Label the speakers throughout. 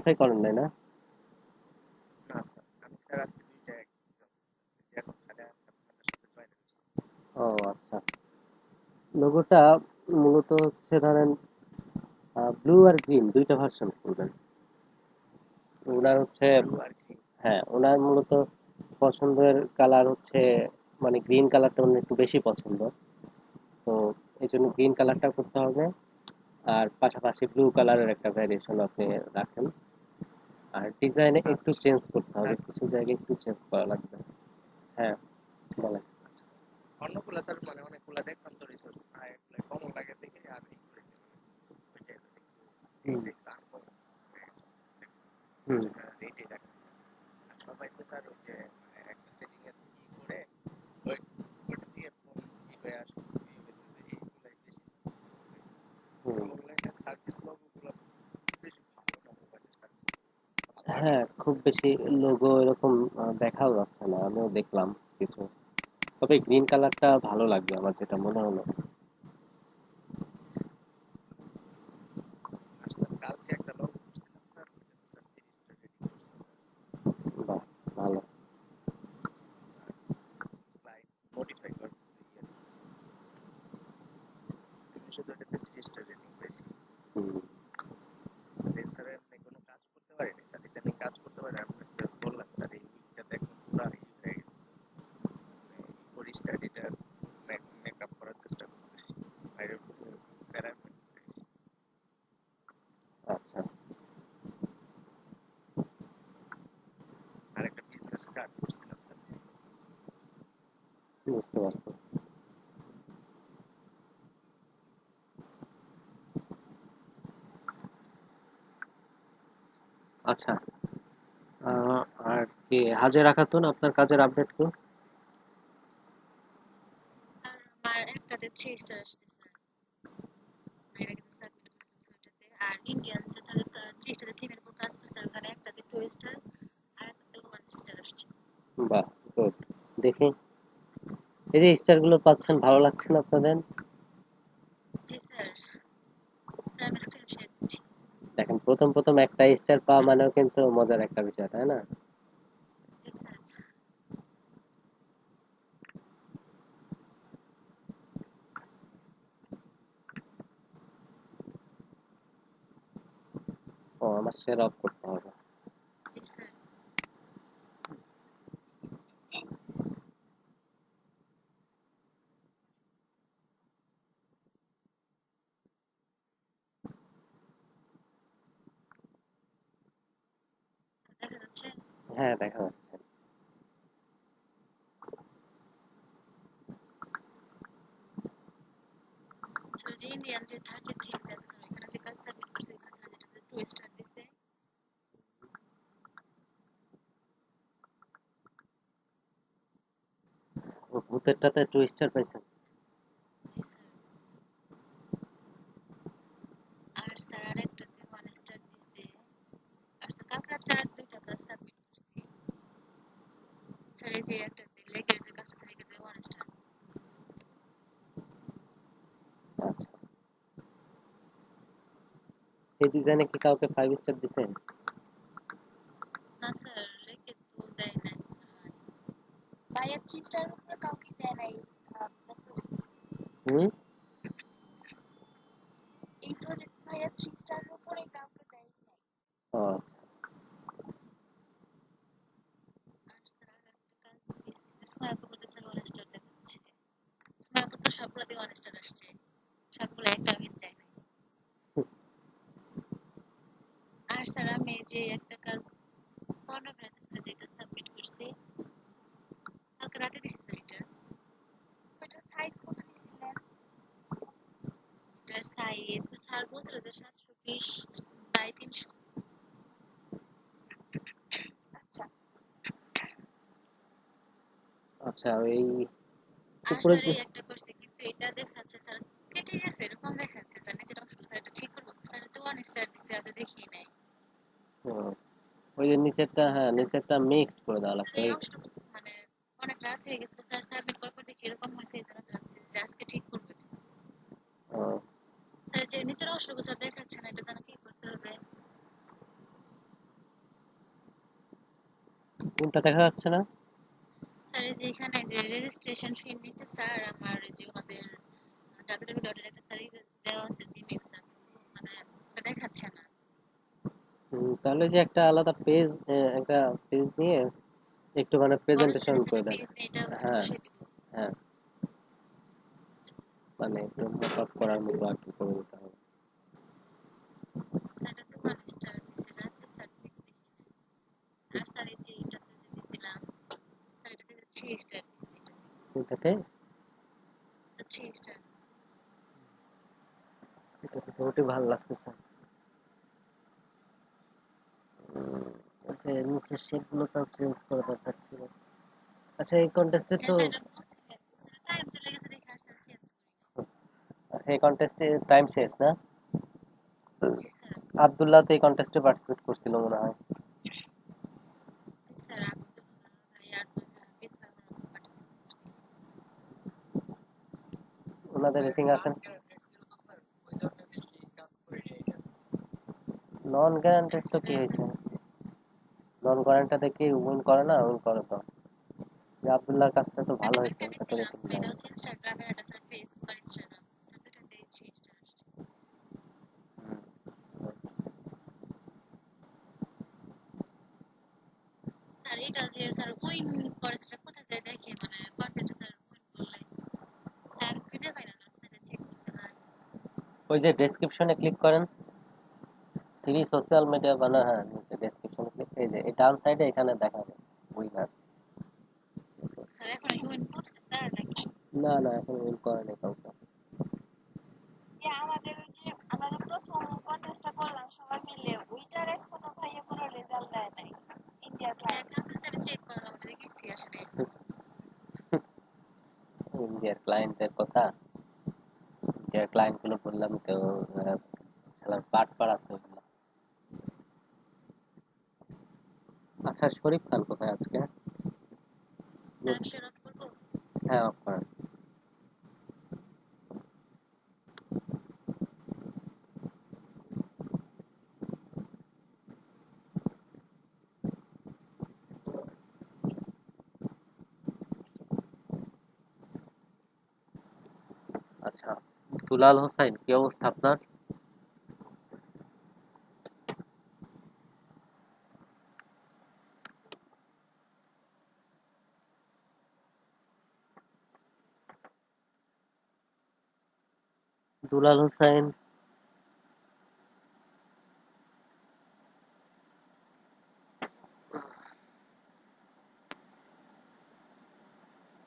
Speaker 1: Verify করেন নাই না?
Speaker 2: না স্যার, আমি স্যার আজকে ২টা এক্সাম, এখন খালি আপনাদের সাথে জয়েন হয়েছি।
Speaker 1: ও আচ্ছা। লোগোটা মূলত হচ্ছে ধরেন ব্লু আর গ্রিন দুইটা ভার্সন করবেন। ওনার হচ্ছে,
Speaker 2: ব্লু আর গ্রিন।
Speaker 1: হ্যাঁ ওনার মূলত পছন্দের কালার হচ্ছে মানে গ্রিন কালারটা ওনার একটু বেশি পছন্দ। তো এই জন্য গ্রিন কালারটা করতে হবে। আর পাশাপাশি ব্লু কালারের একটা ভ্যারিয়েশন আপনি রাখেন। আর ডিজাইনে একটু
Speaker 2: আচ্ছা
Speaker 1: চেঞ্জ করতে হবে,
Speaker 2: স্যার।
Speaker 1: কিছু জায়গায় একটু চেঞ্জ করা লাগবে। হ্যাঁ বলেন।
Speaker 2: আচ্ছা, অন্যগুলা স্যার মানে অনেকগুলা দেখলাম তো রিসার্চ, প্রায় এগুলো কমন লাগে দেখে আর এইগুলো একটু মানে ওইটা একটু
Speaker 1: হুম
Speaker 2: এইটা একটু আনকমন হয়ে গেছে দেখলাম। এই
Speaker 1: হুম।
Speaker 2: জন্য এইটাই রাখছি। আর সবাই তো স্যার ওই যে মানে একটা সেটিং এর করে ওই ওইটা দিয়ে ফোন হয়ে আসে, হইতেছে এইগুলাই বেশি স্যার।
Speaker 1: হুম।
Speaker 2: আর অনলাইনে সার্ভিস লোগোগুলো বেশি ভালো না, মোবাইলের সার্ভিস ভালো লাগে
Speaker 1: হ্যাঁ
Speaker 2: না।
Speaker 1: খুব বেশি লোগো এরকম দেখাও যাচ্ছে না, আমিও দেখলাম কিছু। তবে গ্রিন কালারটা ভালো লাগবে আমার যেটা মনে হলো।
Speaker 2: আর স্যার কালকে একটা লোগো করছিলাম স্যার, ওইটা তো স্যার 30টা রেডি করছে স্যার।
Speaker 1: বাহ, ভালো।
Speaker 2: আর ক্লায়েন্ট মডিফাই করে ইয়ে, আমি শুধু এটাতে 30টা রেটিং পাইছি।
Speaker 1: হুম।
Speaker 2: আর স্যার এমনি কোনো কাজ করতে পারিনি স্যার, ইদানিং কাজ করতে পারি আপনাকে যে বললাম স্যার, এই উইকটাতে একদম পুরা ই হয়ে গেছে। মানে ই স্টাডিটা মেকআপ করার চেষ্টা করতেছি, বাইরে উঠতেছে প্যারার মধ্যে পড়ে গেছি।
Speaker 1: আচ্ছা,
Speaker 2: আর একটা বিজনেস স্টার্ট করছিলাম স্যার।
Speaker 1: বুঝতে পারছি। আচ্ছা, আহ, আর কি হাজেরা খাতুন আপনার কাজের আপডেট কি?
Speaker 3: আর আমার একটাতে 3 স্টার আসছে স্যার। এর আগে যে সাবমিট করছিলাম স্যার ওটাতে। আর ইন্ডিয়ান যে স্যার 3 স্টারের থিমের উপর কাজ করছে স্যার, ওখানে একটাতে 2 স্টার আর একটাতে 1 স্টার আসছে।
Speaker 1: বাহ, গুড। দেখি, এই যে স্টার গুলো পাচ্ছেন, ভালো লাগছে না আপনাদের?
Speaker 3: জি স্যার, আমি স্ক্রিন শেয়ার দিচ্ছি।
Speaker 1: দেখেন, প্রথম প্রথম একটা স্টার পাওয়া মানেও কিন্তু মজার একটা বিষয়, তাই না?
Speaker 3: জি স্যার।
Speaker 1: ও, আমার শেয়ার অফ করতে হবে।
Speaker 3: জি স্যার। দেখা যাচ্ছে।
Speaker 1: হ্যাঁ, দেখা যাচ্ছে।
Speaker 3: স্যার যে ইন্ডিয়ান যে 30 থিম আছে স্যার, ওখানে যে কাজ সাবমিট করছে ওখানে স্যার যেটাতে 2 স্টার দিছে।
Speaker 1: ও, ভূতেরটাতে 2 স্টার পাইছেন?
Speaker 3: জি স্যার। আর স্যার আরেকটাতে 1 স্টার দিছে। আর স্যার কালকে রাত্রে আর 2টা কাজ সাবমিট করছি স্যার। এই যে একটাতে লেগের যে কাজটা স্যার, এটাতে 1 স্টার।
Speaker 1: আচ্ছা, এই ডিজাইনে কি কাউকে 5 স্টার দিছেন?
Speaker 3: না স্যার, লেগে তো দেয় নাই মনে হয়। ভাইয়া 3 স্টার উপরে কাউকে দেয় নাই আপনার প্রজেক্টে।
Speaker 1: হুম।
Speaker 3: এই প্রজেক্ট ভাইয়া 3 স্টারের উপরে কাউকে দেয় নাই।
Speaker 1: ও আচ্ছা।
Speaker 3: আর স্যার আরেকটা কাজ দিয়েছে স্মাইপুরতে স্যার 1 স্টার দেখাচ্ছে। স্মাইপুর তো সবগুলোতে 1 স্টার আসছে, সবগুলো একটা আমি চাই নাই। আর স্যার আমি এই যে একটা কাজ পর্নোগ্রাফি স্যার যেটা সাবমিট করছি, কালকে রাতে দিছি স্যার এটা। ওইটার সাইজ কত নিছিলেন? এটার সাইজ স্যার বলছিল যে 720 বাই 300। আচ্ছা।
Speaker 1: আচ্ছা, ওই
Speaker 3: আর
Speaker 1: উপরে
Speaker 3: স্যার
Speaker 1: যে,
Speaker 3: এই একটা করছে কিন্তু এটা দেখাচ্ছে স্যার কেটে গেছে, এরকম দেখাচ্ছে স্যার। নিচের অংশটা স্যার এটা ঠিক করবো স্যার, এটা 1 স্টার দিছে, আমি দেখিই নাই।
Speaker 1: ওই যে নিচেরটা, হ্যাঁ
Speaker 3: স্যার
Speaker 1: নিচেরটা মিক্সড করে দেওয়া
Speaker 3: স্যার
Speaker 1: লাগতো
Speaker 3: এই
Speaker 1: এই।
Speaker 3: অংশটুকু মানে অনেক রাত হয়ে গেছে স্যার, সাবমিট করার পর দেখি এরকম হয়েছে, এই জন্য ভাবছি যে আজকে ঠিক করবো এটা।
Speaker 1: ও,
Speaker 3: স্যার যে নিচের অংশটুকু স্যার দেখাচ্ছে না, এটা যেন কি করতে হবে?
Speaker 1: কোনটা দেখা যাচ্ছে না?
Speaker 3: স্যার এই যে এখানে যে রেজিস্ট্রেশন ফি নিচ্ছে স্যার আমার এই যে ওনাদের www ডট একটা স্যার দেওয়া আছে জিমেইল স্যার মানে ওটা দেখাচ্ছে না।
Speaker 1: তাহলে যে একটা আলাদা পেজ, একটা পেজ নিয়ে একটু মানে প্রেজেন্টেশন করে
Speaker 3: কনভারসেশনের
Speaker 1: দেন।
Speaker 3: পেজ নিয়ে এটা
Speaker 1: হ্যাঁ,
Speaker 3: বসে দিব।
Speaker 1: হ্যাঁ, মানে একটু মপ আপ করার মতো আর কি করে দিতে হবে।
Speaker 3: স্যারটা তো 1 স্টার দিছে রাতে স্যার দেখি নাই। আর স্যার এই যে এটাতে যে দিছিলাম স্যার এটাতে 3 স্টার দিছে এটাতে।
Speaker 1: এটাতে
Speaker 3: 3 স্টার।
Speaker 1: এটাতে তো ওটি ভালো লাগতেছে। উম, আচ্ছা এর নিচে শেপগুলো তো চেঞ্জ করা দরকার ছিল। আচ্ছা এই কন্টেস্টে
Speaker 3: হ্যাঁ
Speaker 1: তো,
Speaker 3: স্যার এটা বলছিলেন স্যার টাইম চলে গেছে দেখে আর স্যার চেঞ্জ করি নাই।
Speaker 1: এই কন্টেস্টে টাইম শেষ না?
Speaker 3: জি স্যার।
Speaker 1: আব্দুল্লাহ তো এই কন্টেস্টে পার্টিসিপেট করছিল মনে হয়।
Speaker 3: জি স্যার আব্দুল্লাহ ভাই আর বিস ভাই ওনারা পার্টিসিপেট করছিল।
Speaker 1: ওনাদের রেটিং আছে।
Speaker 2: ওই জন্য বেশি কাজ করি এটা।
Speaker 1: নন গ্যারান্টেড
Speaker 3: হ্যাঁ
Speaker 1: তো কি
Speaker 3: স্যার
Speaker 1: হয়েছে? নন গ্যারান্টেড কি উইন করে না? উইন করে তো। যে আব্দুল্লাহর কাজটা তো ভালো
Speaker 3: আমি
Speaker 1: হয়েছে,
Speaker 3: দুইটা
Speaker 1: ওটাতে
Speaker 3: দিছিলাম
Speaker 1: রেটিং
Speaker 3: এটা
Speaker 1: দেয়।
Speaker 3: হচ্ছে ইনস্টাগ্রামে আর এটা স্যার ফেসবুক আর ইনস্টাগ্রাম স্যার দুইটাতেই 3 স্টার আসছে। স্যার এটা যে স্যার উইন করে সেটা কোথায় যায় দেখে মানে কন্টেস্টে স্যার উইন করলে স্যার আমি খুঁজে পাই না স্যার কোথায় চেক করতে হয়।
Speaker 1: ওই যে ডেসক্রিপশনে ক্লিক করেন, ফ্রি সোশ্যাল মিডিয়া বানা, হ্যাঁ নিচে ডেসক্রিপশনে ক্লিক, এই যে এই ডান সাইডে এখানে দেখাবে উইনার।
Speaker 3: স্যার এখন কি উইন করছে স্যার নাকি?
Speaker 1: না না, এখন উইন করেনি কাউকে।
Speaker 4: আমাদের ওই যে আমরা যে প্রথম কন্টেস্টটা করলাম সবাই মিলে ওইটার এখনো ভাইয়া কোনো রেজাল্ট দেয় নাই ইন্ডিয়ার
Speaker 3: হ্যাঁ
Speaker 4: ক্লায়েন্ট।
Speaker 3: তারপরে স্যার চেক করলাম মানে দেখেছি আসলে।
Speaker 1: ইন্ডিয়ার ক্লায়েন্টের কথা, ইন্ডিয়ার ক্লায়েন্ট গুলো বললাম তো, খেলার পাট পার আছে ওগুলো। আচ্ছা শরীফ খান কোথায় আজকে?
Speaker 3: স্যার আমি শেয়ার অফ করবো।
Speaker 1: হ্যাঁ অফ করেন। আচ্ছা, দুলাল হোসাইন কি অবস্থা আপনার? দুলাল হোসাইন,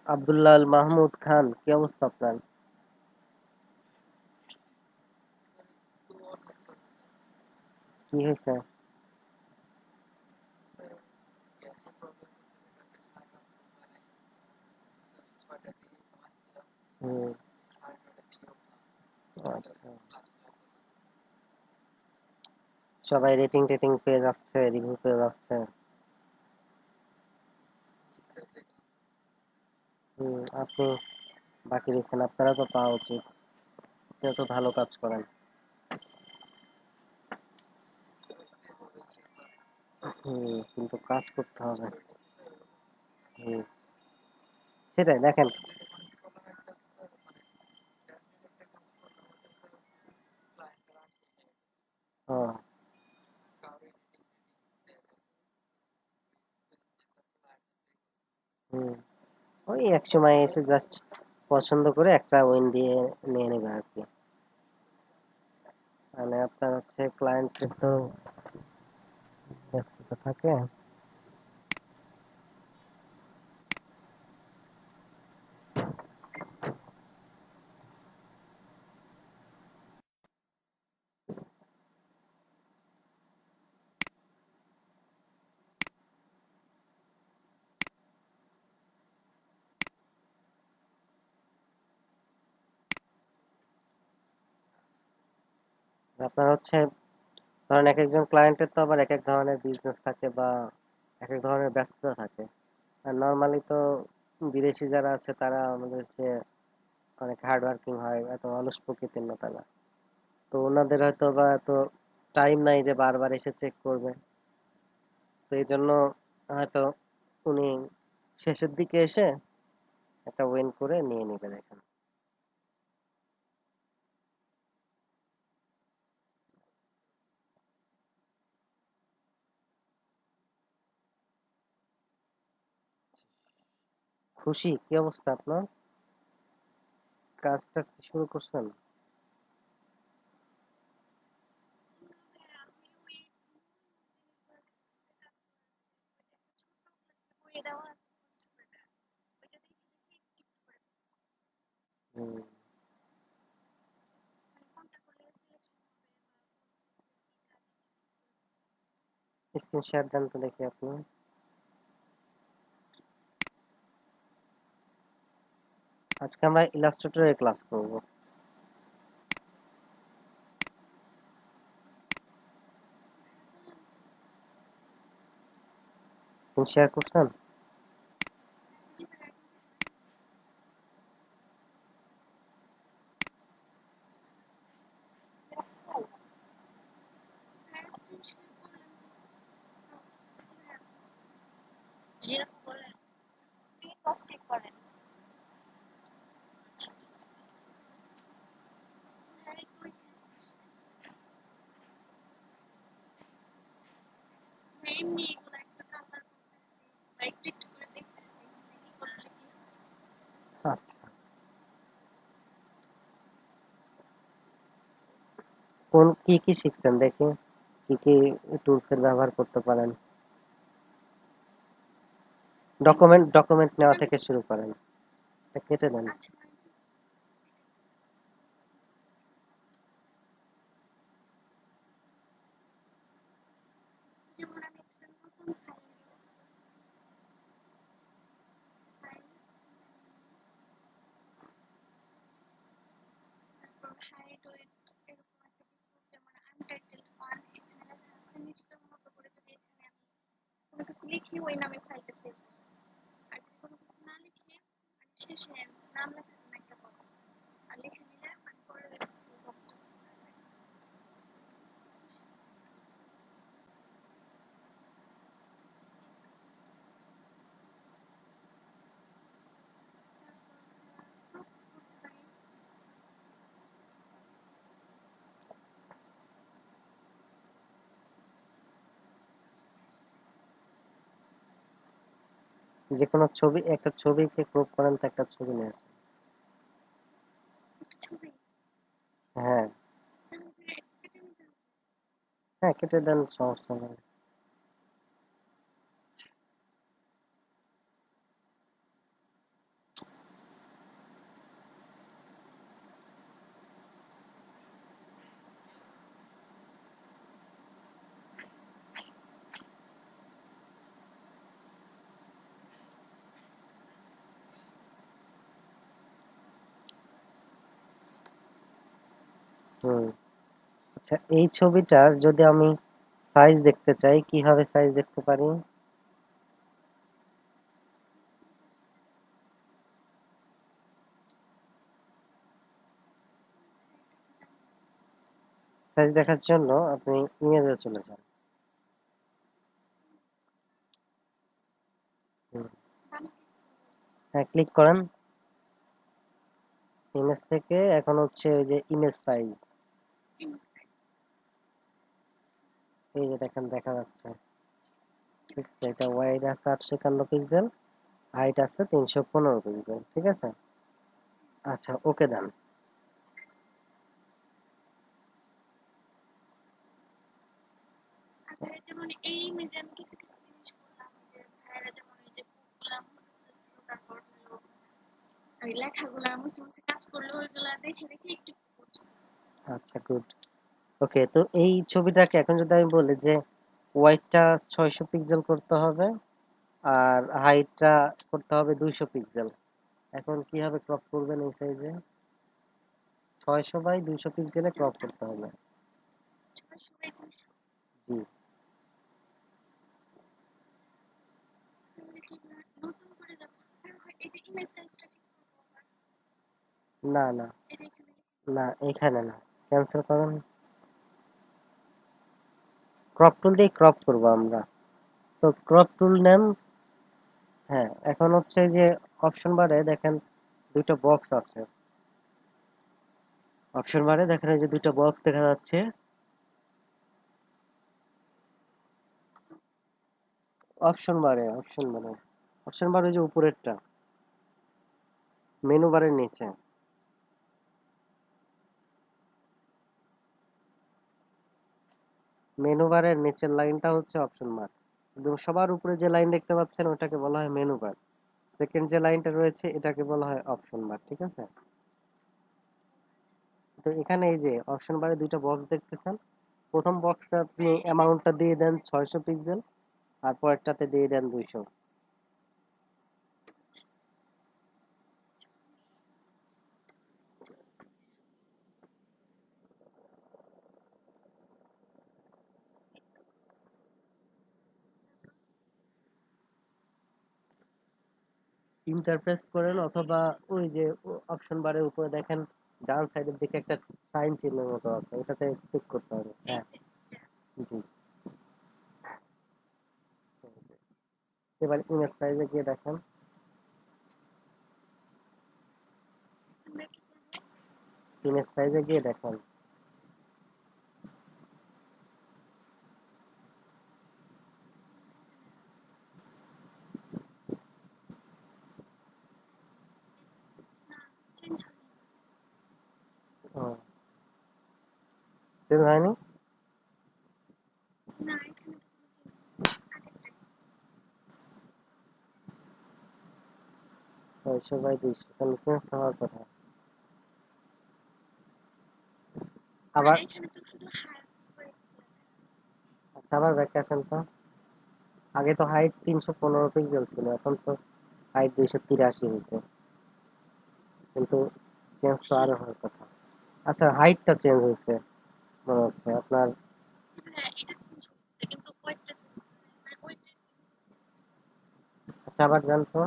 Speaker 1: আব্দুল্লাহ মাহমুদ খান কি অবস্থা আপনার?
Speaker 2: একটু অসুস্থ আছে
Speaker 1: কি হয়েছে?
Speaker 2: স্যার। গ্যাসের প্রবলেম হচ্ছে কালকে সারা রাত ঘুম হয় নাই। স্যার 6টার দিকে
Speaker 1: হুম,
Speaker 2: ঘুমাচ্ছিলাম, 9:30 দিকে উঠলাম। উঠে স্যার
Speaker 1: আচ্ছা।
Speaker 2: ক্লাস জয়েন করলাম।
Speaker 1: সবাই রেটিং টেটিং পেয়ে যাচ্ছে, রিভিউ পেয়ে যাচ্ছে।
Speaker 2: জি স্যার দেখলাম তো।
Speaker 1: আপনি বাকি রয়েছেন, আপনারা তো পাওয়া উচিত। আপনি তো ভালো কাজ করেন।
Speaker 2: জি স্যার পেয়ে যাবো ইনশাআল্লাহ।
Speaker 1: কিন্তু কাজ করতে
Speaker 2: কাজ
Speaker 1: হবে।
Speaker 2: করলে তো স্যার
Speaker 1: হুম,
Speaker 2: সমস্যা।
Speaker 1: সেটাই দেখেন।
Speaker 2: স্যার 2টা কলেজ করলাম, একটা হচ্ছে স্যার মানে গ্যারান্টেড একটা কাজ করলাম, ওটা স্যার ক্লায়েন্টরা আসেই না এটাতে।
Speaker 1: ও,
Speaker 2: কারোরই রেটিং দেয় না। ওই জন্য যে স্যার ক্লায়েন্ট আছে।
Speaker 1: হুম, ওই এক সময় এসে জাস্ট পছন্দ করে একটা উইন দিয়ে নিয়ে নেবে আর কি। মানে আপনার হচ্ছে ক্লায়েন্টের তো ব্যস্ততা থাকে। আপনার হচ্ছে ধরেন এক একজন ক্লায়েন্টের তো আবার এক এক ধরনের বিজনেস থাকে বা এক এক ধরনের ব্যস্ততা থাকে। আর নর্মালি তো বিদেশি যারা আছে তারা আমাদের যে অনেক হার্ড ওয়ার্কিং হয়, এত অলস প্রকৃতির না তারা। তো ওনাদের হয়তো বা এত টাইম নাই যে বারবার এসে চেক করবে। তো এই জন্য হয়তো উনি শেষের দিকে এসে একটা ওয়েন করে নিয়ে নেবে দেখেন। খুশি? কি অবস্থা আপনার? কাজ টাজ কি শুরু করছেন?
Speaker 4: করে দেওয়া আছে ওইটা দেখে দেখে একটু করে
Speaker 1: হুম,
Speaker 4: মানে কোনটা করলে সিলেকশন হবে বা
Speaker 1: স্ক্রিন শেয়ার দেন তো দেখি আপনি। আজকে আমরা ইলাস্ট্রেটরের ক্লাস করব। স্ক্রিন শেয়ার করছেন?
Speaker 3: জি আপু বলেন।
Speaker 4: গ্রিন বক্স চেক করেন।
Speaker 3: আচ্ছা এমনি এগুলো একটা কালার করতেছি বা একটু একটু করে দেখতেছি যে কি করলে কি হয়।
Speaker 1: আচ্ছা, কোন কি কি শিখছেন দেখি, কি কি টুলস এর ব্যবহার করতে পারেন? ডকুমেন্ট নেওয়া থেকে শুরু করেন। এটা কেটে দেন।
Speaker 3: আচ্ছা যেমন আমি একটা নতুন ফাইল তারপর হাইড ওয়েট এরকম একটা কিছু যেমন আনটাইটেলড ওয়ান এখানে লেখা আছে নিজেদের মতো করে যদি এখানে আমি কোনো কিছু লিখি ওই নামে ফাইলটা সেভ হবে। আর যদি কোনো কিছু না লিখে মানে শেষে নাম লেখার জন্য একটা বক্স আর লিখে নিলে মানে পরে বক্সটা
Speaker 1: যে কোনো ছবি, একটা ছবিকে ক্রপ করেন তো একটা ছবি নিয়ে আসেন।
Speaker 3: একটা ছবি
Speaker 1: হ্যাঁ,
Speaker 3: তাহলে কেটে নিতে হবে।
Speaker 1: হ্যাঁ কেটে দেন, সমস্যা নেই। হুম, আচ্ছা এই ছবিটার যদি আমি সাইজ দেখতে চাই, কিভাবে সাইজ দেখতে পারি? সাইজ দেখার জন্য আপনি ইমেজে চলে যান। হুম, হ্যাঁ ক্লিক করেন। ইমেজ থেকে এখন হচ্ছে ওই যে ইমেজ সাইজ, এই যে দেখেন দেখা যাচ্ছে। ঠিক আছে, এটা ওয়াইড আছে 851 পিক্সেল, হাইট আছে 315 পিক্সেল, ঠিক আছে। আচ্ছা ওকে দেন।
Speaker 3: আর যেমন এই ইমেজে আমি কিছু কিছু জিনিস বললাম যে ভাইয়ারা যেমন এই যে বুকগুলা মুছে ফেলছিল তারপর হলো ওই লেখাগুলা মুছে মুছে কাজ করলো ওইগুলা দেখে দেখে একটু একটু করছি।
Speaker 1: আচ্ছা গুড। ওকে, তো এই ছবিটাকে এখন যদি আমি বলি যে ওয়াইডটা 600 পিক্সেল করতে হবে আর হাইটটা করতে হবে 200 পিক্সেল, এখন কিভাবে ক্রপ করবেন এই সাইজে? 600 বাই 200 পিক্সেলে ক্রপ করতে হবে।
Speaker 3: 600 বাই 200
Speaker 1: জি।
Speaker 3: তাহলে কি নতুন করে যাবো এই যে ইমেজ সাইজটা ঠিক করবো আবার
Speaker 1: না না
Speaker 3: এই যে এখানে
Speaker 1: না, এখানে না, ক্যান্সেল করেন। ক্রপ টুল দিয়ে ক্রপ করবো আমরা। তো ক্রপ টুল নেন, হ্যাঁ, এখন হচ্ছে যে অপশন বারে দেখেন দুইটা বক্স আছে। অপশন বারে দেখেন এই যে দুইটা বক্স দেখা যাচ্ছে। অপশন বারে যে উপরেরটা মেনু বারের নিচে। মেনু বারের নিচের লাইনটা হচ্ছে অপশন বার। একদম সবার উপরে যে লাইন দেখতে পাচ্ছেন ওটাকে বলা হয় মেনু বার। সেকেন্ড যে লাইনটা রয়েছে এটাকে বলা হয় অপশন বার, ঠিক আছে? তো এখানে এই যে অপশন বারে দুইটা বক্স দেখতেছেন। প্রথম বক্সে আপনি
Speaker 3: হ্যাঁ, এই যে
Speaker 1: অ্যামাউন্টটা দিয়ে দেন 600 পিক্সেল, আর পরেরটাতে দিয়ে দেন 200। ইন্টারপ্রেস করেন অথবা ওই যে অপশন বারের উপরে দেখেন ডান সাইডের দিকে একটা সাইন চিহ্নের মতো আছে, ওটাতে ক্লিক করতে হবে।
Speaker 3: এই
Speaker 1: হ্যাঁ,
Speaker 3: যে এটা
Speaker 1: জি। এবার ইমেজ সাইজে গিয়ে দেখেন।
Speaker 3: আমরা কি করবো?
Speaker 1: ইমেজ সাইজে গিয়ে দেখেন।
Speaker 3: না, চেঞ্জ হয়নি।
Speaker 1: ও, চেঞ্জ হয়নি?
Speaker 3: না, এখানে তো কোনো চেঞ্জ আগেরটাই।
Speaker 1: 600/200 তাহলে চেঞ্জ হওয়ার কথা।
Speaker 3: না,
Speaker 1: আবার
Speaker 3: এখানে তো শুধু হাই করে লেখা।
Speaker 1: আচ্ছা, আবার ব্যাক আসেন তো। আগে তো হাইট 315 পিক্সেল ছিল, এখন তো হাইট 283 হয়েছে, কিন্তু চেঞ্জ তো আরো হওয়ার কথা। আচ্ছা, হাইটটা চেঞ্জ হয়েছে মনে হচ্ছে আপনার।
Speaker 3: হ্যাঁ, এটা চেঞ্জ হচ্ছে কিন্তু ওয়েটটা চেঞ্জ করে মানে ওয়েটটা
Speaker 1: আচ্ছা, আবার জান তো।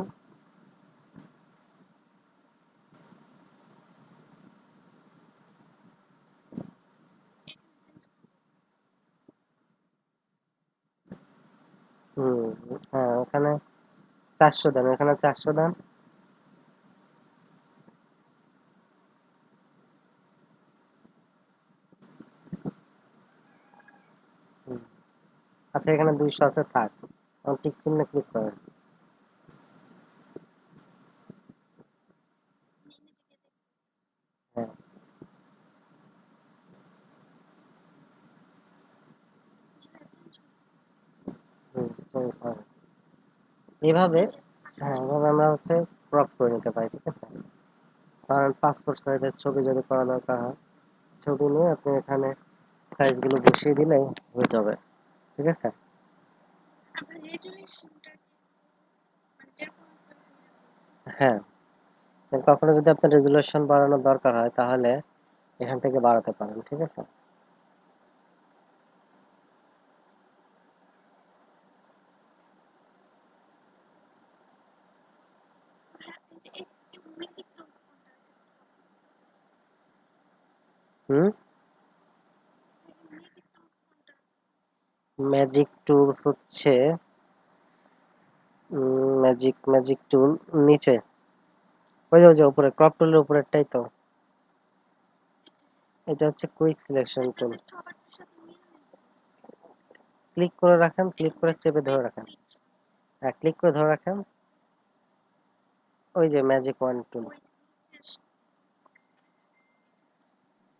Speaker 3: এখানে চেঞ্জ করবো।
Speaker 1: হুম, হ্যাঁ, ওখানে 400 দেন, এখানে 400 দেন। হুম, আচ্ছা, এখানে 200 আছে, থাক। এখন টিক চিহ্নে ক্লিক করেন।
Speaker 3: আমি ইমেজে গিয়ে দেখবো।
Speaker 1: হ্যাঁ।
Speaker 3: হ্যাঁ, চেঞ্জ হচ্ছে।
Speaker 1: হুম, চেঞ্জ হবে। এভাবে,
Speaker 3: এই যে
Speaker 1: হ্যাঁ,
Speaker 3: আসছে।
Speaker 1: এভাবে আমরা হচ্ছে ক্রপ করে নিতে পারি, ঠিক আছে? কারণ পাসপোর্ট সাইজের ছবি যদি করা দরকার হয়, ছবি নিয়ে আপনি এখানে সাইজগুলো বসিয়ে দিলেই হয়ে যাবে, ঠিক আছে?
Speaker 3: আবার রেজুলেশনটা কি মানে যেরকম আছে ওরকম রাখবো?
Speaker 1: হ্যাঁ, কখনো যদি আপনার রেজুলেশন বাড়ানোর দরকার হয় তাহলে এখান থেকে বাড়াতে পারেন, ঠিক আছে?
Speaker 3: হ্যাঁ, এই যে ম্যাজিক ক্লোজ কোনটা এটা একটু বলো।
Speaker 1: হুম।
Speaker 3: ম্যাজিক ক্লোজ কোনটা?
Speaker 1: ম্যাজিক টুলস হচ্ছে ম্যাজিক টুল নিচে, ওই যে উপরে ক্রপ টুলের উপরেরটাই তো। এটা হচ্ছে কুইক সিলেকশন
Speaker 3: মানে
Speaker 1: টুল।
Speaker 3: তাদের সবার সাথে মিল নেই তো।
Speaker 1: ক্লিক করে রাখেন, ক্লিক
Speaker 3: এই
Speaker 1: করে চেপে ধরে রাখেন।
Speaker 3: ক্লিপস
Speaker 1: হ্যাঁ, ক্লিক করে ধরে রাখেন। ওই যে ম্যাজিক ওয়ান টুল।
Speaker 3: ওই যে ক্লিপস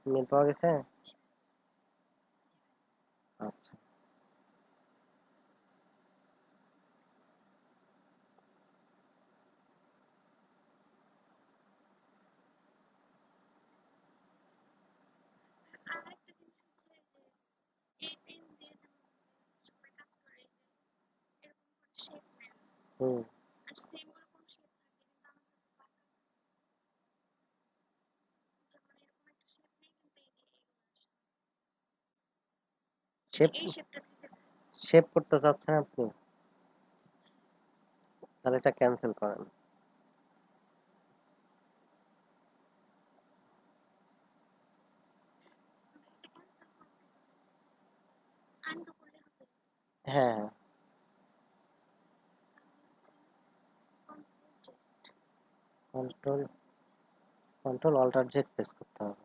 Speaker 1: মিল পাওয়া গেছে? আচ্ছা।
Speaker 3: আর একটা জিনিস হচ্ছে যে এই পেন দিয়ে যেমন যে সবাই কাজ করে এই যে এরকম করে শেপ নেন
Speaker 1: হুম।
Speaker 3: আর সেম ওরকম শেপ থাকে কিন্তু আমাদের তো বাঁকা যেমন এরকম একটা শেপ নেই কিন্তু এই যে এইগুলো আসে এই যে
Speaker 1: শেপ
Speaker 3: এই শেপটা থেকে যায়
Speaker 1: শেপ করতে চাচ্ছেন আপনি? তাহলে এটা ক্যান্সেল করেন।
Speaker 3: এটা ক্যান্সেল করবো কিভাবে আনডু করলে হবে
Speaker 1: হ্যাঁ, হ্যাঁ।
Speaker 3: তাহলে হচ্ছে
Speaker 1: control control alt Z press করতে হবে।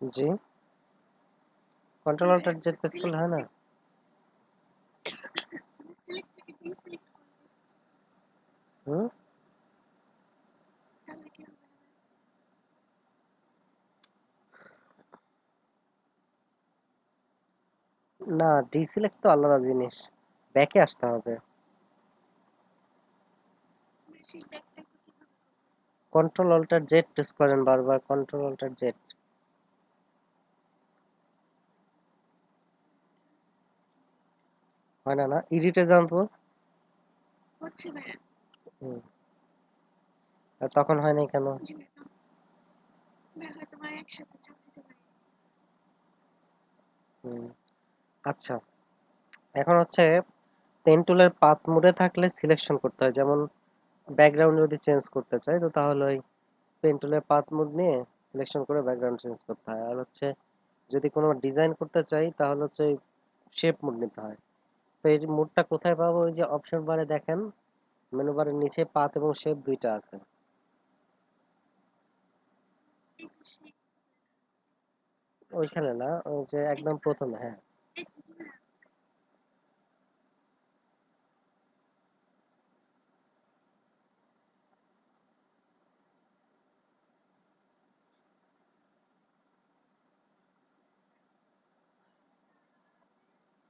Speaker 1: জি, কন্ট্রোল অল্টার জেড প্রেস করলে হয় না?
Speaker 3: সিলেক্ট থেকে ডিসিলেক্ট করলে
Speaker 1: হুম,
Speaker 3: তাহলে কি হবে?
Speaker 1: না, ডিসিলেক্ট তো আলাদা জিনিস, ব্যাকে আসতে হবে।
Speaker 3: সেই ব্যাগটা তো কিভাবে করবো?
Speaker 1: কন্ট্রোল অল্টার জেড প্রেস করেন বারবার, কন্ট্রোল অল্টার জেড। হয় না? না, এডিটে যান তো।
Speaker 3: হচ্ছে ভাইয়া।
Speaker 1: হুম, আর তখন হয় নাই কেন?
Speaker 3: জি ভাইয়া। ভাইয়া হয়তো বা একসাথে চাপ দিতে পারি।
Speaker 1: হুম, আচ্ছা, এখন হচ্ছে পেন টুলের পাথ মোডে থাকলে সিলেকশন করতে হয়। যেমন ব্যাকগ্রাউন্ড যদি চেঞ্জ করতে চাই তো তাহলে ওই পেন টুলের পাথ মোড নিয়ে সিলেকশন করে ব্যাকগ্রাউন্ড চেঞ্জ করতে হয়। আর হচ্ছে যদি কোনো ডিজাইন করতে চাই তাহলে হচ্ছে শেপ মোড নিতে হয়। তো এই মোডটা কোথায় পাবো? ওই যে অপশন বারে দেখেন, মেনু বারের নিচে পাথ এবং শেপ দুইটা আছে।
Speaker 3: এই যে সেই
Speaker 1: ওইখানে না, ওই যে
Speaker 3: এটা
Speaker 1: একদম প্রথমে, হ্যাঁ।
Speaker 3: এই জি ভাইয়া।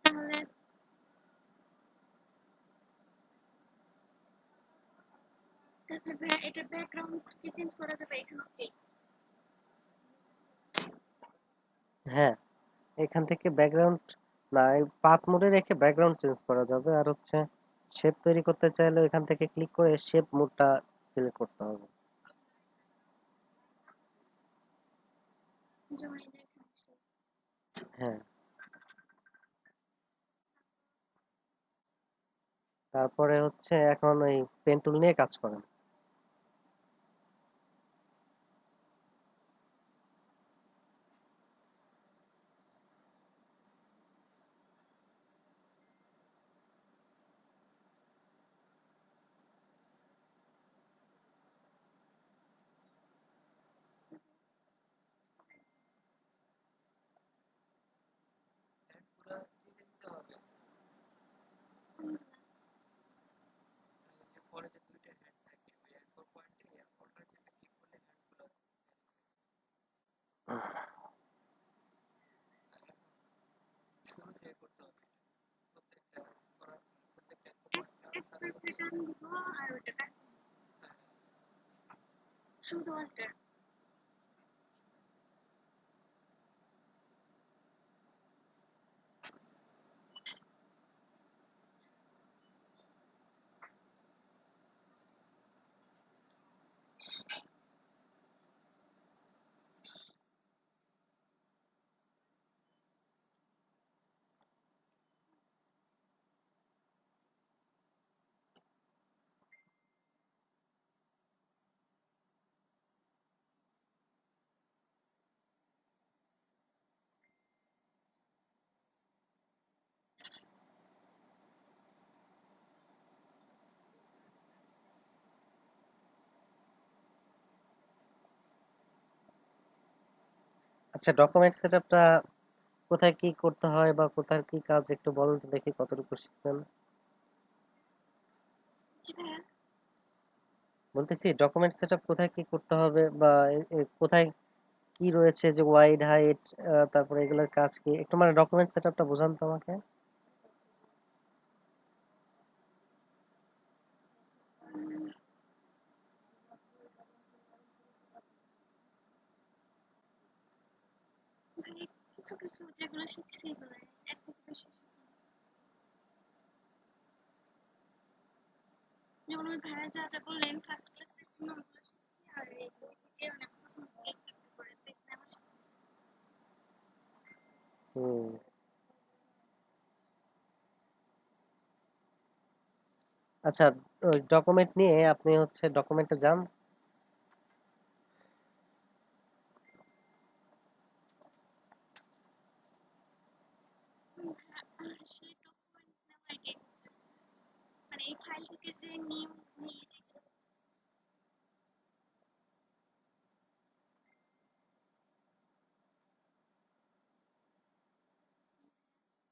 Speaker 3: তাহলে তারপর ভাইয়া এটা ব্যাকগ্রাউন্ড কি চেঞ্জ করা যাবে এখান থেকে?
Speaker 1: হ্যাঁ, এখান থেকে ব্যাকগ্রাউন্ড না, পাথ মোডে রেখে ব্যাকগ্রাউন্ড চেঞ্জ করা যাবে। আর হচ্ছে শেপ তৈরি করতে চাইলে এখান থেকে ক্লিক করে শেপ মোডটা সিলেক্ট করতে হবে।
Speaker 3: যেমন এই যে এখানে
Speaker 1: হ্যাঁ, তারপরে হচ্ছে এখন ওই পেন টুল নিয়ে কাজ করেন।
Speaker 2: হ্যান্ডগুলা কেটে দিতে হবে। ওই যে পরে যে দুইটা হ্যান্ড থাকে ওই অ্যাঙ্কর পয়েন্টে অল্টার চেপে ক্লিক করলে হ্যান্ডগুলো শুরু থেকে করতে হবে। প্রত্যেকটা করার প্রত্যেকটা অ্যাঙ্কর পয়েন্ট সাথে
Speaker 3: একটা
Speaker 2: সাথে
Speaker 3: টান দিব আর ওটা কাট শুধু অল্টার।
Speaker 1: আচ্ছা, ডকুমেন্ট সেটআপটা কোথায় কি করতে হয় বা কোথায় কি কাজ একটু বলুন তো দেখি কতটুকু শিখছেন।
Speaker 3: জি ভাইয়া।
Speaker 1: বলতেছি ডকুমেন্ট সেটআপ কোথায় কি করতে হবে বা কোথায় কি রয়েছে, যে ওয়াইড হাইট, তারপরে এগুলোর কাজ কি, একটু মানে ডকুমেন্ট সেটআপটা বোঝান তো আমাকে।
Speaker 3: মানে কিছু কিছু যেগুলো শিখছি এগুলো এক থেকে বেশি শিখিনি। যেমন ওই ভাইয়া যা যা বললেন ফার্স্ট ক্লাসের জন্য ওগুলো শিখছি আর এই বই থেকে অনেক প্রথম থেকে একটু একটু করে দেখলাম আমার শিখছি।
Speaker 1: হুম, আচ্ছা, ওই ডকুমেন্ট নিয়ে আপনি হচ্ছে ডকুমেন্টে যান।
Speaker 4: নিউ নিয়ে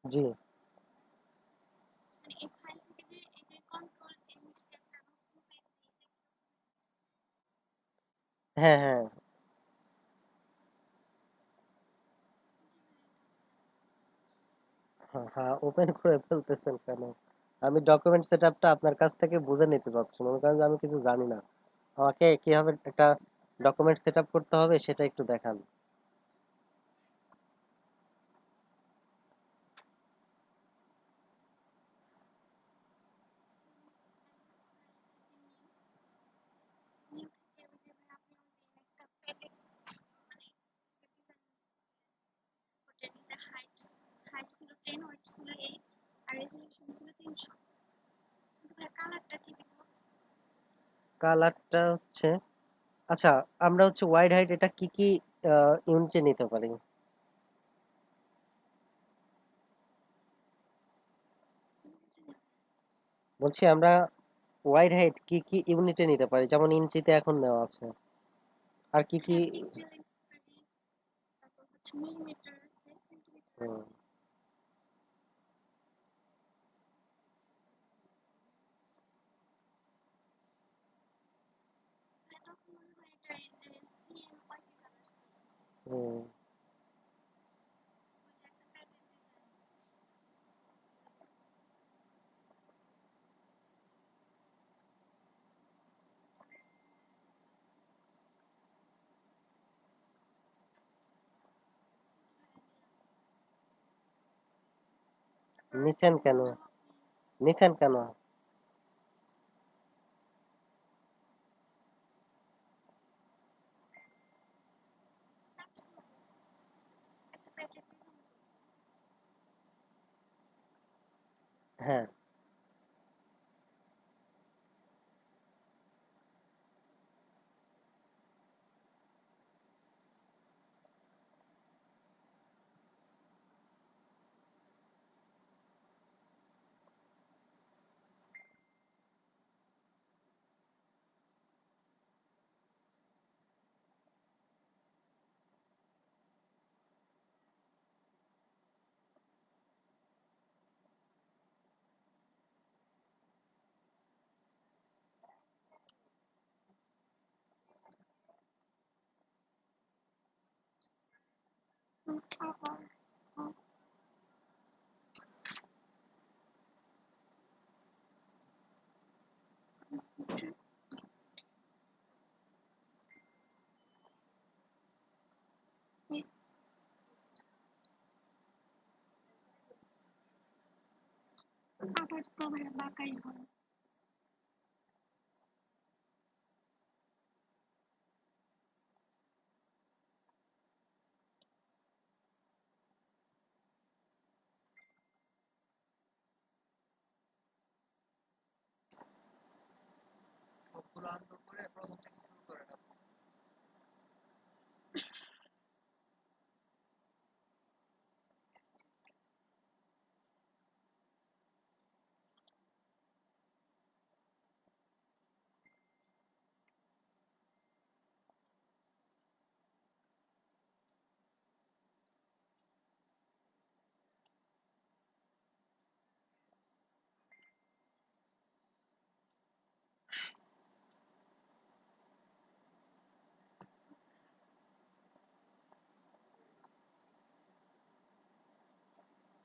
Speaker 1: জি।
Speaker 4: মানে এই ফাইল থেকে যে এই যে কন্ট্রোল এমডিটা একটা নতুন পেজ দিয়ে
Speaker 1: হ্যাঁ, হ্যাঁ। হ্যাঁ, হ্যাঁ, ওপেন করে ফেলতেছেন কেন? আমি ডকুমেন্ট সেটআপটা আপনার কাছ থেকে বুঝে নিতে চাচ্ছি। মনে করেন যে আমি কিছু জানি না। আমাকে কিভাবে একটা ডকুমেন্ট সেটআপ করতে হবে সেটা একটু দেখান।
Speaker 4: নিউ থেকে ওই যে ভাই আপনি ওই একটা প্যাকেট মানে ওটার নিতে হাইট হাইট ছিল 10 ওয়েট ছিল 8 আর রেজোলিউশন ছিল 300 কিন্তু ভাই কালারটা কি দিব
Speaker 1: কালারটা হচ্ছে আচ্ছা, আমরা হচ্ছে ওয়াইড হাইট এটা কি কি ইউনিটে নিতে পারি? বলছি আমরা ওয়াইড হাইট কি কি ইউনিটে নিতে পারি? যেমন ইঞ্চিতে এখন নেওয়া আছে। আর কি কি?
Speaker 4: হ্যাঁ ইঞ্চি পারি তারপর হচ্ছে মিলিমিটার আছে সেন্টিমিটার
Speaker 1: হুম,
Speaker 4: আছে ভাই তখন মনে হয় এটা এই যে সিএম ওয়াইটি কালার ছিল
Speaker 1: হুম।
Speaker 4: ওই যে একটা প্যাটার্ন ডিজাইন তারপর হচ্ছে
Speaker 1: নিছেন কেন?
Speaker 4: নিলাম আপনি
Speaker 1: নিছেন কেন?
Speaker 4: কাজ করবো একটা প্যাটার্ন ডিজাইন করবো
Speaker 1: হ্যাঁ।
Speaker 4: আবার আবার তো ভাই বাঁকাই হয়
Speaker 2: সবগুলো আনডু করে প্রথম থেকে শুরু করেন আপনি।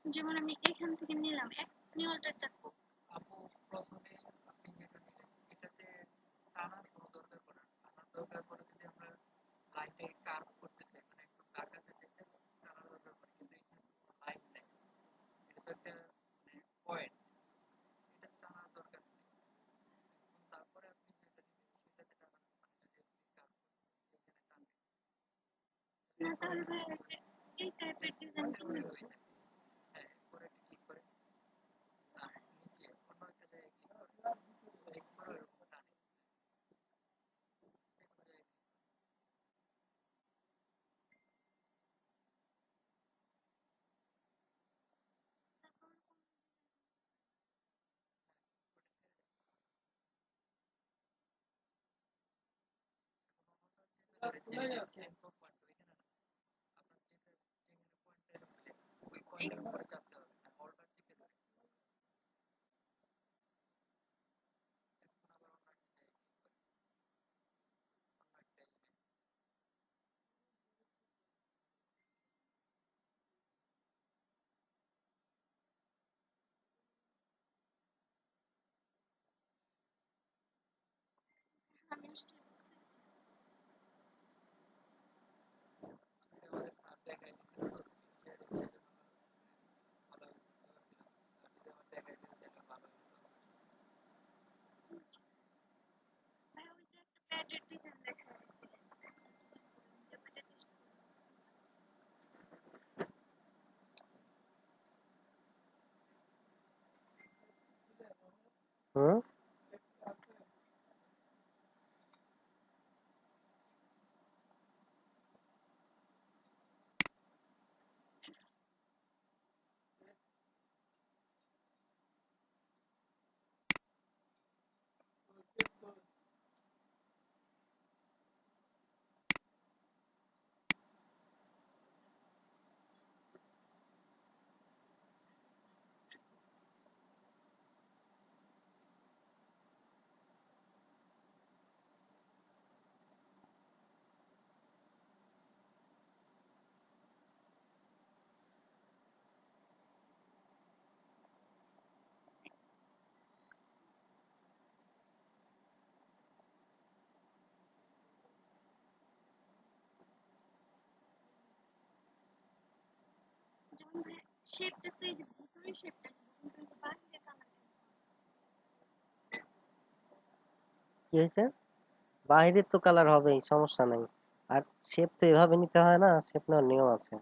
Speaker 4: যেমন আমি এখান থেকে নিলাম এক নিউলটার চাকু
Speaker 2: আপু প্রথমে আপনি যেটা নিলেন এটাতে টানার কোনো দরকার পড়ে না। টানার দরকার পড়ে যদি আমরা লাইনটাকে কার্ভ করতে চাই মানে একটু বাঁকাতে চাই তখন টানার দরকার পড়ে, কিন্তু এখানে তো কোনো লাইন নেই, এটা তো একটা মানে পয়েন্ট, এটাতে টানার দরকার নেই। এখন তারপরে আপনি যেটা নিবেন সেটাতে টানার মানে যদি আপনি কার্ভ করতে চান সেখানে টানবেন,
Speaker 4: না
Speaker 2: এরপরে
Speaker 4: তাহলে
Speaker 2: এটা
Speaker 4: ভাই
Speaker 2: চেক
Speaker 4: ওই
Speaker 2: করে
Speaker 4: যে এই টাইপের ডিজাইন
Speaker 2: ওটা
Speaker 4: কিনবো
Speaker 2: হয়ে যাবে। হ্যাঁ এরপরে এটা ক্লিক করে না নিচে অন্য একটা জায়গায় ক্লিক করে এরকম টানে যে কোনো জায়গায়
Speaker 4: তারপর কোন ডিজাইন
Speaker 2: ওটা ছেড়ে দেন। ভিতরে চেইন পয়েন্ট ওইখানে না, আপনার যেখানে পয়েন্টের ফ্লেম ওই পয়েন্টের উপরে চাপতে হবে, হ্যাঁ হোল্ডার চেপে ধরে। এখন আবার অন্য একটা জায়গায় ক্লিক করে, অন্য একটা
Speaker 4: আমি আসলে বুঝতেছি
Speaker 2: এটা আমাদের স্যার দেখাই দিছিল তো স্ক্রিন শেয়ারিং সেটা ভালো হতো তো ভাবছিলাম স্যার যদি আমার দেখাই দিত তাহলে ভালো হতো আমার
Speaker 4: না। ভাই ওই যে একটা প্যাডের ডিজাইন দেখা যাচ্ছে, নিজে পেটে চেষ্টা করুন।
Speaker 1: হুম।
Speaker 4: যেমন ভাই শেপটা তো এই যে ভিতরের শেপটা নিব, কিন্তু এই যে বাহিরে কালার
Speaker 1: কি হয়েছে? বাইরের তো কালার হবেই, সমস্যা নাই। আর শেপ তো এভাবে নিতে হয় না, শেপ নেওয়ার নিয়ম আছে।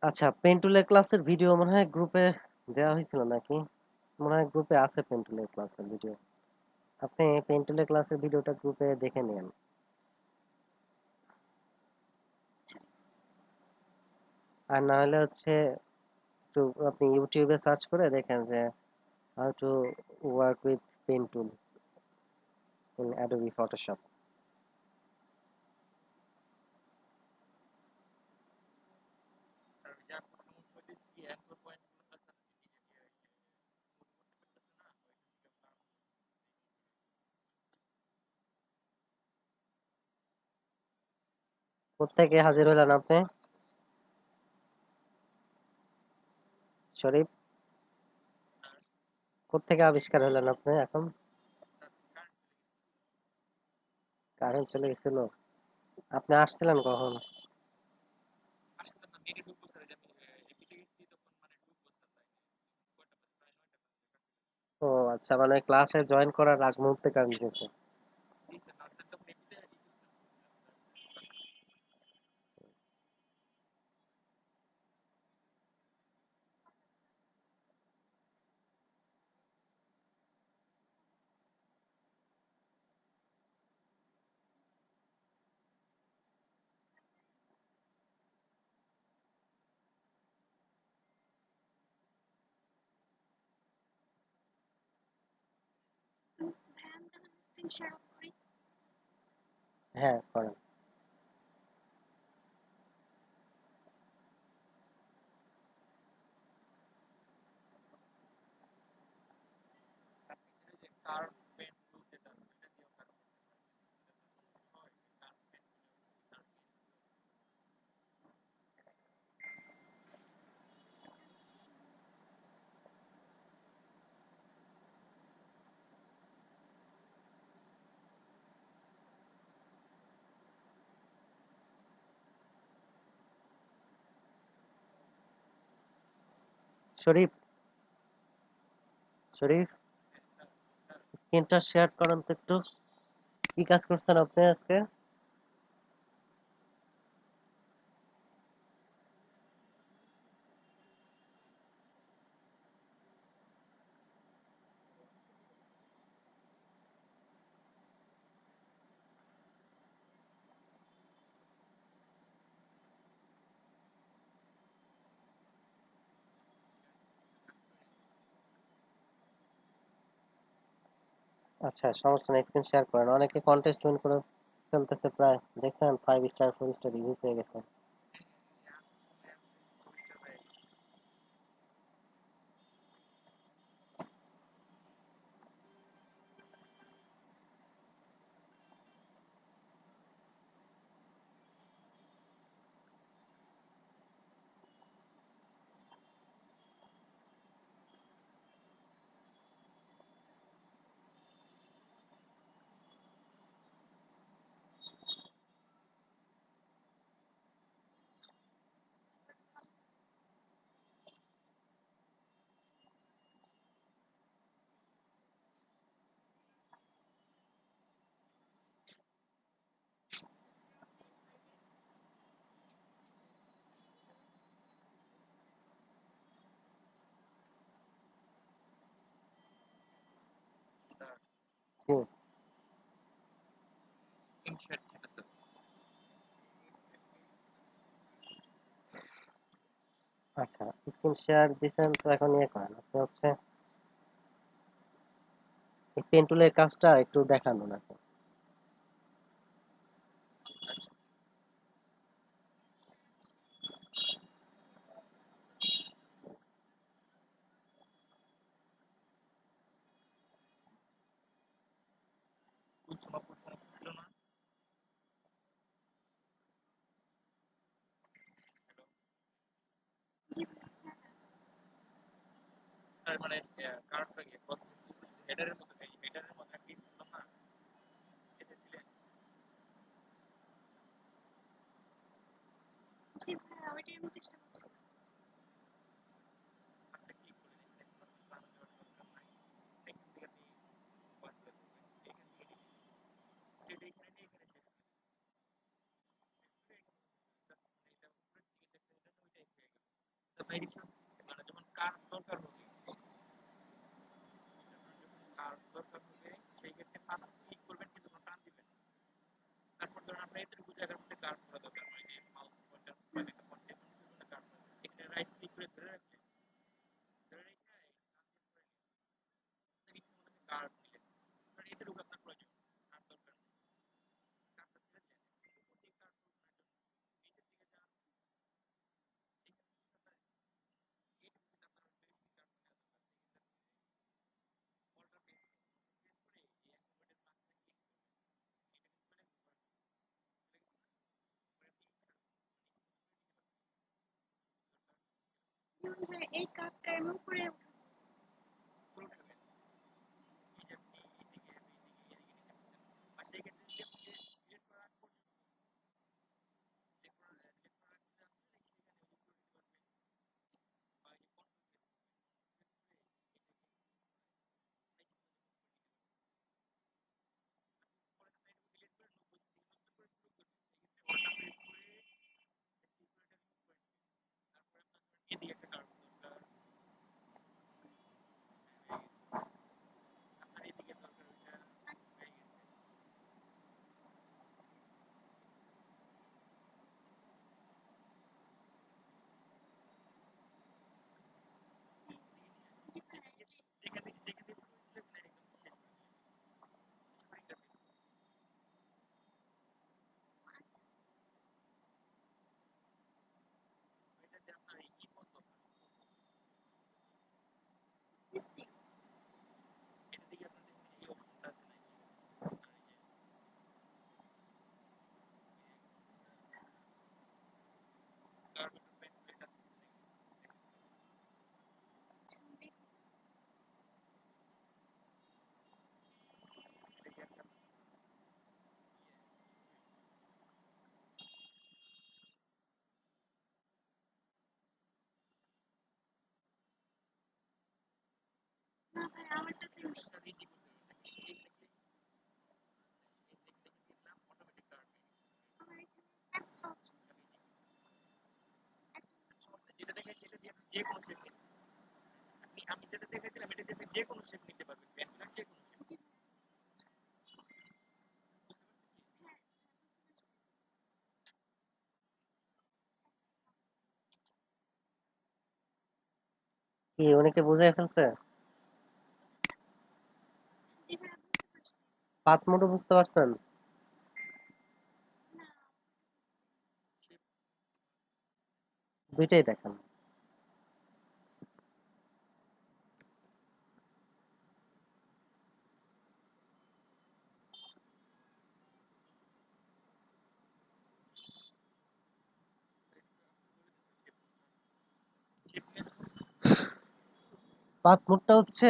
Speaker 1: আচ্ছা, পেন্টুলের ক্লাসের ভিডিও মনে হয় গ্রুপে দেওয়া হয়েছিল নাকি? মনে হয় গ্রুপে আছে পেন্টুলের ক্লাসের ভিডিও। আপনি পেন্টুলের ক্লাসের ভিডিওটা গ্রুপে দেখে নেন। আর না হলে হচ্ছে একটু আপনি ইউটিউবে সার্চ করে দেখেন যে how to work with pen tool in Adobe Photoshop.
Speaker 2: Sir ওই যে আপনার সমস্যা হইতেছে কি অ্যাঙ্কর পয়েন্ট গুলো তো স্যার মুভ করতে পারতেছে না ওইখান থেকে আপনার
Speaker 1: কোত্থেকে হাজির হলেন আপনি? শরীফ, কোত্থেকে আবিষ্কার হলেন আপনি এখন?
Speaker 2: স্যার কারেন্ট চলে গেছে।
Speaker 1: কারেন্ট চলে গেছিল? আপনি আসছিলেন কখন?
Speaker 2: আসছিলাম না নেটে ঢুকবো স্যার, যে আমি এপিকে গেছি তখন মানে ঢুকবো স্যার, তাই কয়টা বাজে প্রায় 9টা বাজে কারেন্ট চলে গেছে।
Speaker 1: ও আচ্ছা, মানে ক্লাসে জয়েন করার আগ মুহূর্তে কারেন্ট গেছে।
Speaker 2: জি স্যার, না স্যার তখন এপিতে ই করছিলাম ঢুকছিলাম স্যার ক্লাস করতে।
Speaker 4: ভাই আমি তাহলে স্ক্রিন শেয়ার অফ করি।
Speaker 1: হ্যাঁ, করেন।
Speaker 2: আপনি চাইলে যে কার্ভ পেন টুল যেটা আছে ওটা দিয়েও কাজ করতে পারেন, যদি আপনার সমস্যা হয় কার্ভ পেন টুলেও কার্ভ পেন টুলেও।
Speaker 1: শরীফ, শরীফ,
Speaker 2: হ্যাঁ স্যার, স্যার
Speaker 1: স্ক্রিনটা শেয়ার করেন তো একটু। কি কাজ করছেন আপনি আজকে? আচ্ছা, সমস্যা নেই, স্ক্রিন শেয়ার করেন। অনেকে কন্টেস্ট উইন করে চলতেছে প্রায়, দেখছেন 5 স্টার 4 স্টার রিভিউ পেয়ে গেছে। জি। আচ্ছা, স্ক্রিন শেয়ার দিছেন তো এখন ইয়ে করেন, আপনি হচ্ছে এই পেন টুলের কাজটা একটু দেখান ওনাকে।
Speaker 4: জি জি ভাইয়া, ওইটাই আমি চেষ্টা করছিলাম। যেমন ভাইয়া এই কার্ডটা এমন করে উঠাবো। জি ভাইয়া, আচ্ছা সিস্টেম। আচ্ছা আমি দেখি। না ভাই আমারটা পেন নেই। আমার এখানে একটা অপশন, একটা জি ভাইয়া, হ্যাঁ হ্যাঁ বুঝতে পারছি।
Speaker 1: কি উনি কি বুঝে ফেলছে?
Speaker 4: জি ভাইয়া বুঝতে পারছি।
Speaker 1: পাত মোটো বুঝতে পারছেন? দুইটাই দেখান। পাথ মোডটা হচ্ছে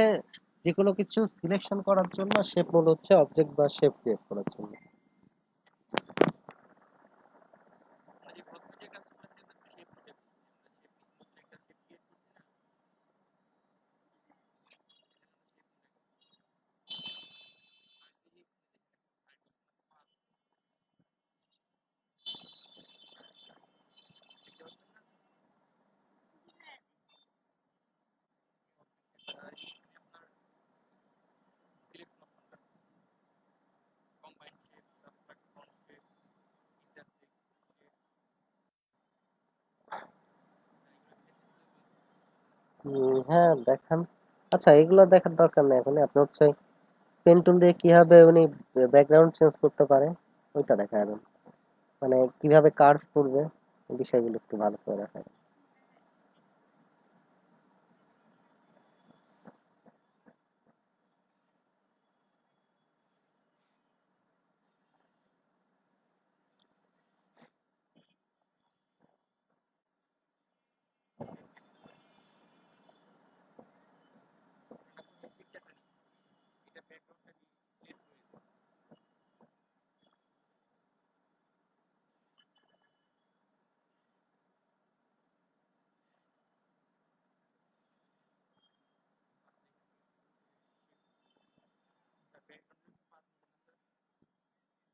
Speaker 1: যে কোনো কিছু সিলেকশন করার জন্য, শেপ মোড হচ্ছে অবজেক্ট বা শেপ ক্রিয়েট করার জন্য।
Speaker 4: জি ভাইয়া
Speaker 1: হ্যাঁ দেখান। আচ্ছা এগুলো দেখার দরকার নেই এখন, আপনি হচ্ছে পেন টুল দিয়ে কিভাবে উনি ব্যাকগ্রাউন্ড চেঞ্জ করতে পারে ওইটা দেখা যাবেন, মানে কিভাবে কার্ভ করবে এই বিষয়গুলো একটু ভালো করে দেখা যাবে।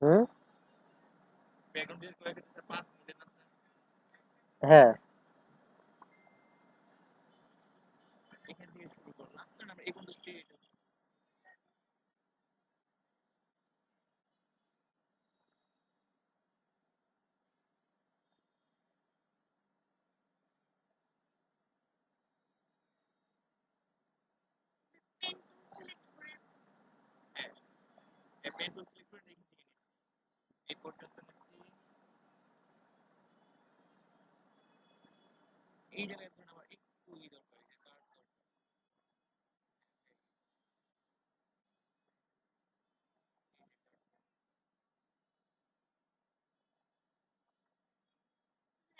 Speaker 1: হুম। হ্যাঁ।
Speaker 4: পেন টুল সিলেক্ট করে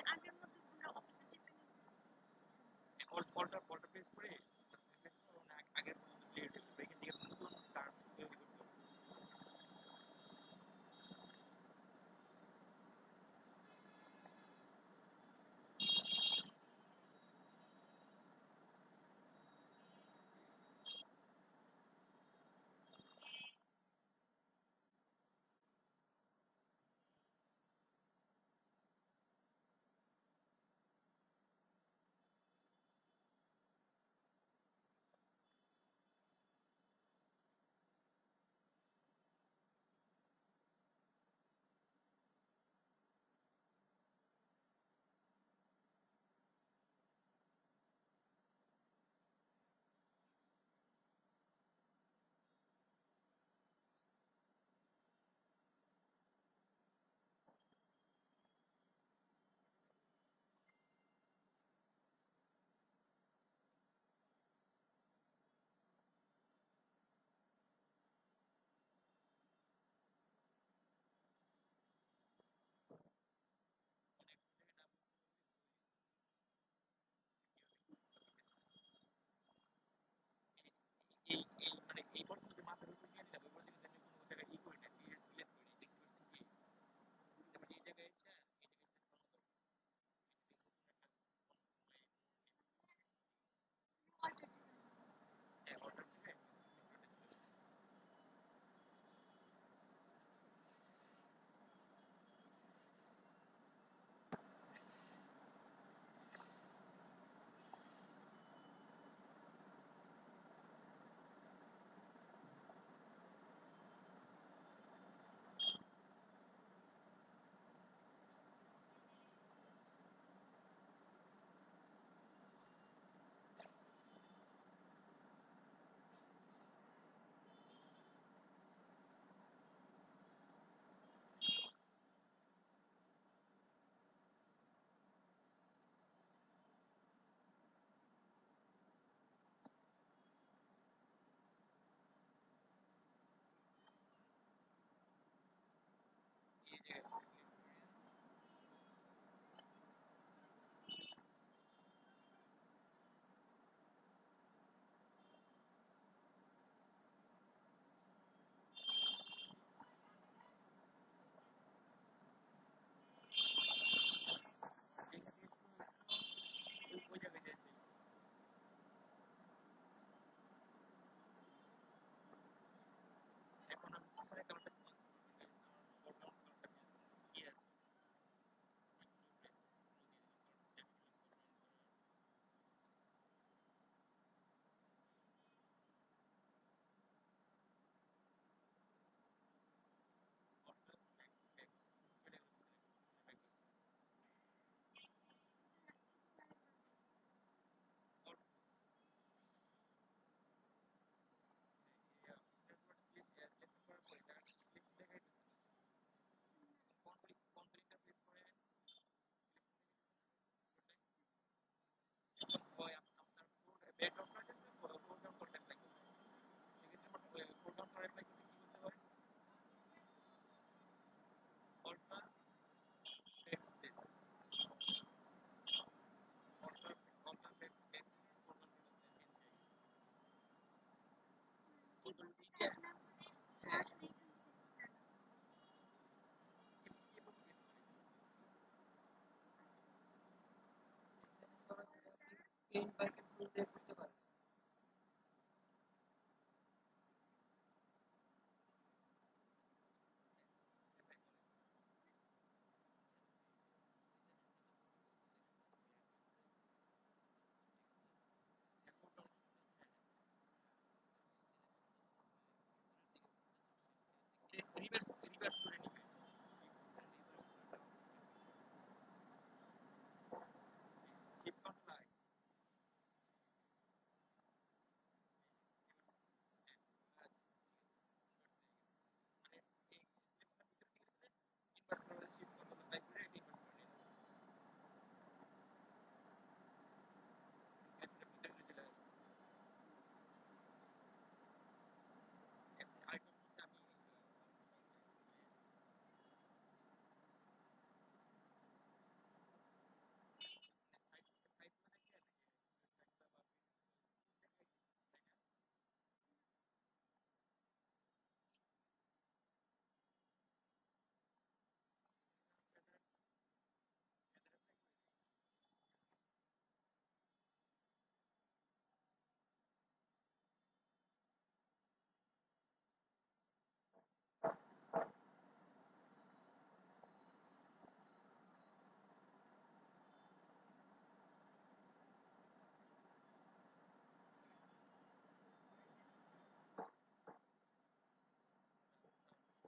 Speaker 4: আগের মতো পুরো অটোটা চেপে নিচ্ছি।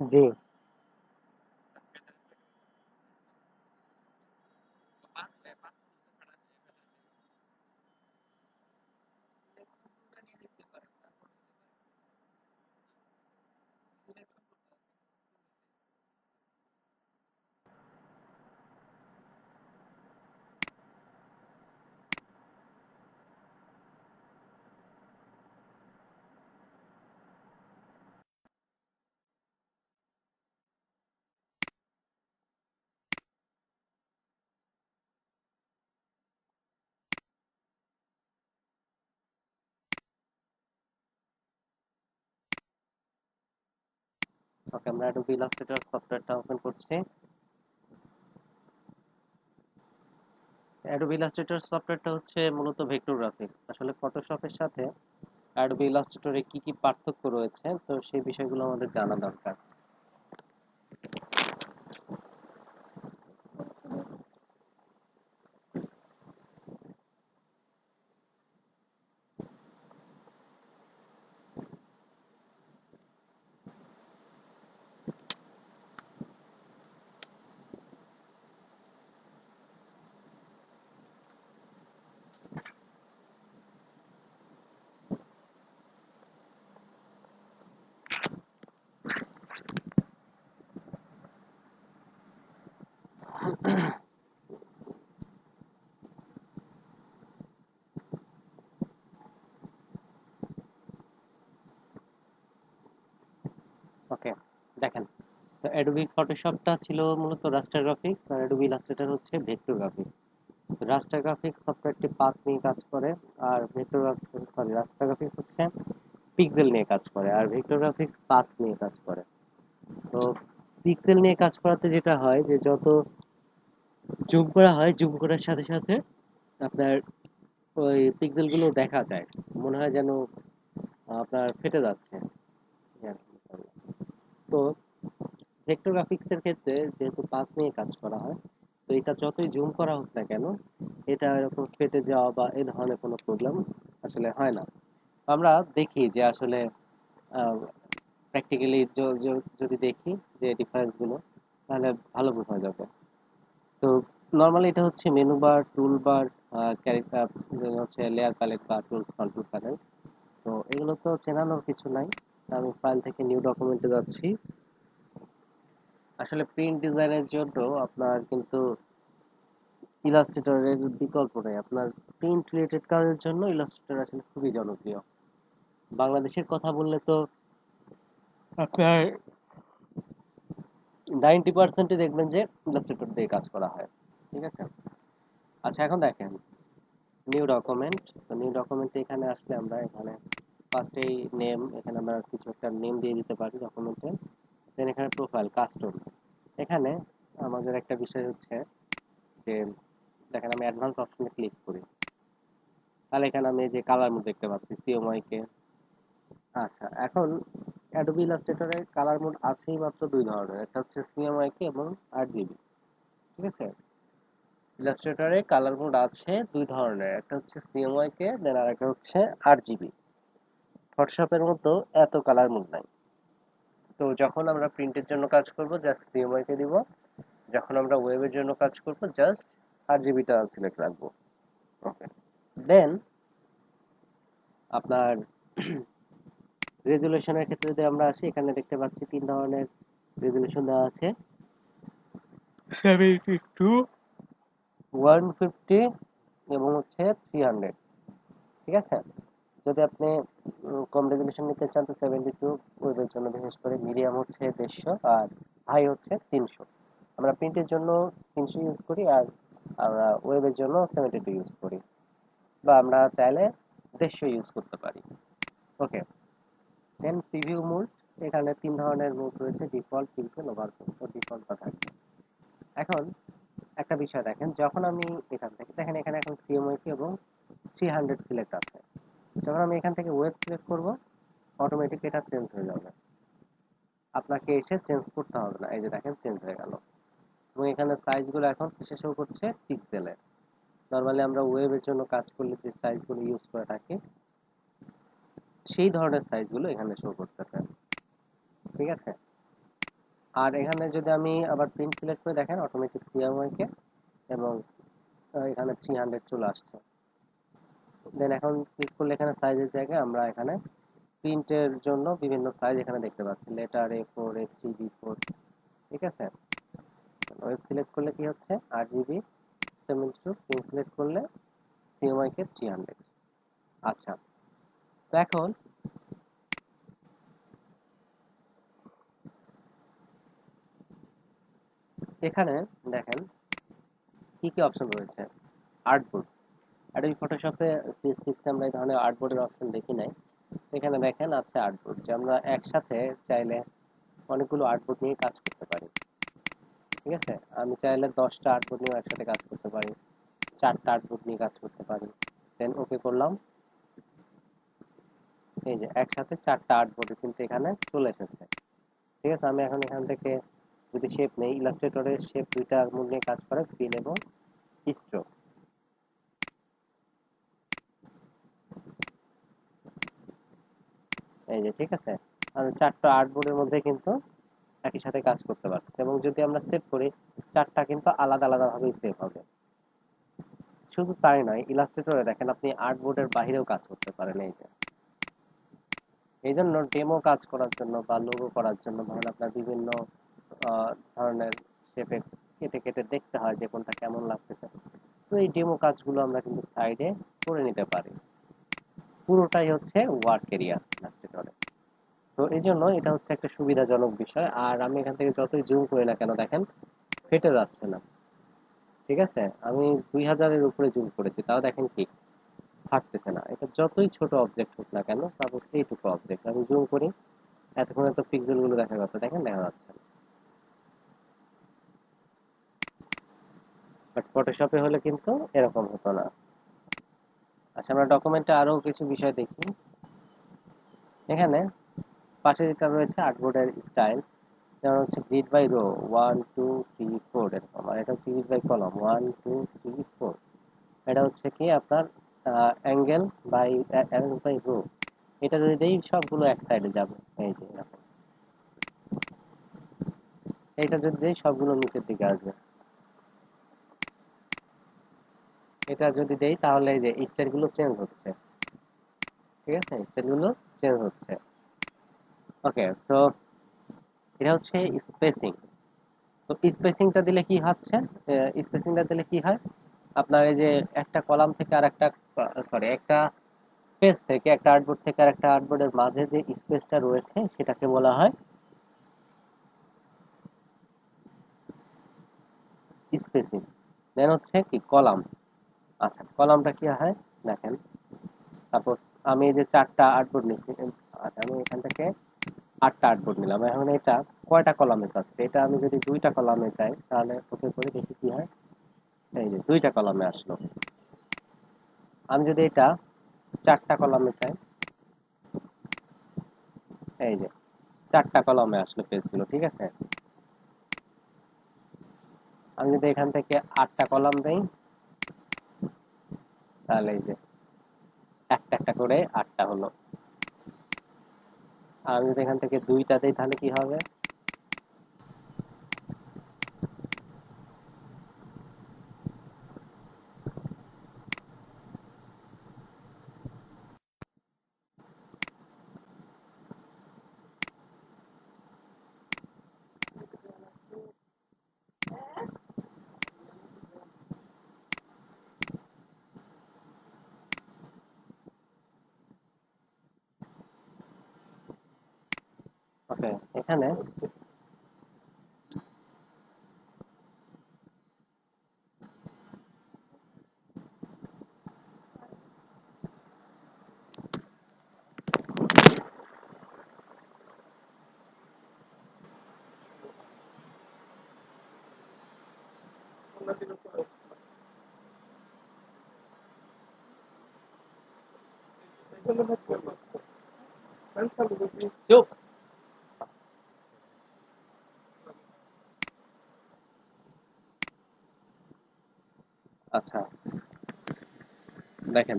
Speaker 1: জি। ওকে, আমরা অ্যাডোবি ইলাস্ট্রেটর সফটওয়্যারটা ওপেন করছি। অ্যাডোবি ইলাস্ট্রেটর সফটওয়্যারটা হচ্ছে মূলত ভেক্টর গ্রাফিক্স। আসলে ফটোশপের সাথে অ্যাডোবি ইলাস্ট্রেটরে কি কি পার্থক্য রয়েছে, তো সেই বিষয়গুলো আমাদের জানা দরকার। ওকে, দেখেন, তো অ্যাডোবি ফটোশপটা ছিল মূলত রাস্টার গ্রাফিক্স, আর অ্যাডোবি ইলাস্ট্রেটর হচ্ছে ভেক্টর গ্রাফিক্স। রাস্টার গ্রাফিক্স সফটওয়্যারটি পাথ নিয়ে কাজ করে, আর vector graphics, sorry, raster graphics হচ্ছে পিক্সেল নিয়ে কাজ করে, আর ভেক্টর গ্রাফিক্স পাথ নিয়ে কাজ করে। তো পিক্সেল নিয়ে কাজ করাতে যেটা হয় যে যত জুম করা হয়, জুম করার সাথে সাথে আপনার ওই পিক্সেল গুলো দেখা যায়, মনে হয় যেন আপনার ফেটে যাচ্ছে। তো ভেক্টর গ্রাফিক্স এর ক্ষেত্রে যেহেতু পাথ নিয়ে কাজ করা হয়, তো এটা যতই জুম করা হোক না কেন, এটা এরকম ফেটে যাওয়া বা এই ধরনের কোনো প্রবলেম আসলে হয় না। আমরা দেখি যে আসলে প্র্যাকটিক্যালি যদি দেখি যে ডিফারেন্স গুলো, তাহলে ভালো বোঝা যাবে। তো নর্মালি এটা হচ্ছে মেনু বার, টুল বার, ক্যারেক্টার, হচ্ছে লেয়ার প্যালেট বা টুলস কন্ট্রোল প্যানেল। তো এগুলো তো চেনানোর কিছু নাই। তা আমি ফাইল থেকে নিউ ডকুমেন্টে যাচ্ছি। আসলে প্রিন্ট ডিজাইনের জন্য আপনার কিন্তু ইলাস্ট্রেটরের বিকল্প নেই। আপনার প্রিন্ট রিলেটেড কাজের জন্য ইলাস্ট্রেটর আসলে খুবই জনপ্রিয়। বাংলাদেশের কথা বললে তো আপনার 90% দেখবেন যে ইলাস্ট্রেটর দিয়ে কাজ করা হয়। ঠিক আছে? আচ্ছা, এখন দেখেন নিউ ডকুমেন্ট। তো নিউ ডকুমেন্টে এখানে আসলে আমরা এখানে ফার্স্টেই নেম, এখানে আমরা কিছু একটা নেম দিয়ে দিতে পারি ডকুমেন্টে। দেন এখানে প্রোফাইল, কাস্টম। এখানে আমাদের একটা বিষয় হচ্ছে যে দেখেন, আমি অ্যাডভান্স অপশনে ক্লিক করি। তাহলে এখানে আমি এই যে কালার মোড দেখতে পাচ্ছি সিএমওয়াইকে। আচ্ছা, এখন অ্যাডোবি ইলাস্ট্রেটরে কালার মোড আছেই মাত্র দুই ধরনের, একটা হচ্ছে সিএমওয়াইকে এবং আরজিবি। ঠিক আছে, ইলাস্ট্রেটরে কালার মোড আছে দুই ধরনের, একটা হচ্ছে সিএমওয়াইকে, দেন আর একটা হচ্ছে আরজিবি। ফটোশপের মতো এত কালার মোড নাই। তো যখন আমরা প্রিন্টের জন্য কাজ করব জাস্ট সিএমওয়াইকে দিব, যখন আমরা ওয়েবের জন্য কাজ করব জাস্ট আরজিবিটা সিলেক্ট রাখবো। ওকে, দেন আপনার রেজুলেশনের ক্ষেত্রে যদি আমরা আসি, এখানে দেখতে পাচ্ছি তিন ধরনের রেজুলেশন দেওয়া আছে, 72, 150 এবং হচ্ছে 300। ঠিক আছে, যদি আপনি কম রেজুলেশন নিতে চান তো 72 ওয়েবের জন্য, বিশেষ করে মিডিয়াম হচ্ছে 150 আর হাই হচ্ছে 300। আমরা প্রিন্টের জন্য 300 ইউজ করি, আর আমরা ওয়েবের জন্য 72 ইউজ করি, বা আমরা চাইলে 150 ইউজ করতে পারি। ওকে, দেন প্রিভিউ মোড, এখানে তিন ধরনের মোড রয়েছে, ডিফল্ট, পিক্সেল, ওভারকুল। তো ডিফল্টটা থাকবে। এখন একটা বিষয় দেখেন, যখন আমি এখান থেকে দেখেন এখানে এখন সিএমওয়াইকে এবং 300 সিলেক্ট আছে, যখন আমি এখান থেকে ওয়েব সিলেক্ট করব অটোমেটিক এটা চেঞ্জ হয়ে যাবে, আপনাকে এসে চেঞ্জ করতে হবে না। এই যে দেখেন চেঞ্জ হয়ে গেল, এবং এখানে সাইজগুলো এখন কিসে শো করছে, পিক্সেলে। নর্মালি আমরা ওয়েবের জন্য কাজ করলে যে সাইজগুলো ইউজ করে থাকি সেই ধরনের সাইজগুলো এখানে শো করতেছে। ঠিক আছে, আর এখানে যদি আমি আবার প্রিন্ট সিলেক্ট করে দেখেন অটোমেটিক সিএমওয়াইকে এবং এখানে 300 চলে আসছে। দেন এখন ক্লিক করলে এখানে সাইজের জায়গায় আমরা এখানে প্রিন্টের জন্য বিভিন্ন সাইজ এখানে দেখতে পাচ্ছি, লেটার A4, A3, B4। ঠিক আছে, ওয়েব সিলেক্ট করলে কি হচ্ছে আরজিবি 72, প্রিন্ট সিলেক্ট করলে সিএমওয়াইকে 300। আচ্ছা, তো এখন এখানে দেখেন কি কি অপশন রয়েছে। আর্টবোর্ড, অ্যাডোবি ফটোশপে CS6 আমরা এই ধরনের আর্টবোর্ডের অপশন দেখি নাই। এখানে দেখেন আছে আর্টবোর্ড, যে আমরা একসাথে চাইলে অনেকগুলো আর্টবোর্ড নিয়ে কাজ করতে পারি। ঠিক আছে, আমি চাইলে 10টা আর্টবোর্ড নিয়ে একসাথে কাজ করতে পারি, 4টা আর্টবোর্ড নিয়ে কাজ করতে পারি। দেন ওকে করলাম, এই যে একসাথে 4টা আর্টবোর্ড কিন্তু এখানে চলে এসেছে। ঠিক আছে, আমি এখন এখান থেকে যদি শেপ নেই, ইলাস্ট্রেটরের শেপ দুইটা মোড নিয়ে কাজ করে, ফিল এবং স্ট্রোক। এই যে ঠিক আছে, আমি 4টা আর্টবোর্ডের মধ্যে কিন্তু একই সাথে কাজ করতে পারছি, এবং যদি আমরা সেভ করি 4টা কিন্তু আলাদা আলাদা ভাবেই সেভ হবে। শুধু তাই নয়, ইলাস্ট্রেটরে দেখেন আপনি আর্টবোর্ডের বাইরেও কাজ করতে পারেন। এই যে এই জন্য ডেমো কাজ করার জন্য বা লোগো করার জন্য ধরেন আপনার বিভিন্ন ধরনের শেপে কেটে কেটে দেখতে হয় যে কোনটা কেমন লাগতেছে, তো এই ডেমো কাজগুলো আমরা কিন্তু সাইডে করে নিতে পারি। পুরোটাই হচ্ছে ওয়ার্ক এরিয়া ইলাস্ট্রেটরে। তো এই জন্য এটা হচ্ছে একটা সুবিধাজনক বিষয়। আর আমি এখান থেকে যতই জুম করি না কেন দেখেন ফেটে যাচ্ছে না। ঠিক আছে, আমি 2000-এর উপরে জুম করেছি, তাও দেখেন কি ফাটতেছে না। এটা যতই ছোট অবজেক্ট হোক না কেন, তারপর এইটুকু অবজেক্ট আমি জুম করি, এতক্ষণে তো পিক্সেল গুলো দেখা যাচ্ছে, দেখেন দেখা যাচ্ছে না। বাট ফটোশপে হলে কিন্তু এরকম হতো না। আচ্ছা, আমরা ডকুমেন্টে আরো কিছু বিষয় দেখি। এখানে পাশে যেটা রয়েছে আর্টবোর্ডের স্টাইল, যেমন হচ্ছে গ্রিড বাই রো 1 2 3 4 এরকম, আর এটা হচ্ছে গ্রিড বাই কলাম 1 2 3 4। এটা হচ্ছে কি আপনার angle by arrange by row. এটা যদি দেই সবগুলো এক সাইডে যাবে, এই যে এরকম। এটা যদি দেই সবগুলো নিচের দিকে আসবে। এটা যদি দেই তাহলে এই যে স্টাইল গুলো চেঞ্জ হচ্ছে। ঠিক আছে, স্টাইল গুলো চেঞ্জ হচ্ছে। ওকে, সো এটা হচ্ছে স্পেসিং। তো স্পেসিংটা দিলে কি হচ্ছে, স্পেসিংটা দিলে কি হয়, আপনার এই যে একটা কলাম থেকে আর একটা, সরি, একটা পেজ থেকে, একটা আর্টবোর্ড থেকে আর একটা আর্টবোর্ডের মাঝে যে স্পেসটা রয়েছে সেটাকে বলা হয় স্পেসিং। দেন হচ্ছে কি কলাম। আচ্ছা, কলামটা কি হয় দেখেন, সাপোজ আমি এই যে 4টা আর্টবোর্ড নিচ্ছি, আচ্ছা আমি এখান থেকে 8টা আর্টবোর্ড নিলাম, এখন এটা কয়টা কলামে চাচ্ছে, এটা আমি যদি 2টা কলামে চাই তাহলে ওকে করে দেখি কি হয়। এই যে 2টা কলামে আসলো। আমি যদি এটা 4টা কলামে চাই। এই যে 4টা কলামে আসলে পেজগুলো, ঠিক আছে। আমি যদি এখান থেকে 8টা কলাম দেই, তাহলে এই যে একটা একটা করে 8টা হলো। আর আমি যদি এখান থেকে 2টা দেই তাহলে কি হবে? ওকে, এখানে চুপ। আচ্ছা, দেখেন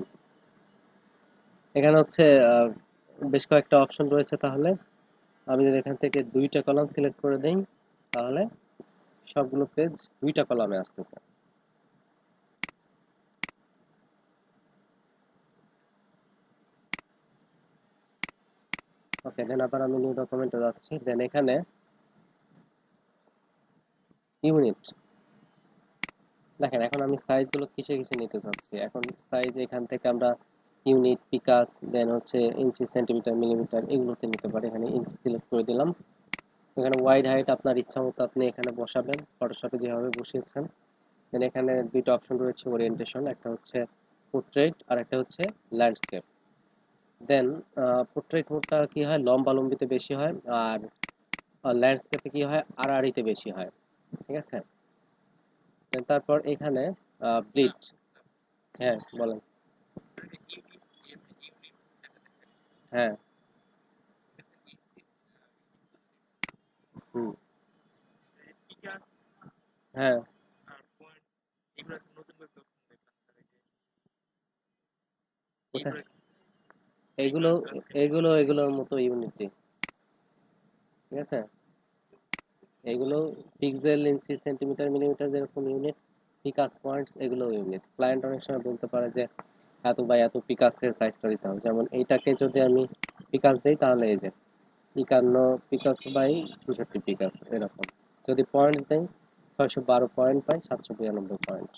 Speaker 1: এখানে হচ্ছে আহ, বেশ কয়েকটা অপশন রয়েছে। তাহলে আমি যদি এখান থেকে 2টা কলাম সিলেক্ট করে দেই, তাহলে সবগুলো পেজ 2টা কলামে আসতেছে। ওকে, দেন আবার আমি নিউ ডকুমেন্টে যাচ্ছি। দেন এখানে ইউনিট, দেখেন এখন আমি সাইজ গুলো কিসে কিসে নিতে চাচ্ছি। এখন সাইজ এখান থেকে আমরা ইউনিট, পিকাস, দেন হচ্ছে ইঞ্চি, সেন্টিমিটার, মিলিমিটার এগুলোতে নিতে পারি। এখানে ইঞ্চি সিলেক্ট করে দিলাম। এখানে ওয়াইড হাইট আপনার ইচ্ছা মতো আপনি এখানে বসাবেন, ফটোশপে যেভাবে বসিয়েছেন। দেন এখানে 2টা অপশন রয়েছে ওরিয়েন্টেশন, একটা হচ্ছে পোর্ট্রেট আর একটা হচ্ছে ল্যান্ডস্কেপ। দেন পোর্ট্রেট মোডটা কি হয়, লম্বালম্বিতে বেশি হয়, আর ল্যান্ডস্কেপে কি হয়, আড়াআড়িতে বেশি হয়, ঠিক আছে। দেন তারপর এখানে ব্লিড। হ্যাঁ বলেন। হ্যাঁ। হুম। হ্যাঁ। কোথায়? এগুলো এগুলোর মতো ইউনিটি, ঠিক আছে। এগুলো পিক্সেল, ইঞ্চি, সেন্টিমিটার, মিলিমিটার যেরকম ইউনিট, পিকাস পয়েন্টস এগুলো ইউনিট। ক্লায়েন্ট অনেক সময় বলতে পারে যে এত বাই এত পিকাসের সাইজটা দিতে হবে। যেমন এইটাকে যদি আমি পিকাস দেই তাহলে এই যে 51 পিকাস বাই 64 পিকাস এরকম। যদি পয়েন্টস দেই 612 পয়েন্ট বাই 792 পয়েন্ট,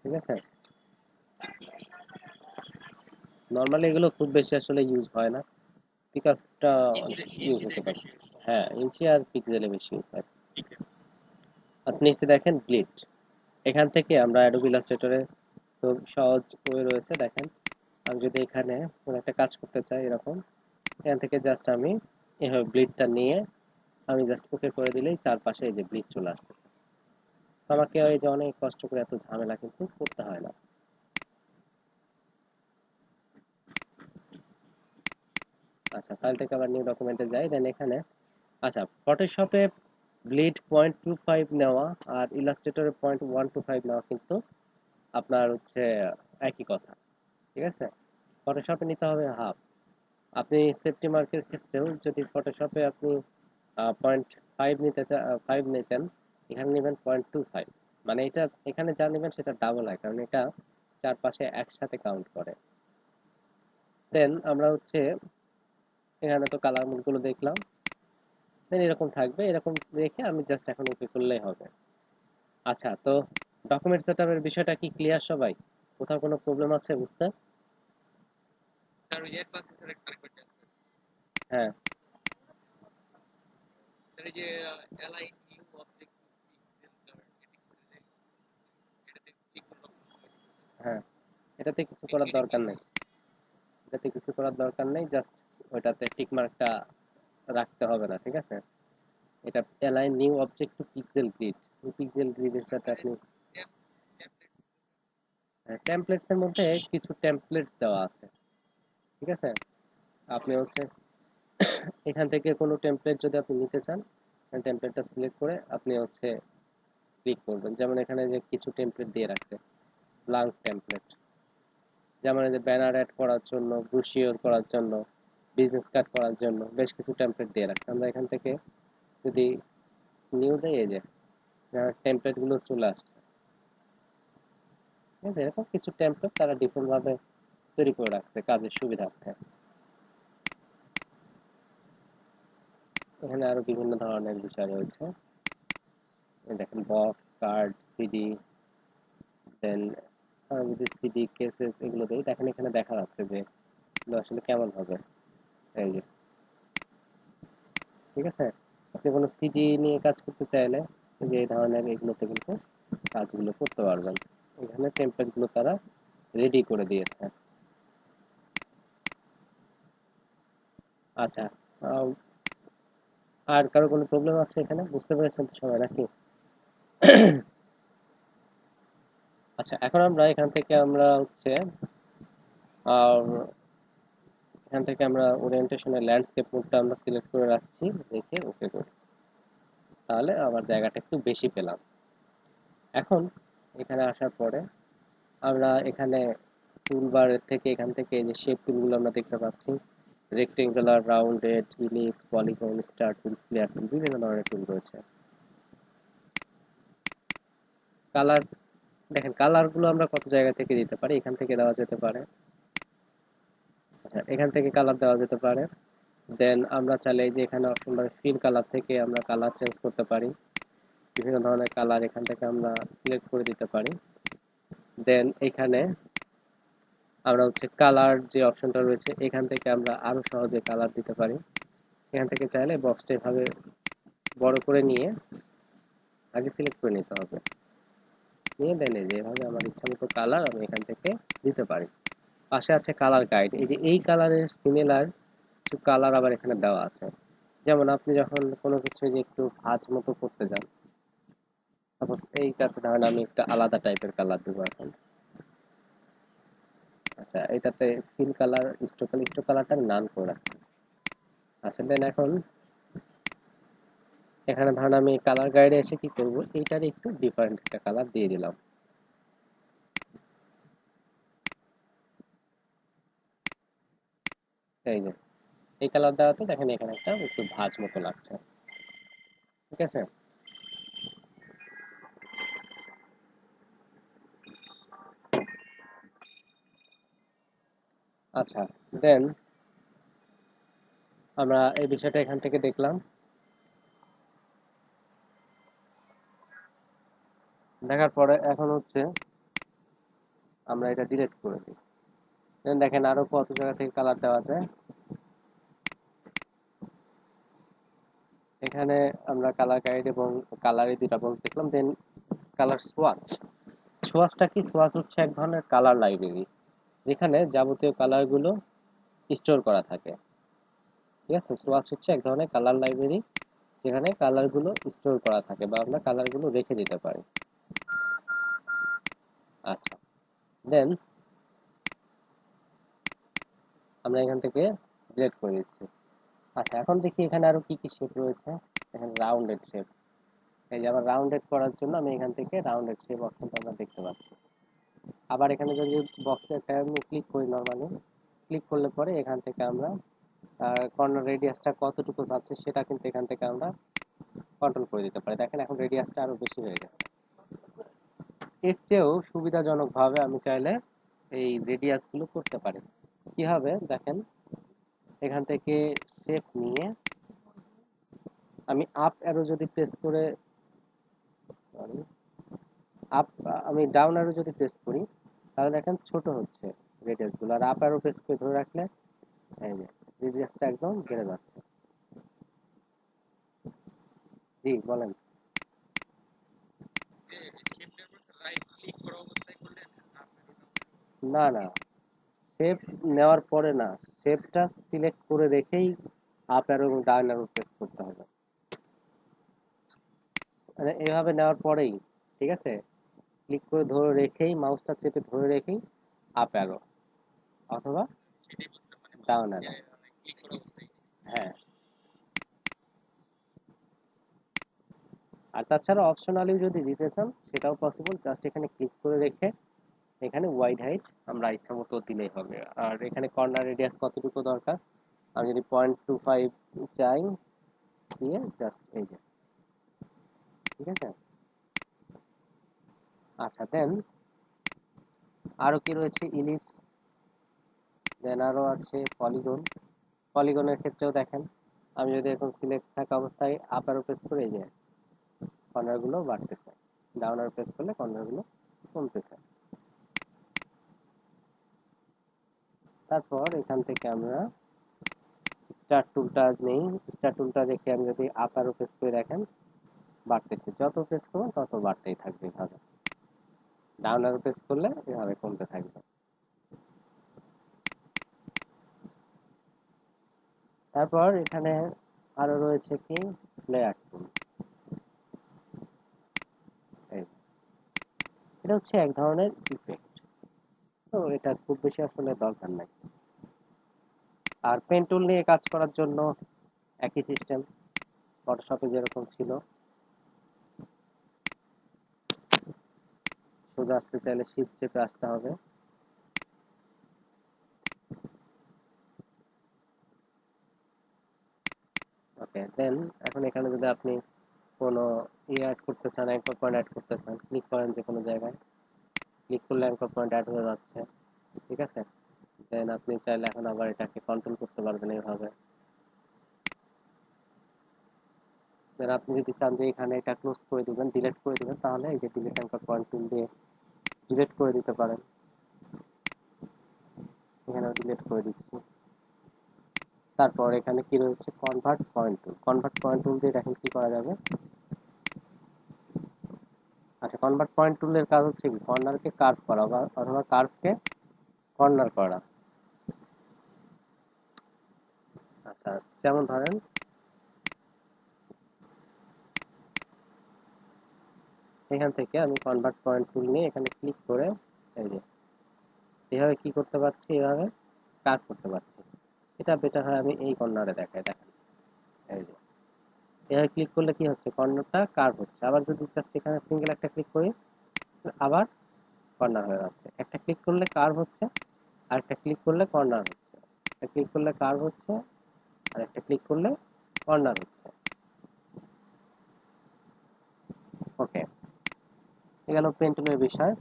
Speaker 1: ঠিক আছে। নর্মালি এগুলো খুব বেশি আসলে ইউজ হয় না, পিকাসটা ইউজ হতে পারে। হ্যাঁ, ইঞ্চি আর পিক্সেলে বেশি ইউজ হয়। আপনি নিচে দেখেন ব্লিড, এখান থেকে আমরা অ্যাডোবি ইলাস্ট্রেটরে খুব সহজ ওয়ে রয়েছে। দেখেন আমি যদি এখানে কোনো একটা কাজ করতে চাই এরকম, এখান থেকে জাস্ট আমি এভাবে ব্লিডটা নিয়ে আমি জাস্ট ওকে করে দিলেই চারপাশে এই যে ব্লিড চলে আসতেছে। তো আমাকে এই যে অনেক কষ্ট করে এত ঝামেলা কিন্তু করতে হয় না। আচ্ছা, ফাইল থেকে আবার নিউ ডকুমেন্টে যাই। দেন এখানে আচ্ছা, ফটোশপে ব্লিড 0.25 নেওয়া আর ইলাস্ট্রেটরে 0.125 নেওয়া কিন্তু আপনার হচ্ছে একই কথা, ঠিক আছে। ফটোশপে নিতে হবে হাফ। আপনি সেফটি মার্কের ক্ষেত্রেও যদি ফটোশপে আপনি 0.5 নিতে 5 নিতেন, এখানে নেবেন 0.25। মানে এটা এখানে যা নেবেন সেটা ডাবল হয়, কারণ এটা চারপাশে একসাথে কাউন্ট করে। দেন আমরা হচ্ছে এখানে তো কালার মোড গুলো দেখলাম। দেন এরকম থাকবে, এরকম রেখে আমি জাস্ট এখন ওকে করলেই হবে। আচ্ছা, তো ডকুমেন্ট সেটআপের বিষয়টা কি ক্লিয়ার সবাই? কোথাও কোনো প্রবলেম আছে বুঝতে? হ্যাঁ। হ্যাঁ, এটাতে কিছু করার দরকার নেই। এটাতে কিছু করার দরকার নেই, জাস্ট ওইটাতে টিক মার্কটা রাখতে হবে না, ঠিক আছে। এটা align new object to pixel grid, এই পিক্সেল গ্রিডের সাথে আপনি টেমপ্লেটস এর মধ্যে কিছু টেমপ্লেটস দেওয়া আছে, ঠিক আছে? আপনি হচ্ছে এখান থেকে কোনো টেমপ্লেট যদি আপনি নিতে চান, টেমপ্লেটটা সিলেক্ট করে আপনি হচ্ছে ক্লিক করবেন। যেমন এখানে যে কিছু টেমপ্লেট দিয়ে রাখছে, ব্লাঙ্ক টেমপ্লেট, যেমন এই যে ব্যানার অ্যাড করার জন্য, ব্রোশিওর করার জন্য, বিজনেস কার্ড করার জন্য বেশ কিছু টেমপ্লেট দিয়ে রাখছে। আমরা এখান থেকে যদি নিউ দেই, এই যে টেমপ্লেট গুলো চলে আসছে, ঠিক আছে? এরকম কিছু টেমপ্লেট তারা ডিফারেন্ট ভাবে তৈরি করে রাখছে কাজের সুবিধার্থে। এখানে আরো বিভিন্ন ধরনের বিষয় রয়েছে। এই দেখেন বক্স, কার্ড, সিডি, দেন যদি সিডি কেসেস এগুলো দেই, দেখেন এখানে দেখা যাচ্ছে যে এগুলো আসলে কেমন হবে। এই যে, ঠিক আছে? আপনি কোনো সিডি নিয়ে কাজ করতে চাইলে এই যে এই ধরনের এগুলোতে কিন্তু কাজগুলো করতে পারবেন। এখানে টেমপ্লেট গুলো তারা রেডি করে দিয়েছে। আচ্ছা, আহ, আর কারো কোনো প্রবলেম আছে এখানে? বুঝতে পেরেছেন তো সবাই নাকি? আচ্ছা, এখন আমরা এখান থেকে আমরা হচ্ছে আহ, এখান থেকে আমরা ওরিয়েন্টেশনের ল্যান্ডস্কেপ মোডটা আমরা সিলেক্ট করে রাখছি, রেখে ওকে করি। তাহলে আমার জায়গাটা একটু বেশি পেলাম। এখন এখানে আসার পরে আমরা এখানে টুলবার থেকে এখান থেকে এই যে শেপ টুলগুলো আমরা দেখতে পাচ্ছি, rectangular, rounded, ellipse, polygon, star tool, flare tool, বিভিন্ন ধরনের টুল রয়েছে। কালার, দেখেন কালার গুলো আমরা কত জায়গা থেকে দিতে পারি। এখান থেকে দেওয়া যেতে পারে, আচ্ছা এখান থেকে কালার দেওয়া যেতে পারে। দেন আমরা চাইলে এই যে এখানে অপশন বারে ফিল কালার থেকে আমরা কালার চেঞ্জ করতে পারি। বিভিন্ন ধরনের কালার এখান থেকে আমরা সিলেক্ট করে দিতে পারি। দেন এখানে আমরা হচ্ছে কালার যে অপশনটা রয়েছে, এখান থেকে আমরা আরো সহজে কালার দিতে পারি। এখান থেকে চাইলে বক্সটা এভাবে বড় করে নিয়ে আগে সিলেক্ট করে নিতে হবে, নিয়ে দেন এই যে এভাবে আমার ইচ্ছা মতো কালার আমি এখান থেকে দিতে পারি। পাশে আছে কালার গাইড, এই যে এই কালারের সিমিলার কিছু কালার আবার এখানে দেওয়া আছে। যেমন আপনি যখন কোনো কিছু যে একটু ভাঁজ মতো করতে যান, সাপোজ এইটাতে ধরেন আমি একটা আলাদা টাইপের কালার দেবো এখন। আচ্ছা, এটাতে ফিল কালার, স্টোক কালারটা আমি নান করে রাখছি। আচ্ছা, দেন এখন এখানে ধরেন আমি কালার গাইডে এসে কি করব, এইটার একটু ডিফারেন্ট একটা কালার দিয়ে দিলাম। এই যে এই কালার দেওয়াতে দেখেন এখানে একটা একটু ভাঁজ মতো লাগছে, ঠিক আছে? আচ্ছা, দেন আমরা এই বিষয়টা এখান থেকে দেখলাম। দেখার পরে এখন হচ্ছে আমরা এটা ডিলিট করে দিই। দেন দেখেন আরো কত জায়গা থেকে কালার দেওয়া যায়। এখানে আমরা কালার গাইড এবং কালারের দুটা বক্স দেখলাম। দেন কালার সোয়াচ, সোয়াচটা কি? সোয়াচ হচ্ছে এক ধরনের কালার লাইব্রেরি, যেখানে যাবতীয় কালার গুলো স্টোর করা থাকে, ঠিক আছে? সোয়াচ হচ্ছে এক ধরনের কালার লাইব্রেরি, যেখানে কালার গুলো স্টোর করা থাকে বা আমরা কালার গুলো রেখে দিতে পারি। আচ্ছা, দেন আমরা এখান থেকে ডিলিট করে দিচ্ছি। আচ্ছা, এখন দেখি এখানে আরো কি কি শেপ রয়েছে। এখানে রাউন্ডেড শেপ, এই যে আবার রাউন্ডেড করার জন্য আমি এখান থেকে রাউন্ডেড শেপ অপশনটা আমরা দেখতে পাচ্ছি। আবার এখানে যদি বক্সে একটা আমি ক্লিক করি, নর্মালি ক্লিক করলে পরে এখান থেকে আমরা কর্নার রেডিয়াসটা কতটুকু যাচ্ছে সেটা কিন্তু এখান থেকে আমরা কন্ট্রোল করে দিতে পারি। দেখেন এখন রেডিয়াসটা আরো বেশি হয়ে গেছে। এর চেয়েও সুবিধাজনক ভাবে আমি চাইলে এই রেডিয়াস গুলো করতে পারি। কি হবে দেখেন, এখান থেকে শেপ নিয়ে আমি আপ অ্যারো যদি প্রেস করে, সরি, আপ, আমি ডাউন অ্যারো যদি প্রেস করি, তাহলে দেখেন ছোট হচ্ছে রেডিয়াস গুলো। আর আপ অ্যারো প্রেস করে ধরে রাখলে এই যে রেডিয়াসটা একদম বেড়ে যাচ্ছে। জি বলেন।
Speaker 2: যে শেপটার উপর রাইট ক্লিক করা অবস্থায় করলে আপ অ্যারো ডাউন
Speaker 1: না না, শেপ নেওয়ার পরে না, শেপটা সিলেক্ট করে রেখেই আপ অ্যারো এবং ডাউন অ্যারো প্রেস করতে হবে, মানে এভাবে নেওয়ার পরেই, ঠিক আছে? ক্লিক করে ধরে রেখেই মাউসটা চেপে ধরে রেখেই আপ অ্যারো অথবা
Speaker 2: সেটাই বুঝলাম, মানে মাউস
Speaker 1: ডাউন
Speaker 2: দিয়ে
Speaker 1: অ্যারো।
Speaker 2: মানে ক্লিক করা অবস্থায়।
Speaker 1: হ্যাঁ, আর তাছাড়া অপশনালি যদি দিতে চান সেটাও পসিবল, জাস্ট এখানে ক্লিক করে রেখে এখানে ওয়াইড হাইট আমরা ইচ্ছা মতো দিলেই হবে। আর এখানে কর্নার রেডিয়াস কতটুকু দরকার, আমি যদি 0.25 চাই দিয়ে জাস্ট এই যে, ঠিক আছে। আচ্ছা, দেন আরো কি রয়েছে, ইলিপস, দেন আরো আছে পলিগন। পলিগনের ক্ষেত্রেও দেখেন আমি যদি এখন সিলেক্ট থাকা অবস্থায় আপ অ্যারো প্রেস করে এই যে কর্নার গুলো বাড়তেছে, ডাউন অ্যারো প্রেস করলে কর্নার গুলো কমতেছে। তারপর এখান থেকে আমরা স্টার টুলটা নেই, স্টার টুলটা রেখে আমি যদি আপ অ্যারো প্রেস করে রাখেন বাড়তেছে, যত প্রেস করবেন তত বাড়তেই থাকবে এভাবে, ডাউন অ্যারো প্রেস করলে এভাবে কমতে থাকবে। তারপর এখানে আরো রয়েছে কি লেয়ার টুল, এটা হচ্ছে এক ধরনের ইফেক্ট, তো এটা খুব বেশি আসলে দরকার নাই। আর পেন টুল নিয়ে কাজ করার জন্য একই সিস্টেম, ফটোশপে যেরকম ছিল, সোজা আসতে চাইলে শিফট চেপে আসতে হবে। ওকে, দেন এখন এখানে যদি আপনি কোনো অ্যাড করতে চান, অ্যাঙ্কর পয়েন্ট অ্যাড করতে চান, ক্লিক করেন যে কোনো জায়গায়, ক্লিক করলে অ্যাঙ্কর পয়েন্ট অ্যাড হয়ে যাচ্ছে, ঠিক আছে। দেন আপনি চাইলে এখন আবার এটাকে কন্ট্রোল করতে পারবেন এইভাবে। দেন আপনি যদি চান যে এখানে এটা ক্লোজ করে দিবেন, ডিলিট করে দিবেন, তাহলে এই যে ডিলিট অ্যাঙ্কর পয়েন্ট টুল দিয়ে ডিলিট করে দিতে পারেন। এখানেও ডিলিট করে দিচ্ছি। তারপর এখানে কি রয়েছে, convert point tool. Convert point tool দিয়ে দেখেন কি করা যাবে। আচ্ছা, কনভার্ট পয়েন্ট টুলের কাজ হচ্ছে কি, কর্নারকে কার্ভ করা বা অথবা কার্ভকে কর্নার করা। আচ্ছা, যেমন ধরেন এখান থেকে আমি কনভার্ট পয়েন্ট টুল নিয়ে এখানে ক্লিক করে এই যে এভাবে কি করতে পারছি, এভাবে কার্ভ করতে পারছি। এটা বেটার হয় আমি এই কর্নারে দেখাই, দেখেন এই যে এভাবে ক্লিক করলে কি হচ্ছে, কর্নারটা কার্ভ হচ্ছে। আবার যদি জাস্ট এখানে সিঙ্গেল একটা ক্লিক করি আবার কর্নার হয়ে যাচ্ছে। একটা ক্লিক করলে কার্ভ হচ্ছে, আর একটা ক্লিক করলে কর্নার হচ্ছে, একটা ক্লিক করলে কার্ভ হচ্ছে, আর একটা ক্লিক করলে কর্নার হচ্ছে। ওকে, এ গেল পেন টুলের বিষয়।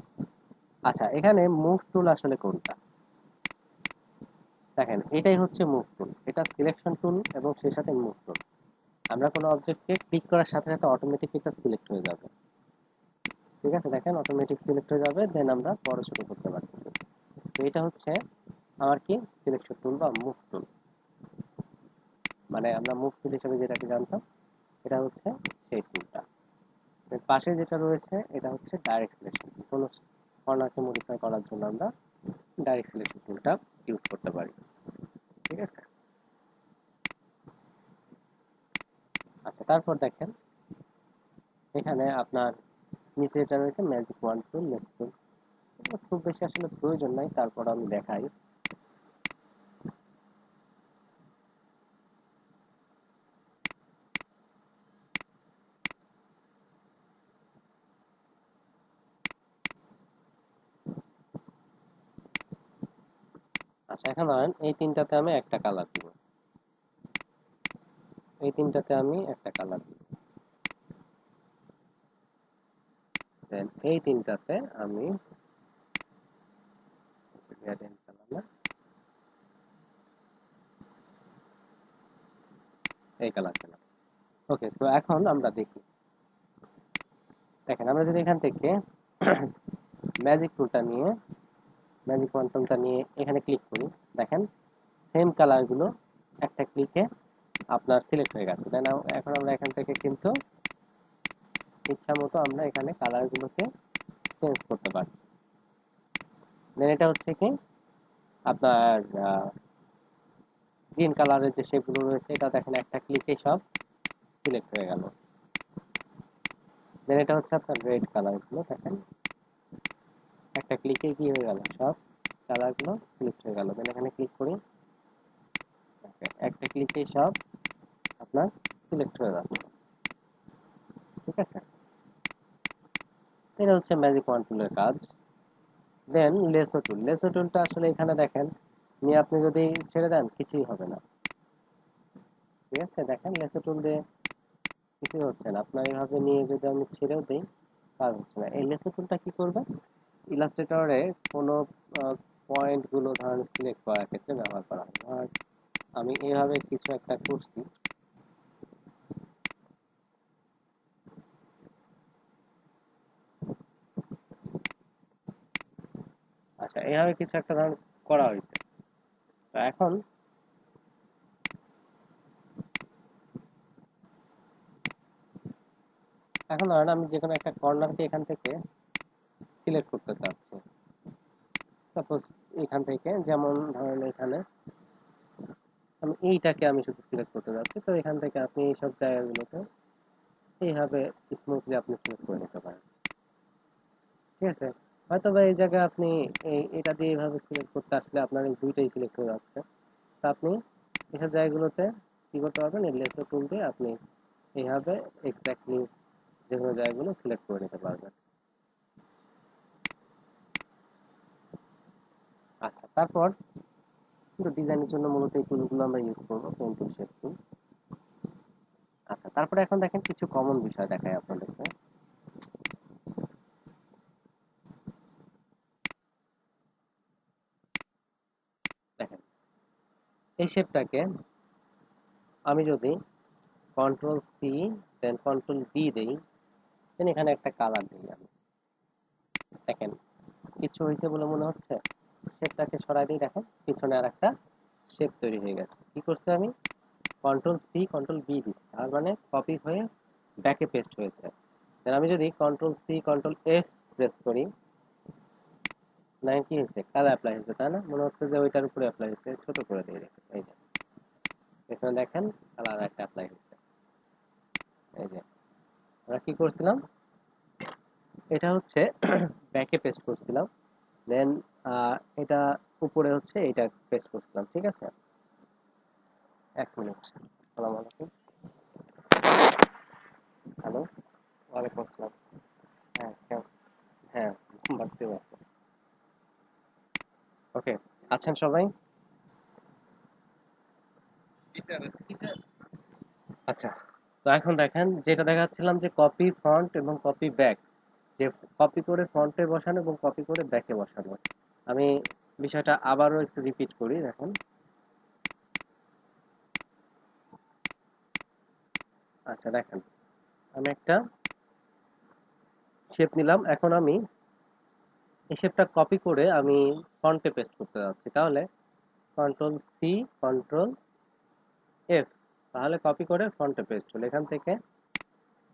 Speaker 1: আচ্ছা, এখানে মুভ টুল আসলে কোনটা, দেখেন এটাই হচ্ছে মুভ টুল, এটা সিলেকশন টুল এবং সেই সাথে মুভ টুল। আমরা কোনো অবজেক্টকে ক্লিক করার সাথে সাথে অটোমেটিক এটা সিলেক্ট হয়ে যাবে, ঠিক আছে। দেখেন অটোমেটিক সিলেক্ট হয়ে যাবে, দেন আমরা বড় ছোট করতে পারতেছি। তো এটা হচ্ছে আমার কি সিলেকশন টুল বা মুভ টুল, মানে আমরা মুভ টুল হিসেবে যেটাকে জানতাম এটা হচ্ছে সেই টুলটা। এর পাশে যেটা রয়েছে এটা হচ্ছে ডাইরেক্ট সিলেকশন টুল, কোনো কর্নারকে মডিফাই করার জন্য আমরা ডাইরেক্ট সিলেকশন টুলটা ইউজ করতে পারি, ঠিক আছে। আচ্ছা, তারপর দেখেন এখানে আপনার নিচে যেটা রয়েছে ম্যাজিক ওয়ান টুল, ম্যাজিক টুল, খুব বেশি আসলে প্রয়োজন নাই, তারপর আমি দেখাই। আচ্ছা, এখন ধরেন এই তিনটাতে আমি একটা কালার দিব, এই তিনটাতে আমি একটা কালার দিব, দেন এই তিনটাতে আমি গ্রেডিয়েন্ট কালার না, এই কালার দিলাম। ওকে, তো এখন আমরা দেখি, দেখেন আমরা যদি এখান থেকে ম্যাজিক টুলটা নিয়ে, ম্যাজিক ওয়ান টুলটা নিয়ে এখানে ক্লিক করি, দেখেন সেম কালারগুলো একটা ক্লিকে আপনার সিলেক্ট হয়ে গেছে। দেন এখন আমরা এখান থেকে কিন্তু ইচ্ছা মতো আমরা এখানে কালারগুলোকে চেঞ্জ করতে পারছি। দেন এটা হচ্ছে কি আপনার গ্রিন কালারের যে শেপগুলো রয়েছে এটা দেখেন একটা ক্লিকে সব সিলেক্ট হয়ে গেল। দেন এটা হচ্ছে আপনার রেড কালারগুলো, দেখেন একটা ক্লিকে কি হয়ে গেল, সব কালারগুলো সিলেক্ট হয়ে গেল। দেন এখানে ক্লিক করি, একটা ক্লিকে সব আপনার সিলেক্ট হয়ে যাচ্ছে। ঠিক আছে, এটা হচ্ছে ম্যাজিক ওয়ান টুলের কাজ। দেন লেসো টুলটা আসলে এখানে দেখেন নিয়ে আপনি যদি ছেড়ে দেন কিছুই হবে না। ঠিক আছে, দেখেন লেসো টুল দিয়ে কিছুই হচ্ছে না। আপনার এইভাবে নিয়ে যদি আমি ছেড়েও দিই কাজ হচ্ছে না। এই লেসো টুলটা কি করবে, ইলাস্ট্রেটরে কোনো পয়েন্ট গুলো ধরেন সিলেক্ট করার ক্ষেত্রে ব্যবহার করা হয়। আর আমি এইভাবে কিছু একটা করছি, আচ্ছা এইভাবে কিছু একটা ধরেন করা হয়েছে। তো এখন ধরেন আমি যে কোনো একটা কর্নারকে এখান থেকে সিলেক্ট করতে চাচ্ছি। সাপোজ এখান থেকে, যেমন ধরেন এখানে আমি শুধু সিলেক্ট করতে যাচ্ছি। তো এখান থেকে আপনি এইসব জায়গাগুলোতে এইভাবে স্মুথলি আপনি সিলেক্ট করে নিতে পারেন। ঠিক আছে, হয়তো বা এই জায়গায় আপনি এটা দিয়ে এইভাবে সিলেক্ট করতে আসলে আপনার এই দুইটাই সিলেক্ট হয়ে যাচ্ছে। তো আপনি এসব জায়গাগুলোতে কি করতে পারবেন, এই লেসো টুল দিয়ে আপনি এইভাবে এক্স্যাক্টলি যে কোনো জায়গাগুলো সিলেক্ট করে নিতে পারবেন। আচ্ছা, তারপর কিন্তু ডিজাইনের জন্য মূলত এই টুলগুলো আমরা ইউজ করবো, পেন টুল, শেপ টুল। আচ্ছা, তারপরে এখন দেখেন কিছু কমন বিষয় দেখায় আপনাদেরকে। দেখেন এই শেপটাকে আমি যদি কন্ট্রোল সি দেন কন্ট্রোল বি দেই, দেন এখানে একটা কালার দিই আমি, দেখেন কিছু হয়েছে বলে মনে হচ্ছে। শেপটাকে সরাই দিই, দেখেন পিছনে আর একটা শেপ তৈরি হয়ে গেছে। কি করছে, আমি কন্ট্রোল সি কন্ট্রোল বি দিচ্ছি, তার মানে কপি হয়ে ব্যাকে পেস্ট হয়েছে। দেন আমি যদি control C control F press করি, না কি হয়েছে, কালার অ্যাপ্লাই হয়েছে, তাই না? মনে হচ্ছে যে ওইটার উপরে অ্যাপ্লাই হয়েছে। ছোট করে দিয়ে দেখেন, এই যে এখানে দেখেন কালার একটা অ্যাপ্লাই হয়েছে। এই যে আমরা কি করছিলাম, এটা হচ্ছে ব্যাকে পেস্ট করছিলাম, দেন এটা উপরে হচ্ছে এটা পেস্ট করছিলাম। ঠিক আছে, এক মিনিট। আসসালামু আলাইকুম। হ্যালো, ওয়ালাইকুম আসসালাম। হ্যাঁ হ্যাঁ, বুঝতে পারছি। ওকে, আছেন সবাই? আচ্ছা, তো এখন দেখেন যেটা দেখাচ্ছিলাম যে কপি ফ্রন্ট এবং কপি ব্যাক, যে কপি করে ফ্রন্টে বসানো এবং কপি করে ব্যাকে বসানো। আমি বিষয়টা আবারও একটু রিপিট করি, দেখেন। আচ্ছা দেখেন, আমি একটা শেপ নিলাম, এখন আমি এই শেপটা কপি করে আমি ফন্টে পেস্ট করতে যাচ্ছি। তাহলে কন্ট্রোল সি কন্ট্রোল এফ, তাহলে কপি করে ফন্টে পেস্ট হলো। এখান থেকে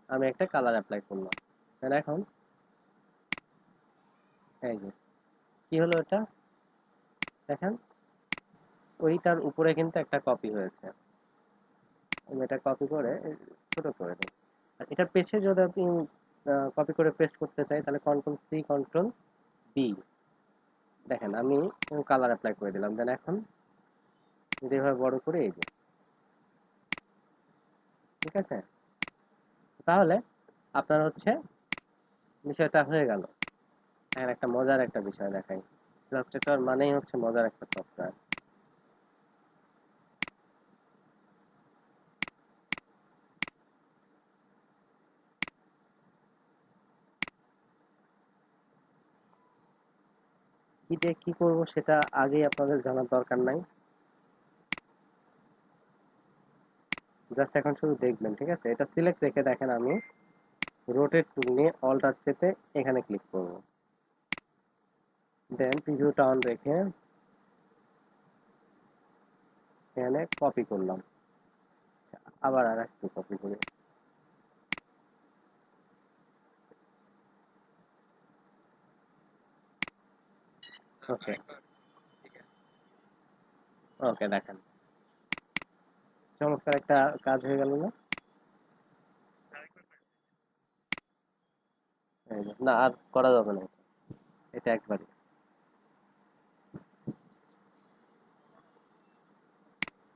Speaker 1: আমি একটা কালার অ্যাপ্লাই করলাম, দেন এখন এই যে কি হলো, এটা দেখেন ওইটার উপরে কিন্তু একটা কপি হয়েছে। আমি এটা কপি করে ছোট করে দিই। আর এটার পেছে যদি আপনি কপি করে পেস্ট করতে চাই, তাহলে কন্ট্রোল সি কন্ট্রোল বি, দেখেন আমি কালার অ্যাপ্লাই করে দিলাম। দেন এখন যদি এভাবে বড় করে, এই যে ঠিক আছে, তাহলে আপনার হচ্ছে বিষয়টা হয়ে গেল। এখন একটা মজার একটা বিষয় দেখাই, ইলাস্ট্রেটর মানেই হচ্ছে মজার একটা সফটওয়্যার। কি দিয়ে কি করব সেটা আগেই আপনাদের জানার দরকার নাই, জাস্ট এখন শুধু দেখবেন। ঠিক আছে, এটা সিলেক্ট রেখে দেখেন আমি রোটেট টুল নিয়ে অল্টার চেপে এখানে ক্লিক করব, দেন প্রিভিউটা অন রেখে এখানে কপি করলাম। আবার আর একটু কপি করি। ওকে ওকে, দেখেন চমৎকার একটা কাজ হয়ে গেল না? এই যে, না আর করা যাবে না। এটা একবারে।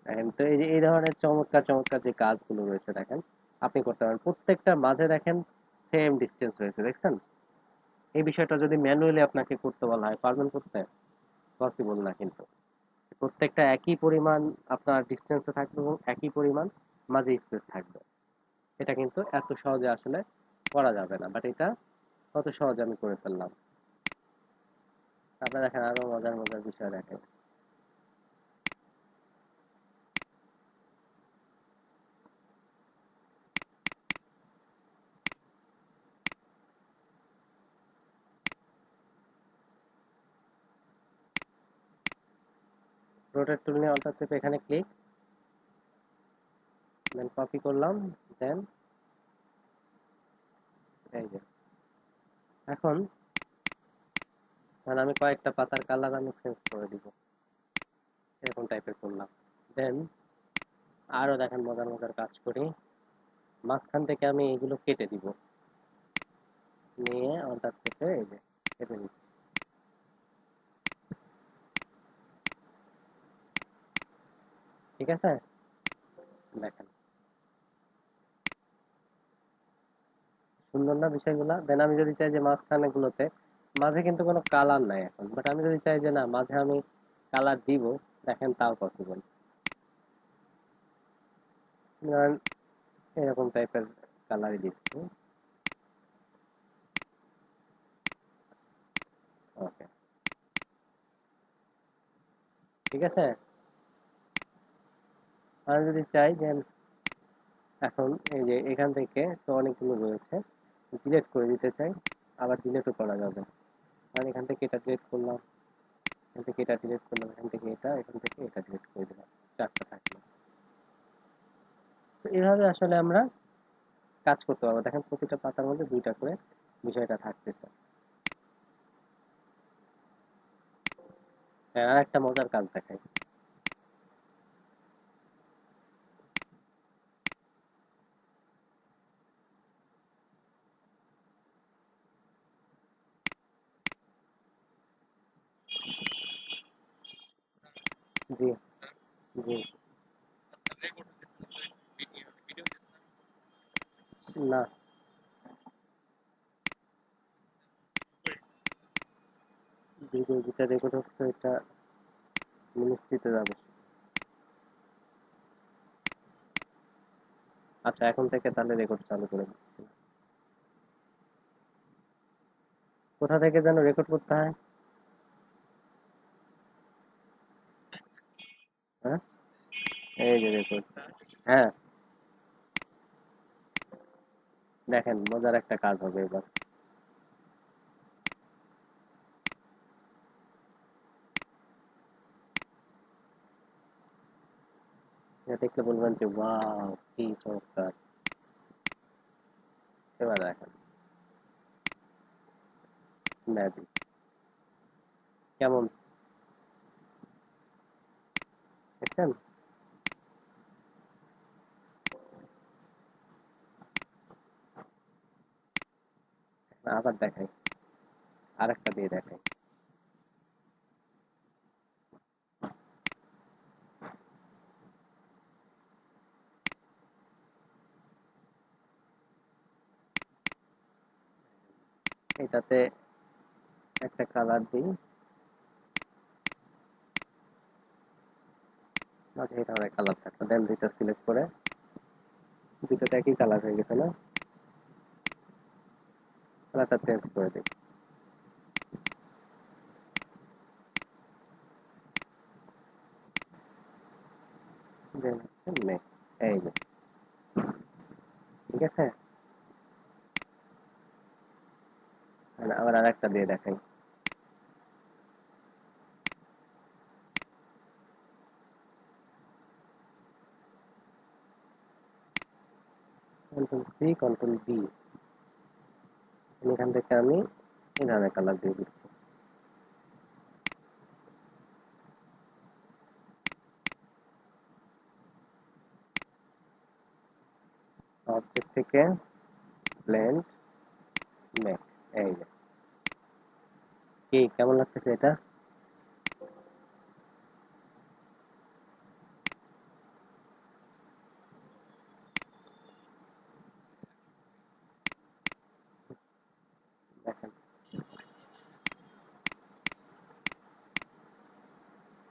Speaker 1: দেখেন তো এই যে এই ধরনের চমৎকার চমৎকার যে কাজগুলো রয়েছে দেখেন আপনি করতে পারেন, প্রত্যেকটার মাঝে দেখেন সেম ডিস্টেন্স রয়েছে, দেখছেন? এই বিষয়টা যদি ম্যানুয়ালি আপনাকে করতে বলা হয় পারবেন করতে? পসিবল না কিন্তু। প্রত্যেকটা একই পরিমাণ আপনার ডিস্টেন্সে থাকবে এবং একই পরিমাণ মাঝে স্পেস থাকবে। এটা কিন্তু এত সহজে আসলে করা যাবে না, বাট এটা কত সহজে আমি করে ফেললাম। তারপরে দেখেন আরো মজার মজার বিষয় দেখেন। রোটেট টুল নিয়ে অল্টার চেপে এখানে ক্লিক, দেন কপি করলাম, দেন এই যে এখন আমি কয়েকটা পাতার কালার আমি চেঞ্জ করে দিব, এরকম টাইপের করলাম। দেন আরো দেখেন মজার মজার কাজ করি, মাঝখান থেকে আমি এগুলো কেটে দিব, নিয়ে অল্টার চেপে এই যে কেটে নিচ্ছি। ঠিক আছে, দেখেন সুন্দর না বিষয়গুলা? দেন আমি যদি চাই যে মাঝখানে গুলোতে মাঝে কিন্তু কোনো কালার নাই এখন, বাট আমি যদি চাই যে না মাঝে আমি কালার দিব, দেখেন তাও পসিবল। ধরেন এরকম টাইপের কালারই দিচ্ছি। ওকে, ঠিক আছে। আমি যদি চাই যে এখন এই যে এখান থেকে তো অনেকগুলো রয়েছে, ডিলিট করে দিতে চাই, আবার ডিলিটও করা যাবে। কারণ এখান থেকে এটা ডিলিট করলাম, এখান থেকে এটা ডিলিট করলাম, এখান থেকে এটা, এখান থেকে এটা ডিলিট করে দিলাম, চারটা থাকলো। তো এইভাবে আসলে আমরা কাজ করতে পারবো। দেখেন প্রতিটা পাতার মধ্যে দুইটা করে বিষয়টা থাকতেছে। হ্যাঁ, আর একটা মজার কাজ দেখাই। জি, জি। না, ভিডিও যেটা রেকর্ড হচ্ছে এটা মিনিস্ট্রিতে যাবে। আচ্ছা, এখন থেকে তাহলে রেকর্ড চালু করে দিচ্ছি। কোথা থেকে যেন রেকর্ড করতে হয়? হ্যাঁ, এই যে রেকর্ড। হ্যাঁ, দেখেন মজার একটা কাজ হবে এবার। এটা দেখলে বলবেন যে ওয়াও কি চমৎকার। এবার দেখেন ম্যাজিক কেমন, দেখছেন? আবার দেখাই, আরেকটা দিয়ে দেখাই। এটাতে একটা কালার দিই, মাঝে এই ধরনের কালার থাকলো, দেন দুইটা সিলেক্ট করে দুটোতে একই কালার হয়ে গেছে না, কালারটা চেঞ্জ করে দিই। দেন হচ্ছে নেক্সট, এই যে ঠিক আছে। আবার আরেকটা দিয়ে দেখাই। কন্ট্রোল সি, কন্ট্রোল বি, এখান থেকে আমি এই ধরনের কালার দিয়ে দিচ্ছি। অবজেক্ট থেকে ব্লেন্ড, মেক, এই যে কি কেমন লাগতেছে এটা? দেখেন,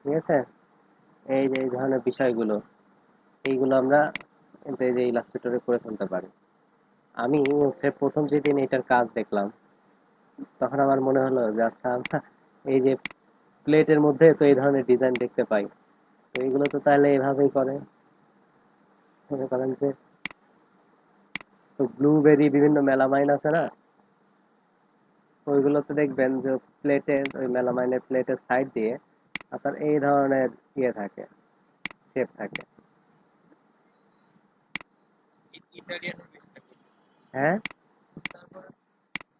Speaker 1: ঠিক আছে। এই যে এই ধরনের বিষয়গুলো, এইগুলো আমরা এই যে ইলাস্ট্রেটরে করে ফেলতে পারি। আমি হচ্ছে প্রথম যেদিন এটার কাজ দেখলাম, তখন আমার মনে হলো যে আচ্ছা, আমরা এই যে প্লেটের মধ্যে তো এই ধরনের ডিজাইন দেখতে পাই, তো এগুলো তো তাহলে এভাবেই করে। মনে করেন যে ব্লুবেরি বিভিন্ন মেলামাইন আছে না, ওইগুলোতে দেখবেন যে প্লেটের ওই মেলামাইনের প্লেটের সাইড দিয়ে আপনার এই ধরনের ইয়ে থাকে, শেপ থাকে।
Speaker 2: ইতালিয়ান বিজনেস করতেছে।
Speaker 1: হ্যাঁ।
Speaker 2: তারপরে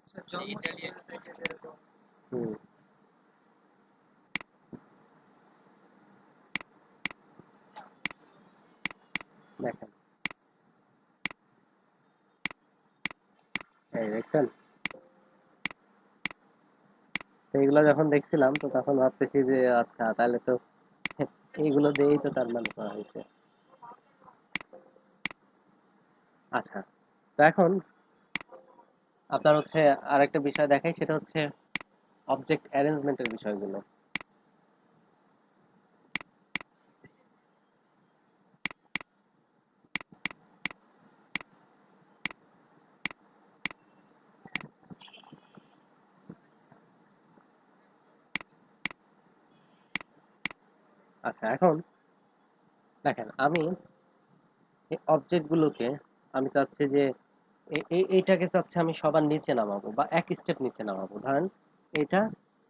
Speaker 2: স্যার ইতালিয়ান থেকে যেরকম
Speaker 1: হুম। দেখেন, এই দেখছেন, তো এগুলো যখন দেখছিলাম তো তখন ভাবতেছি যে আচ্ছা তাহলে তো এইগুলো দিয়েই তো তার মানে করা হয়েছে। আচ্ছা, তো এখন আপনার হচ্ছে আরেকটা বিষয় দেখাই, সেটা হচ্ছে অবজেক্ট অ্যারেঞ্জমেন্টের বিষয়গুলো। আচ্ছা, এখন দেখেন, আমি এই অবজেক্ট গুলোকে আমি চাচ্ছি যে এইটাকে চাচ্ছি আমি সবার নিচে নামাবো বা এক স্টেপ নিচে নামাবো। ধরেন এটা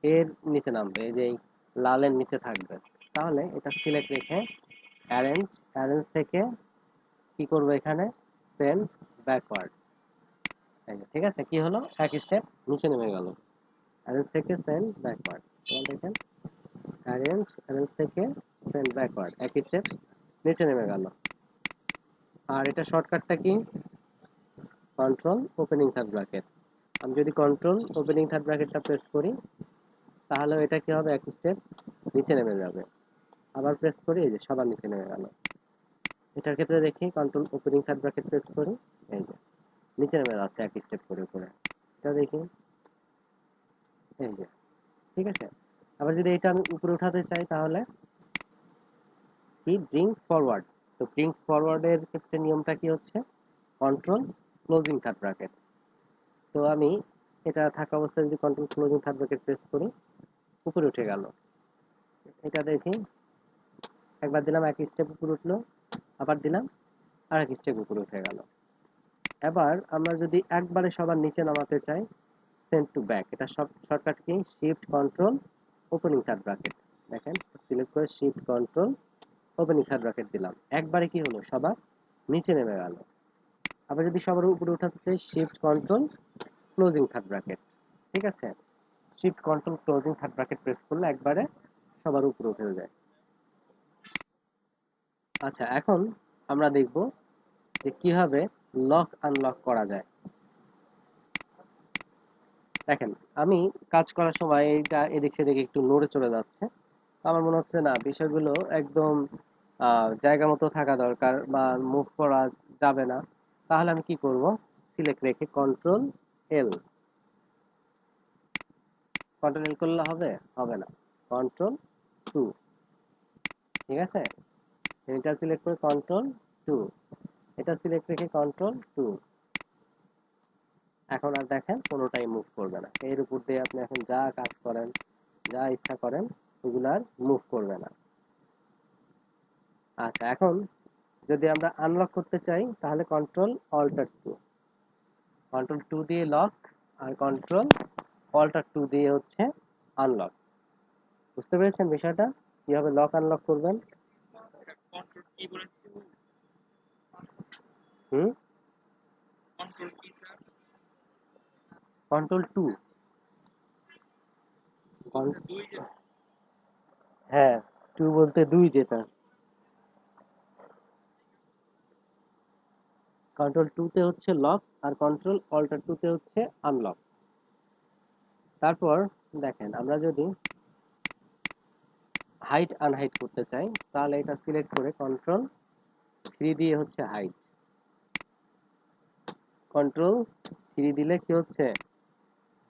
Speaker 1: এর নিচে নামবে, এই যে এই লালের নিচে থাকবে। তাহলে এটা সিলেক্ট রেখে অ্যারেঞ্জ, অ্যারেঞ্জ থেকে কি করবো এখানে, সেন্ড ব্যাকওয়ার্ড। ঠিক আছে, কি হলো, এক স্টেপ নিচে নেমে গেল। অ্যারেঞ্জ থেকে সেন্ড ব্যাকওয়ার্ড, দেখেন, অ্যারেঞ্জ, অ্যারেঞ্জ থেকে সেন্ড ব্যাকওয়ার্ড, এক স্টেপ নিচে নেমে গেল। আর এটা শর্টকাটটা কি, কন্ট্রোল ওপেনিং থার্ড ব্র্যাকেট। আমি যদি কন্ট্রোল ওপেনিং থার্ড ব্র্যাকেটটা প্রেস করি, তাহলে এটা কি হবে, এক স্টেপ নিচে নেমে যাবে। আবার প্রেস করি, এই যে সবার নিচে নেমে গেল। এটার ক্ষেত্রে দেখি control opening third bracket press করি, এই যে নিচে নেমে যাচ্ছে এক স্টেপ করে করে। এটা দেখি, এই যে, ঠিক আছে। আবার যদি এটা আমি উপরে উঠাতে চাই, তাহলে কি, ব্রিং ফরওয়ার্ড। তো ব্রিং ফরওয়ার্ডের ক্ষেত্রে নিয়মটা কি হচ্ছে, কন্ট্রোল ক্লোজিং থার্ড ব্র্যাকেট। তো আমি এটা থাকা অবস্থায় যদি control closing third bracket press করি, উপরে উঠে গেল। এটা দেখি, একবার দিলাম এক স্টেপ উপরে উঠলো, আবার দিলাম আর এক স্টেপ উপরে উঠে গেল। এবার আমরা যদি একবারে সবার নিচে নামাতে চাই, সেন্ড টু ব্যাক, এটা সব shortcut key, shift control opening third bracket. দেখেন, সিলেক্ট করে shift control opening third bracket দিলাম, একবারে কি হলো, সবার নিচে নেমে গেল। আবার যদি সবার উপরে উঠাতে চাই, shift control closing third bracket. ঠিক আছে, shift control closing third bracket press করলে একবারে সবার উপরে উঠে যায়। আচ্ছা, এখন আমরা দেখব যে কিভাবে লক আনলক করা যায়। দেখেন, আমি কাজ করার সময় এটা এদিক সেদিক একটু নড়ে চলে যাচ্ছে। তো আমার মনে হচ্ছে না, বিষয়গুলো একদম জায়গা মতো থাকা দরকার বা মুভ করা যাবে না। তাহলে আমি কি করব, সিলেক্ট রেখে কন্ট্রোল এল, কন্ট্রোল এল করলে হবে, হবে না, কন্ট্রোল টু। ঠিক আছে, এটা সিলেক্ট করে কন্ট্রোল টু, এটা সিলেক্ট রেখে কন্ট্রোল টু। এখন আর দেখেন কোনোটাই মুভ করবে না। এর উপর দিয়ে আপনি এখন যা কাজ করেন, যা ইচ্ছা করেন, ওগুলো আর মুভ করবে না। আচ্ছা, এখন যদি আমরা আনলক করতে চাই, তাহলে control alt two, control two দিয়ে লক, আর কন্ট্রোল অল্টার টু দিয়ে হচ্ছে আনলক। বুঝতে পেরেছেন বিষয়টা, কিভাবে লক আনলক করবেন?
Speaker 2: স্যার কন্ট্রোল কি বলেন,
Speaker 1: হুম,
Speaker 2: কন্ট্রোল কি স্যার?
Speaker 1: Control two.
Speaker 2: স্যার দুই যে
Speaker 1: হ্যাঁ, টু বলতে দুই যেটা, কন্ট্রোল টু তে হচ্ছে লক, আর কন্ট্রোল অল্টার টু তে হচ্ছে আনলক। তারপর দেখেন আমরা যদি হাইট আনহাইট করতে চাই তাহলে এটা সিলেক্ট করে কন্ট্রোল 3 দিয়ে হচ্ছে হাইট, কন্ট্রোল 3 দিলে কি হচ্ছে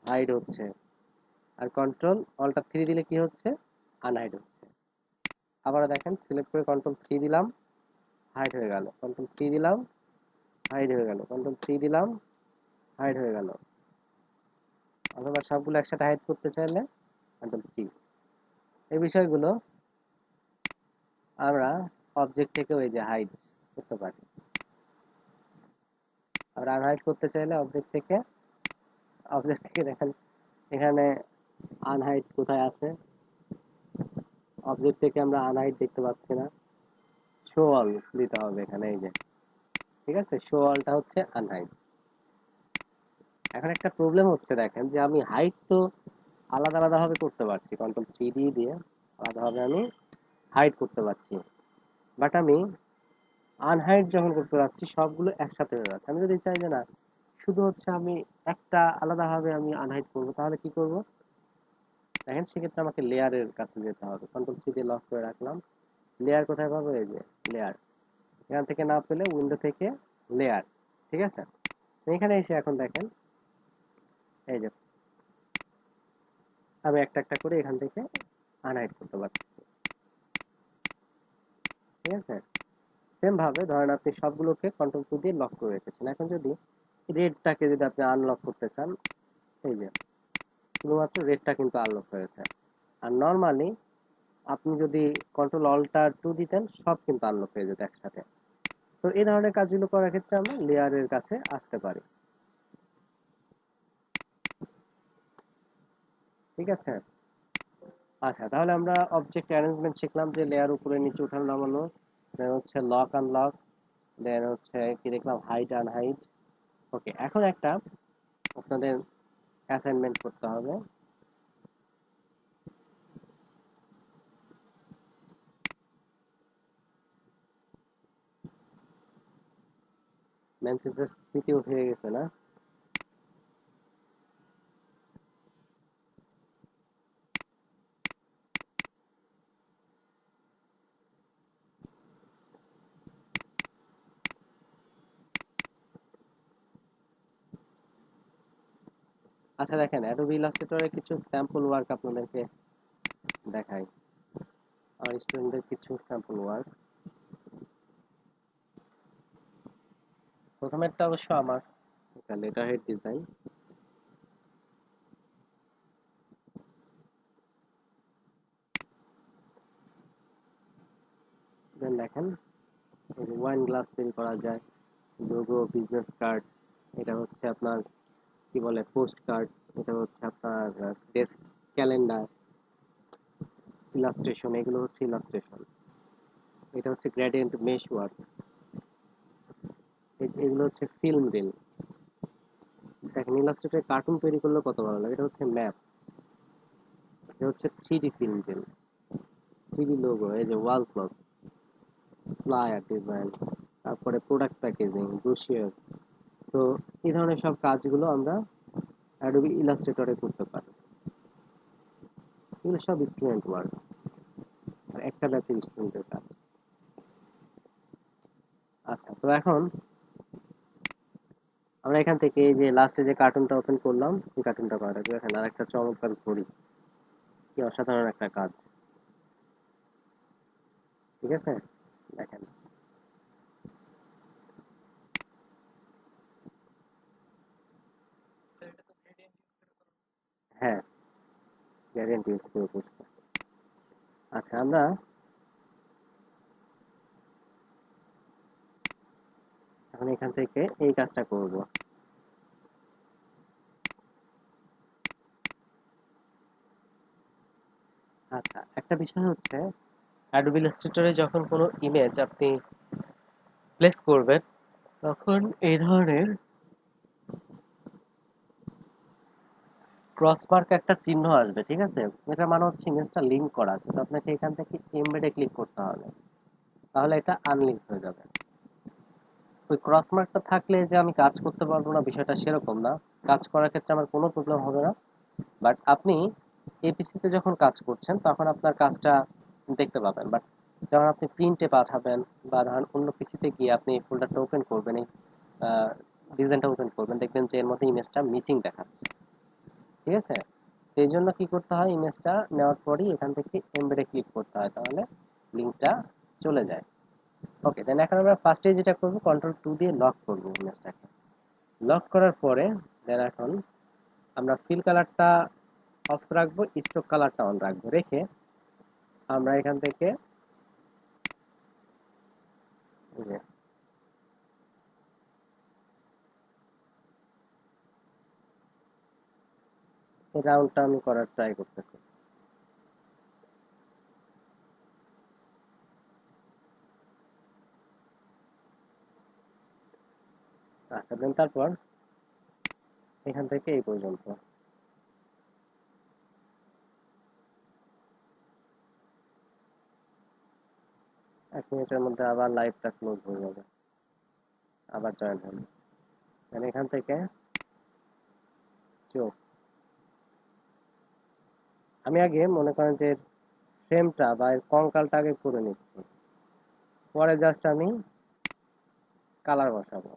Speaker 1: হাইট হচ্ছে, আর কন্ট্রোল অল্টার 3 দিলে কি হচ্ছে আনহাইট হচ্ছে। আবার দেখেন সিলেক্ট করে কন্ট্রোল 3 দিলাম হাইট হয়ে গেল, কন্ট্রোল 3 দিলাম হাইট হয়ে গেল, কন্ট্রোল 3 দিলাম হাইট হয়ে গেল। অথবা সবগুলো একসাথে হাইড করতে চাইলে কন্ট্রোল 3। এই বিষয়গুলো আমরা অবজেক্ট থেকে ওই যে হাইড করতে পারি। আমরা আনহাইড করতে চাইলে অবজেক্ট থেকে দেখেন এখানে আনহাইড কোথায় আছে, অবজেক্ট থেকে আমরা আনহাইড দেখতে পাচ্ছি না, শো অল দিতে হবে এখানে, এই যে ঠিক আছে, শো অলটা হচ্ছে আনহাইড। এখন একটা প্রবলেম হচ্ছে দেখেন যে আমি হাইট তো আলাদা আলাদা ভাবে করতে পারছি, কন্ট্রোল 3 দিয়ে আলাদাভাবে আমি হাইড করতে পারছি, বাট আমি আনহাইড যখন করতে যাচ্ছি সবগুলো একসাথে হয়ে যাচ্ছে। আমি যদি চাই যে না শুধু হচ্ছে আমি একটা আলাদাভাবে আমি আনহাইড করবো, তাহলে কি করব দেখেন, সেক্ষেত্রে আমাকে লেয়ারের কাছে যেতে হবে, কন্ট্রোল 3 দিয়ে লক করে রাখলাম। লেয়ার কোথায় পাবো, এই যে লেয়ার, এখান থেকে না পেলে উইন্ডো থেকে লেয়ার, ঠিক আছে। এখানে এসে এখন দেখেন এই যে আমি একটা একটা করে এখান থেকে আনহাইড করতে পারছি, ঠিক আছে। সেম ভাবে ধরেন আপনি সবগুলোকে কন্ট্রোল 2 দিয়ে লক করে রেখেছেন, এখন যদি রেডটাকে যদি আপনি আনলক করতে চান, এই যে শুধুমাত্র রেডটা কিন্তু আনলক হয়েছে। আর নর্মালি আপনি যদি কন্ট্রোল অল্টার 2 দিতেন সব কিন্তু আনলক হয়ে যেত একসাথে। তো এই ধরনের কাজগুলো করার ক্ষেত্রে আমরা লেয়ারের কাছে আসতে পারি, ঠিক আছে। আচ্ছা, তাহলে আমরা অবজেক্ট অ্যারেঞ্জমেন্ট শিখলাম যে লেয়ার উপরে নিচে উঠানো নামানো, দেন হচ্ছে লক আনলক, দেন হচ্ছে কি দেখলাম হাইট আনহাইট। ওকে, এখন একটা আপনাদের অ্যাসাইনমেন্ট করতে হবে। ম্যানচেস্টার সিটি উঠে গেছে না? আচ্ছা দেখেন, অ্যাডোবি ইলাস্ট্রেটরে কিছু স্যাম্পল ওয়ার্ক আপনাদেরকে দেখাই, আমার স্টুডেন্টদের কিছু স্যাম্পল ওয়ার্ক। প্রথমেরটা অবশ্য আমার একটা লেটার হেড ডিজাইন। দেন দেখেন ওয়াইন গ্লাস তৈরি করা যায়, লোগো, বিজনেস কার্ড, এটা হচ্ছে আপনার কি বলে পোস্ট কার্ড, এটা হচ্ছে আপনার ডেস্ক ক্যালেন্ডার, ইলাস্ট্রেশন, এগুলো হচ্ছে ইলাস্ট্রেশন। এটা হচ্ছে গ্রেডিয়েন্ট মেশ ওয়ার্ক, এগুলো হচ্ছে ফিল্ম রিল। দেখেন ইলাস্ট্রেটরে কার্টুন তৈরি করলে কত ভালো লাগে, এটা হচ্ছে ম্যাপ, এটা হচ্ছে 3D film reel, 3D logo, এই যে ওয়াল ক্লক, ফ্লায়ার ডিজাইন, তারপরে প্রোডাক্ট প্যাকেজিং, ব্রোশিয়ার। তো এই ধরনের সব কাজগুলো আমরা অ্যাডোবি ইলাস্ট্রেটরে করতে পারি। এগুলো সব স্টুডেন্ট ওয়ার্ক, আর একটা ব্যাচের স্টুডেন্টের কাজ। আচ্ছা, তো এখন আমরা এখান থেকে এই যে লাস্টে যে কার্টুনটা ওপেন করলাম, এই কার্টুনটা করা থাকবে। এখানে আরেকটা চমৎকার ঘড়ি, কি অসাধারণ একটা কাজ, ঠিক আছে। দেখেন
Speaker 2: স্যার এটা তো গ্রেডিয়েন্ট ইউজ করে করা।
Speaker 1: হ্যাঁ, গ্যারেন্টি ইউজ করে করছে। আচ্ছা, আমরা এখন এখান থেকে এই কাজটা করব। আচ্ছা, একটা বিষয় হচ্ছে অ্যাডোবি ইলাস্ট্রেটরে যখন কোনো ইমেজ আপনি প্লেস করবেন, তখন এই ধরনের ক্রস মার্ক একটা চিহ্ন আসবে, ঠিক আছে। এটা মানে হচ্ছে ইমেজটা লিংক করা আছে, তো আপনাকে এখান থেকে এমবেডে ক্লিক করতে হবে, তাহলে এটা আনলিঙ্ক হয়ে যাবে। ওই ক্রস মার্কটা থাকলে যে আমি কাজ করতে পারবো না বিষয়টা সেরকম না, কাজ করার ক্ষেত্রে আমার কোনো প্রবলেম হবে না। বাট আপনি এপিসিতে যখন কাজ করছেন তখন আপনার কাজটা দেখতে পাবেন, বাট যখন আপনি প্রিন্টে পাঠাবেন বা ধরেন অন্য পিসিতে গিয়ে আপনি ফোল্ডারটা ওপেন করবেন, এই ডিজাইনটা ওপেন করবেন, দেখবেন যে এর মধ্যে ইমেজটা মিসিং দেখাচ্ছে। ঠিক আছে, সেই জন্য কি করতে হয়, ইমেজটা নেওয়ার পরই এখান থেকে এমবেডে ক্লিক করতে হয়, তাহলে লিঙ্কটা চলে যায়। ওকে, দেন এখন আমরা ফার্স্টে যেটা করব, কন্ট্রোল 2 দিয়ে লক করব ইমেজটাকে। লক করার পরে দেন এখন আমরা ফিল কালারটা অফ রাখবো, স্ট্রোক কালারটা অন রাখবো, রেখে আমরা এখান থেকে এই যে এই রাউন্ডটা আমি করার ট্রাই করতেছি। আচ্ছা, দেন তারপর এখান থেকে এই পর্যন্ত 1 মিনিটের মধ্যে আবার লাইভটা ক্লোজ হয়ে যাবে, আবার জয়েন হবে। দেন এখান থেকে চোখ, আমি আগে মনে করেন যে ফ্রেমটা বা এর কঙ্কালটা আগে করে নিচ্ছি, পরে জাস্ট আমি কালার বসাবো।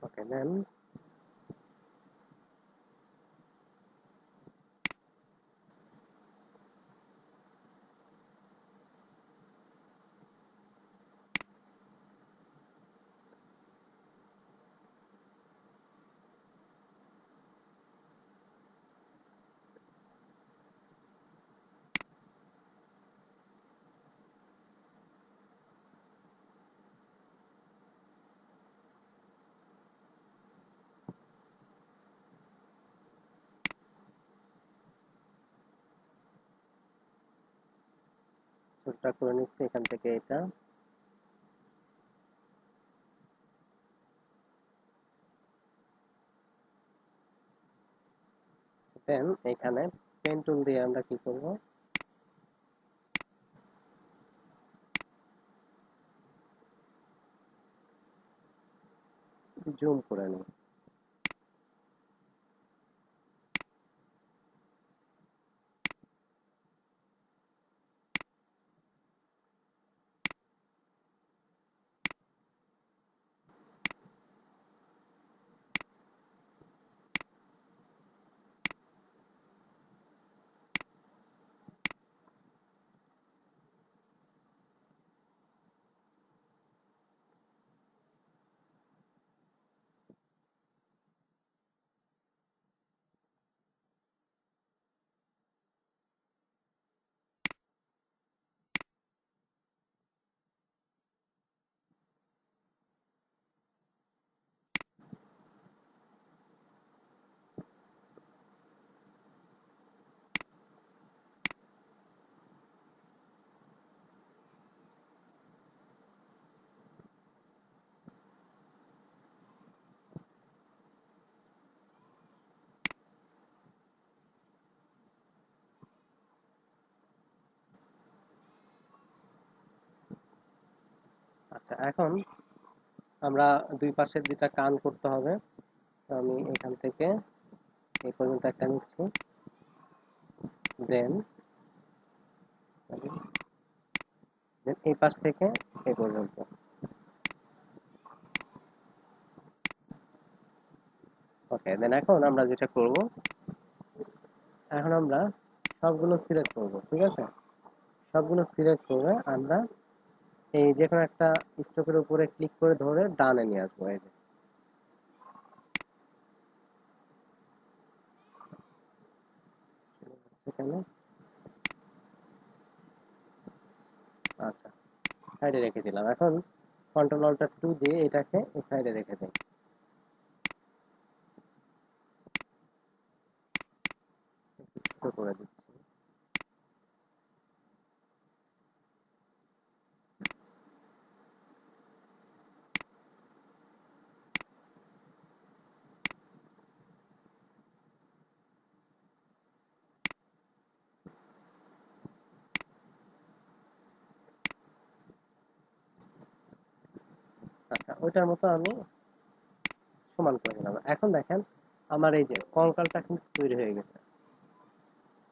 Speaker 1: ওকে, দেন চোখটা করে নিচ্ছি এখান থেকে, এটা দেন এখানে পেন টুল দিয়ে আমরা কি করব, জুম করে নিই। আচ্ছা, এখন আমরা দুই পাশের দুইটা কান করতে হবে, তো আমি এখান থেকে এই পর্যন্ত একটা নিচ্ছি, দেন দেন এই পাশ থেকে এই পর্যন্ত। ওকে, দেন এখন আমরা যেটা করব, এখন আমরা সবগুলো সিলেক্ট করব, ঠিক আছে, সবগুলো সিলেক্ট করে আমরা এই যে কোনো একটা স্ট্রোকের উপরে ক্লিক করে ধরে ডানে নিয়ে আসবো, এই যে এখানে। আচ্ছা, সাইডে রেখে দিলাম, এখন কন্ট্রোল-অল্টার-2 দিয়ে এটাকে এই সাইডে রেখে দিই, ছোট করে দিচ্ছি। ওইটার মতো আমি সমান করে নিলাম। এখন দেখেন আমার এই যে কঙ্কালটা কিন্তু তৈরি হয়ে গেছে।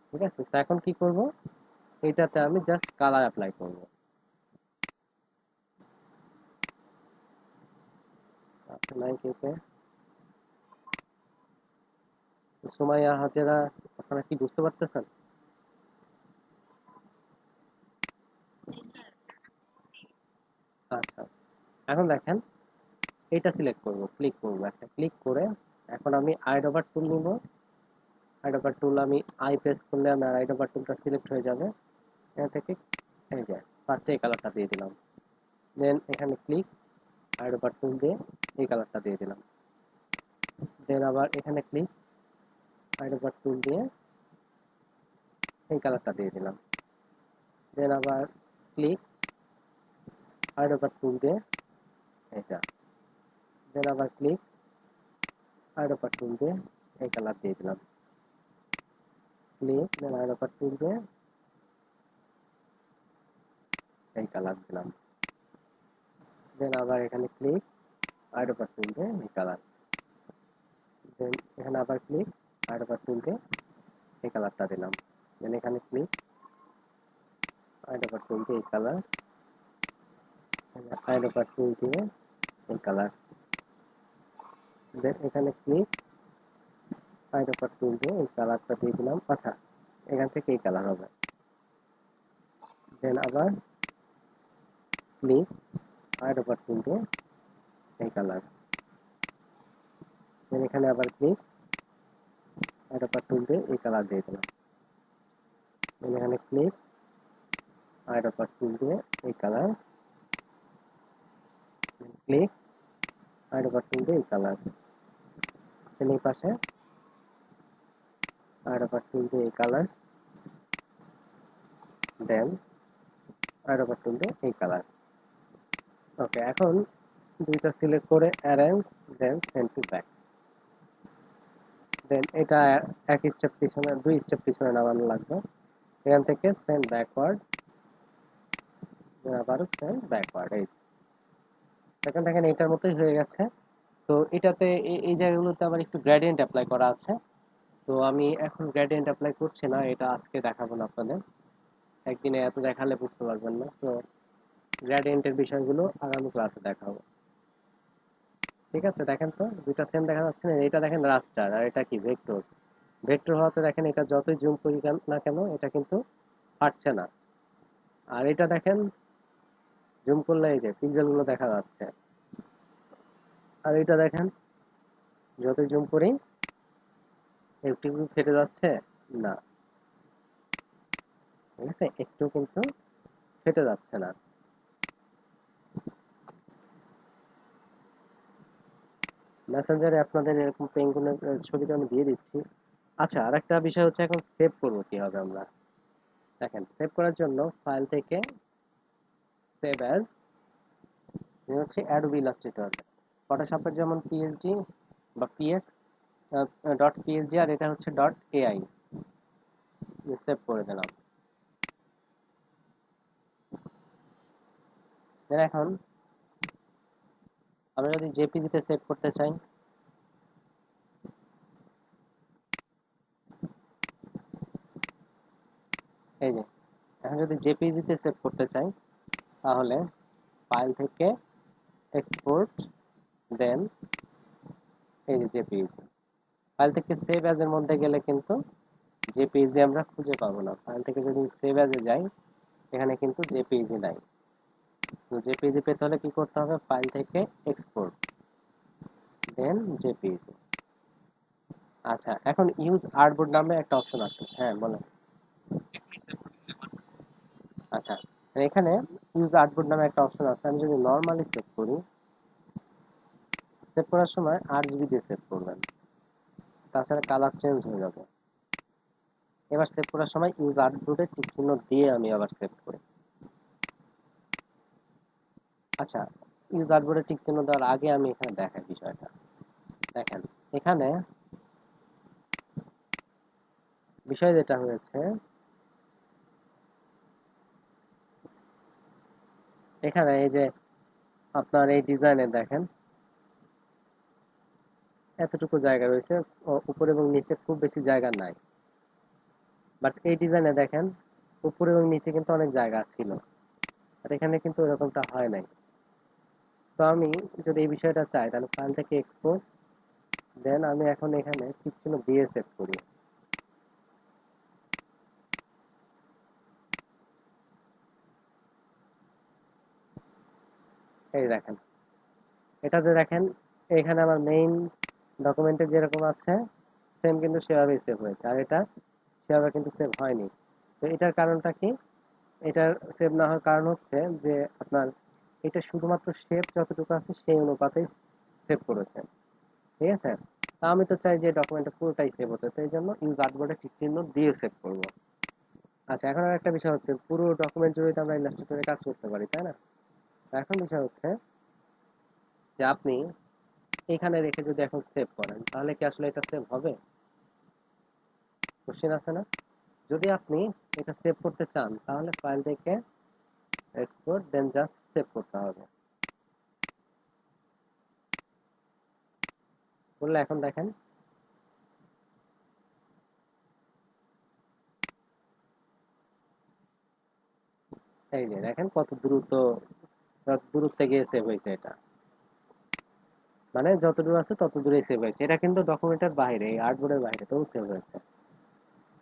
Speaker 1: ঠিক আছে, তো এখন কি করব, এটাতে আমি জাস্ট কালার অ্যাপ্লাই করব। আচ্ছা, নাই কেটে সুমাইয়া হাজেরা, আপনারা কি বুঝতে পারতেছেন?
Speaker 3: জি স্যার।
Speaker 1: আচ্ছা, এখন দেখেন এটা সিলেক্ট করব, ক্লিক করব, একটা ক্লিক করে এখন আমি আইডোবার টুল নিব। আইডোবার টুল আমি আই প্রেস করলে আমার আইডোবার টুলটা সিলেক্ট হয়ে যাবে। এখান থেকে এই যে ফার্স্টে এই কালারটা দিয়ে দিলাম, দেন এখানে ক্লিক, আইডোবার টুল দিয়ে এই কালারটা দিয়ে দিলাম, দেন আবার এখানে ক্লিক, আইডোবার টুল দিয়ে এই কালারটা দিয়ে দিলাম, দেন আবার ক্লিক, আইডোবার টুল দিয়ে এটা, দেন আবার ক্লিক, আইডোবার টুল দিয়ে এই কালার দিয়ে দিলাম, ক্লিক, দেন আইডোবার টুল দিয়ে এই কালার দিলাম, দেন আবার এখানে ক্লিক, আইডোবার টুল দিয়ে এই কালার, দেন এখানে আবার ক্লিক, আইডোবার টুল দিয়ে এই কালারটা দিলাম, দেন এখানে ক্লিক, আইডোবার টুল দিয়ে এই কালার, আইডোবার টুল দিয়ে এই কালার, দেন এখানে ক্লিক, আইডোবার টুল দিয়ে এই কালারটা দিয়ে দিলাম। আচ্ছা, এখান থেকে এই কালার হবে, দেন আবার ক্লিক, আইডোবার টুল দিয়ে এই কালার, দেন এখানে আবার ক্লিক, আইডোবার টুল দিয়ে এই কালার দিয়ে দিলাম, দেন এখানে ক্লিক, আইডোবার টুল দিয়ে এই কালার, ক্লিক, আইডোবার টুল দিয়ে এই কালার, দেন এই পাশে আইডোবার টুল দিয়ে এই কালার, দেন আইডোবার টুল দিয়ে এই কালার। ওকে, এখন দুইটা সিলেক্ট করে arrange, then send to back, then এটা এক স্টেপ পিছনে, দুই স্টেপ পিছনে নামানো লাগবে। এখান থেকে সেন্ড ব্যাকওয়ার্ড, আবারও সেন্ড ব্যাকওয়ার্ড। এই এখন দেখেন এটার মতোই হয়ে গেছে। তো এটাতে এই জায়গাগুলোতে আবার একটু গ্রেডিয়েন্ট অ্যাপ্লাই করা আছে। তো আমি এখন গ্রেডিয়েন্ট অ্যাপ্লাই করছি না, এটা আজকে দেখাবো না আপনাদের, একদিনে এত দেখালে বুঝতে পারবেন না। তো গ্রেডিয়েন্টের বিষয়গুলো আগামী ক্লাসে দেখাবো। ঠিক আছে, দেখেন তো দুইটা সেম দেখা যাচ্ছে না? এটা দেখেন রাস্টার, আর এটা কি ভেক্টর। ভেক্টর হওয়াতে দেখেন এটা যতই জুম করি না কেন এটা কিন্তু পারছে না। আর এটা দেখেন জুম করলে এই যে পিক্সেল গুলো দেখা যাচ্ছে, আর এটা দেখেন যতই জুম করি একটু ফেটে যাচ্ছে না। ঠিক আছে, একটু কিন্তু ফেটে যাচ্ছে না। মেসেঞ্জারে আপনাদের এরকম পেঙ্গুনের ছবিটা আমি দিয়ে দিচ্ছি। আচ্ছা, আর একটা বিষয় হচ্ছে এখন সেভ করবো কিভাবে আমরা। দেখেন, সেভ করার জন্য ফাইল থেকে সেভ অ্যাজ, হচ্ছে অ্যাডোবি ইলাস্ট্রেটর, ফটোশপের যেমন পিএসডি বা পিএস ডট পিএসডি, আর এটা হচ্ছে ডট এআই, সেভ করে দিলাম। দেন এখন আমরা যদি জেপিজিতে সেভ করতে চাই, এই যে এখন যদি জেপিজিতে সেভ করতে চাই তাহলে ফাইল থেকে এক্সপোর্ট, দেন এই যে জেপিজি, ফাইল থেকে সেভ অ্যাজ এর মধ্যে গেলে কিন্তু জেপিজি আমরা খুঁজে পাবো না। ফাইল থেকে যদি সেভ অ্যাজে যাই এখানে কিন্তু জেপিজি নাই। তো জেপিজি পেতে হলে কি করতে হবে, ফাইল থেকে এক্সপোর্ট, দেন জেপিজি। আচ্ছা, এখন ইউজ আর্টবোর্ড নামে একটা অপশন আছে। হ্যাঁ বলেন। আচ্ছা, এখানে ইউজ আর্টবোর্ড নামে একটা অপশন আছে। আমি যদি নর্মালি সেভ করি, সেভ করার সময় 8 GB দিয়ে সেভ করবেন, তাছাড়া কালার চেঞ্জ হয়ে যাবে। এবার সেভ করার সময় ইউজ আর্টবোর্ডে টিক চিহ্ন দিয়ে আমি আবার সেভ করি। আচ্ছা, ইউজ আর্টবোর্ডে টিক চিহ্ন দেওয়ার আগে আমি এখানে দেখাই বিষয়টা। দেখেন এখানে বিষয় যেটা হয়েছে, এখানে এই যে আপনার এই ডিজাইনে দেখেন এতটুকু জায়গা রয়েছে, উপরে এবং নিচে খুব বেশি জায়গা নাই। বাট এই ডিজাইনে দেখেন উপরে এবং নিচে কিন্তু অনেক জায়গা ছিল, আর এখানে কিন্তু এরকমটা হয় নাই। তো আমি যদি এই বিষয়টা চাই তাহলে ফাইল থেকে এক্সপোর্ট, দেন আমি এখন এখানে তীক্ষ্ণ দিয়ে সেভ করি। এই দেখেন, এটাতে দেখেন এখানে আমার মেইন ডকুমেন্টে যেরকম আছে সেম কিন্তু সেভাবেই সেভ হয়েছে, আর এটা সেভাবে কিন্তু সেভ হয়নি। তো এটার কারণটা কি? এটার সেভ না হওয়ার কারণ হচ্ছে যে আপনার এটা শুধুমাত্র শেপ যতটুকু আছে সেই অনুপাতেই সেভ করেছে, ঠিক আছে? তা আমি তো চাই যে ডকুমেন্টটা পুরোটাই সেভ হতে, তো এই জন্য ইউজ আর্টবোর্ডে টিক চিহ্ন দিয়ে সেভ করব। আচ্ছা, এখন আর একটা বিষয় হচ্ছে পুরো ডকুমেন্ট জুড়ে তো আমরা ইলাস্ট্রেটরে কাজ করতে পারি, তাই না? তো এখন বিষয় হচ্ছে যে আপনি এখানে রেখে যদি এখন সেভ করেন তাহলে কি আসলে এটা সেভ হবে? কোশ্চেন আছে না? যদি আপনি এটা সেভ করতে চান তাহলে ফাইল থেকে এক্সপোর্ট, দেন জাস্ট সেভ করতে হবে। বললে এখন দেখেন এই যে দেখেন কত দ্রুত, কত দূরত্বে গিয়ে সেভ হয়েছে এটা, মানে যত দূর আছে তত দূরেই সেভ হয়েছে। এটা কিন্তু ডকুমেন্টের বাইরে, এই আর্টবোর্ডের বাইরে, তবু সেভ হয়েছে।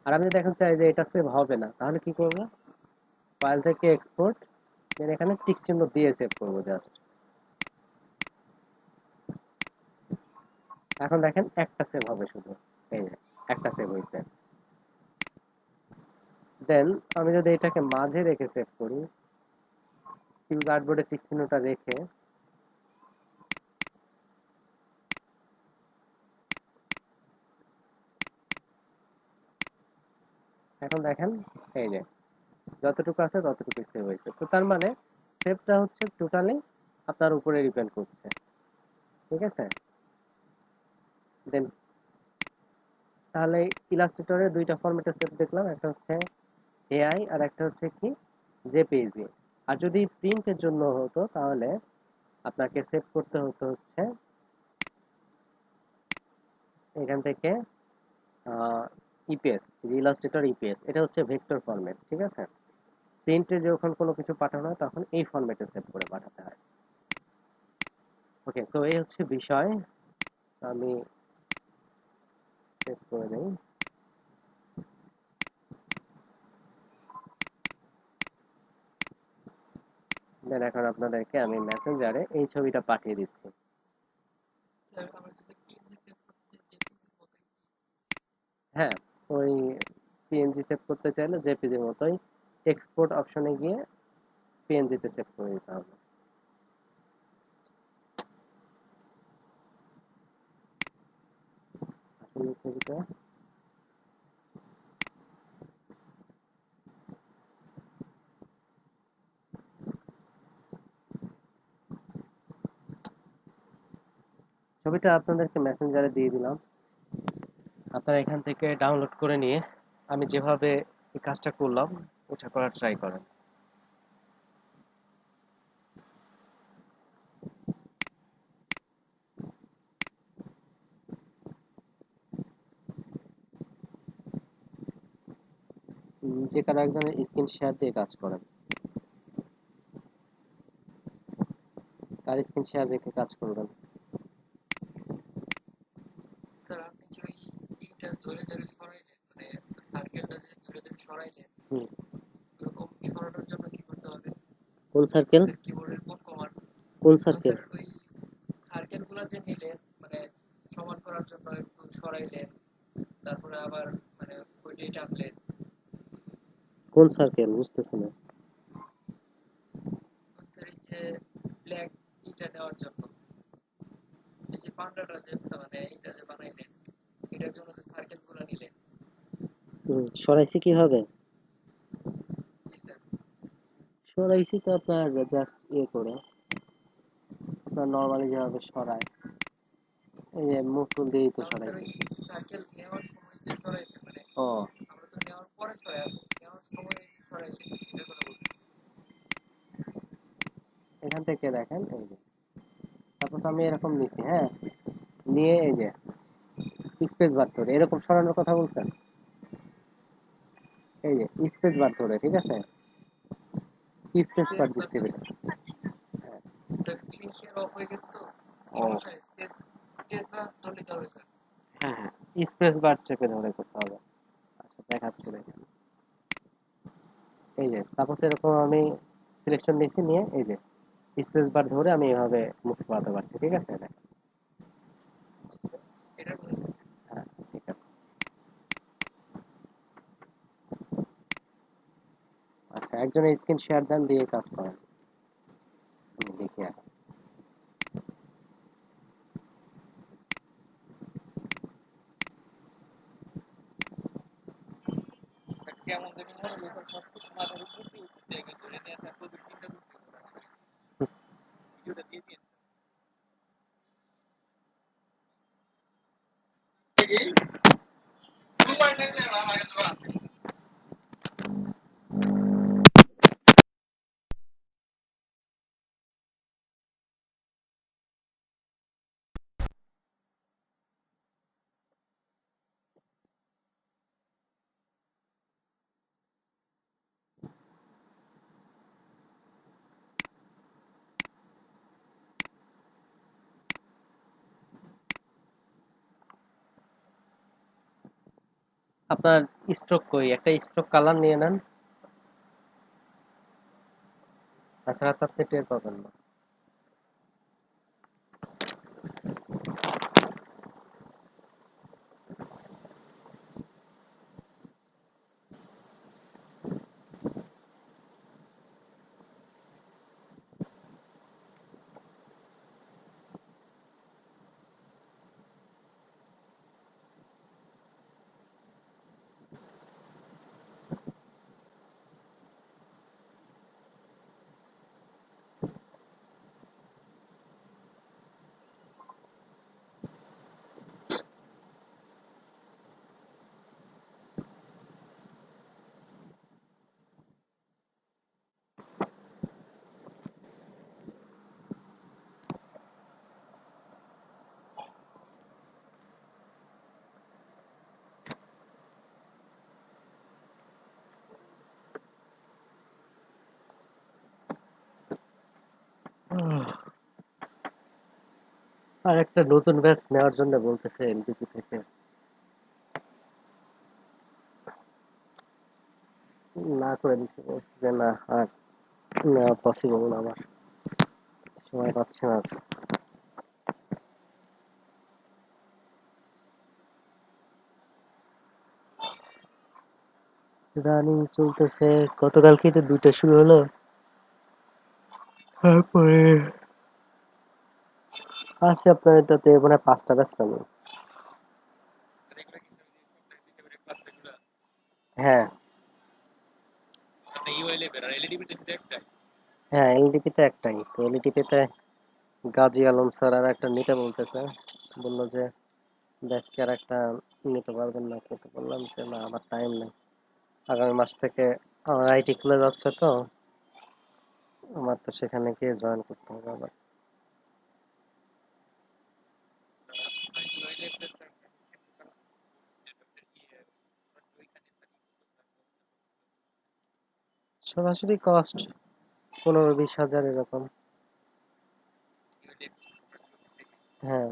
Speaker 1: আর আমি যদি এখন চাই যে এটা সেভ হবে না তাহলে কি করব? ফাইল থেকে এক্সপোর্ট, দেন এখানে টিক চিহ্ন দিয়ে সেভ করবো জাস্ট। এখন দেখেন একটা সেভ হবে শুধু, এই যে একটা সেভ হয়েছে। দেন আমি যদি এটাকে মাঝে রেখে সেভ করি, ইউজ আর্টবোর্ডে টিক চিহ্নটা রেখে, এখন দেখেন এই যে যতটুকু আছে ততটুকুই সেভ হয়েছে। তো তার মানে সেভটা হচ্ছে টোটালি আপনার উপরে ডিপেন্ড করছে, ঠিক আছে? দেন তাহলে ইলাস্ট্রেটরে দুইটা ফরম্যাটে সেভ দেখলাম, একটা হচ্ছে এআই আর একটা হচ্ছে কি জেপিইজি। আর যদি প্রিন্টের জন্য হতো তাহলে আপনাকে সেভ করতে হতো হচ্ছে এখান থেকে ইপিএস, যে ইলাস্ট্রেটর ইপিএস, এটা হচ্ছে ভেক্টর ফরম্যাট, ঠিক আছে? প্রিন্টে যখন কোনো কিছু পাঠানো হয় তখন এই ফরম্যাটে সেভ করে পাঠাতে হয়। ওকে, সো এই হচ্ছে বিষয়। আমি সেভ করে নেই। দেন এখন আপনাদেরকে আমি মেসেঞ্জারে এই ছবিটা পাঠিয়ে দিচ্ছি।
Speaker 2: স্যার আমরা যদি পিএনজি সেভ করতে চাই জেপিজি মতোই
Speaker 1: হ্যাঁ, ওই পিএনজি সেভ করতে চাইলে জেপিজির মতোই এক্সপোর্ট অপশনে গিয়ে পিএনজিতে সেভ করে দিতে হবে। আসলে ছবিটা ছবিটা আপনাদেরকে মেসেঞ্জারে দিয়ে দিলাম। আপনারা এখান থেকে ডাউনলোড করে নিয়ে আমি যেভাবে এই কাজটা করলাম এটা করার ট্রাই করেন। যে কারো একজনের স্ক্রিন শেয়ার দিয়ে কাজ করেন, তার স্ক্রিন শেয়ার রেখে কাজ করবেন।
Speaker 2: স্যার আপনি যে ওই এইটা ধরে ধরে সরাইলেন মানে সার্কেলটা যে ধরে ধরে সরাইলেন
Speaker 1: হুম,
Speaker 2: ওরকম সরানোর জন্য কি করতে হবে
Speaker 1: কোন সার্কেল?
Speaker 2: স্যার কিবোর্ডের কোন কমান্ড
Speaker 1: কোন
Speaker 2: না
Speaker 1: সার্কেল?
Speaker 2: স্যার ওই সার্কেল গুলা যে নিলেন মানে সমান করার জন্য একটু সরাইলেন তারপরে আবার মানে ওইটাই টানলেন
Speaker 1: কোন সার্কেল বুঝতেছি না।
Speaker 2: স্যার এই যে ব্ল্যাক এইটা নেওয়ার জন্য এই যে পান্ডাটা যে মানে এইটা যে বানাইলেন এটার জন্য যে সার্কেল গুলা নিলেন
Speaker 1: সরাইছি কিভাবে?
Speaker 2: জি স্যার
Speaker 1: সরাইছি তো আপনার জাস্ট ইয়ে করে, আপনার নর্মালি যেভাবে সরায়, এই যে মুভ টুল দিয়েই তো
Speaker 2: তাহলে স্যার
Speaker 1: সরাইছি।
Speaker 2: ওই সার্কেল নেওয়ার সময় যে সরাইছেন মানে
Speaker 1: ও,
Speaker 2: আমরা তো নেওয়ার পরে সরাই আপনি নেওয়ার সময় সরাইলেন সেটার কথা বলতেছি
Speaker 1: এখান থেকে দেখেন, এই যে সাপোজ আমি এরকম নিচ্ছি, হ্যাঁ, নিয়ে এই যে স্পেস বার ধরে এরকম সরানোর কথা বলছেন, এই যে স্পেস বার ধরে, ঠিক আছে, স্পেস
Speaker 2: স্পেস
Speaker 1: বার
Speaker 2: বার
Speaker 1: দিচ্ছি বেটা।
Speaker 4: দেখতে পাচ্ছি না।
Speaker 1: হ্যাঁ।
Speaker 2: স্যার স্ক্রিন শেয়ার অফ হয়ে গেছে তো
Speaker 1: ও
Speaker 2: সমস্যা নেই স্পেস স্পেস বার ধরে নিতে হবে স্যার
Speaker 1: হ্যাঁ হ্যাঁ, স্পেস বার চেপে ধরে করতে হবে। আচ্ছা দেখাচ্ছি দেখেন, এই যে সাপোজ এরকম আমি সিলেকশন নিচ্ছি, নিয়ে এই যে স্পেস বার ধরে আমি এভাবে মুভ করাতে পারছি, ঠিক আছে, দেখেন।
Speaker 2: এটার কথা বলছি
Speaker 1: হ্যাঁ, ঠিক আছে। আচ্ছা, একজনের স্ক্রিন শেয়ার দেন, দিয়ে কাজ করেন, আমি দেখি এখন।
Speaker 2: স্যার কেমন জানি মনে হলো স্যার সবকিছু মাথার উপর দিয়ে উঠতে গেছে ধরে নিয়ে স্যার প্রচুর চিন্তা করতে ভিডিওটা দিয়ে দিন
Speaker 1: আপনার স্ট্রোক কই, একটা স্ট্রোক কালার নিয়ে নেন, তাছাড়া তো আপনি টের পাবেন না। আর একটা নতুন ব্যাচ নেওয়ার জন্য বলতেছে এনটিপি থেকে, না করে দিচ্ছে, বলছে যে না আর নেওয়া পসিবল না, আমার সময় পাচ্ছে না আর। রানিং চলতেছে, গতকালকে তো দুইটা শুরু হলো, তারপরে আছে আপনার এটাতে মানে 5টা ব্যাচ পাবো।
Speaker 2: স্যার এগুলো কি স্যার সপ্তাহে দিতে পারে ক্লাস রেগুলার
Speaker 1: হ্যাঁ
Speaker 2: আপনি ইউএলএ আর এলইডি বিতে শুধু একটা
Speaker 1: হ্যাঁ, এলডিপি তে একটাই, তো এলডিপি তে গাজী আলম স্যার আর একটা নিতে বলতেছে, বললো যে ব্যাচ কি আর একটা নিতে পারবেন না, কিন্তু বললাম যে না, আমার টাইম নেই, আগামী মাস থেকে আমার আইটি খুলে যাচ্ছে, তো আমার তো সেখানে গিয়ে জয়েন করতে হবে আবার।
Speaker 2: ইউএলএ প্লাস স্যার ওইখানে
Speaker 1: সরাসরি কস্ট 15-20 হাজার এরকম।
Speaker 2: ইউএলএ
Speaker 1: হ্যাঁ,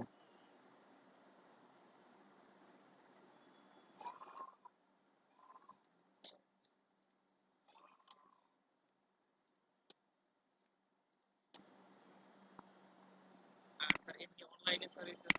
Speaker 2: আর স্যার এমনি অনলাইনে স্যার এটা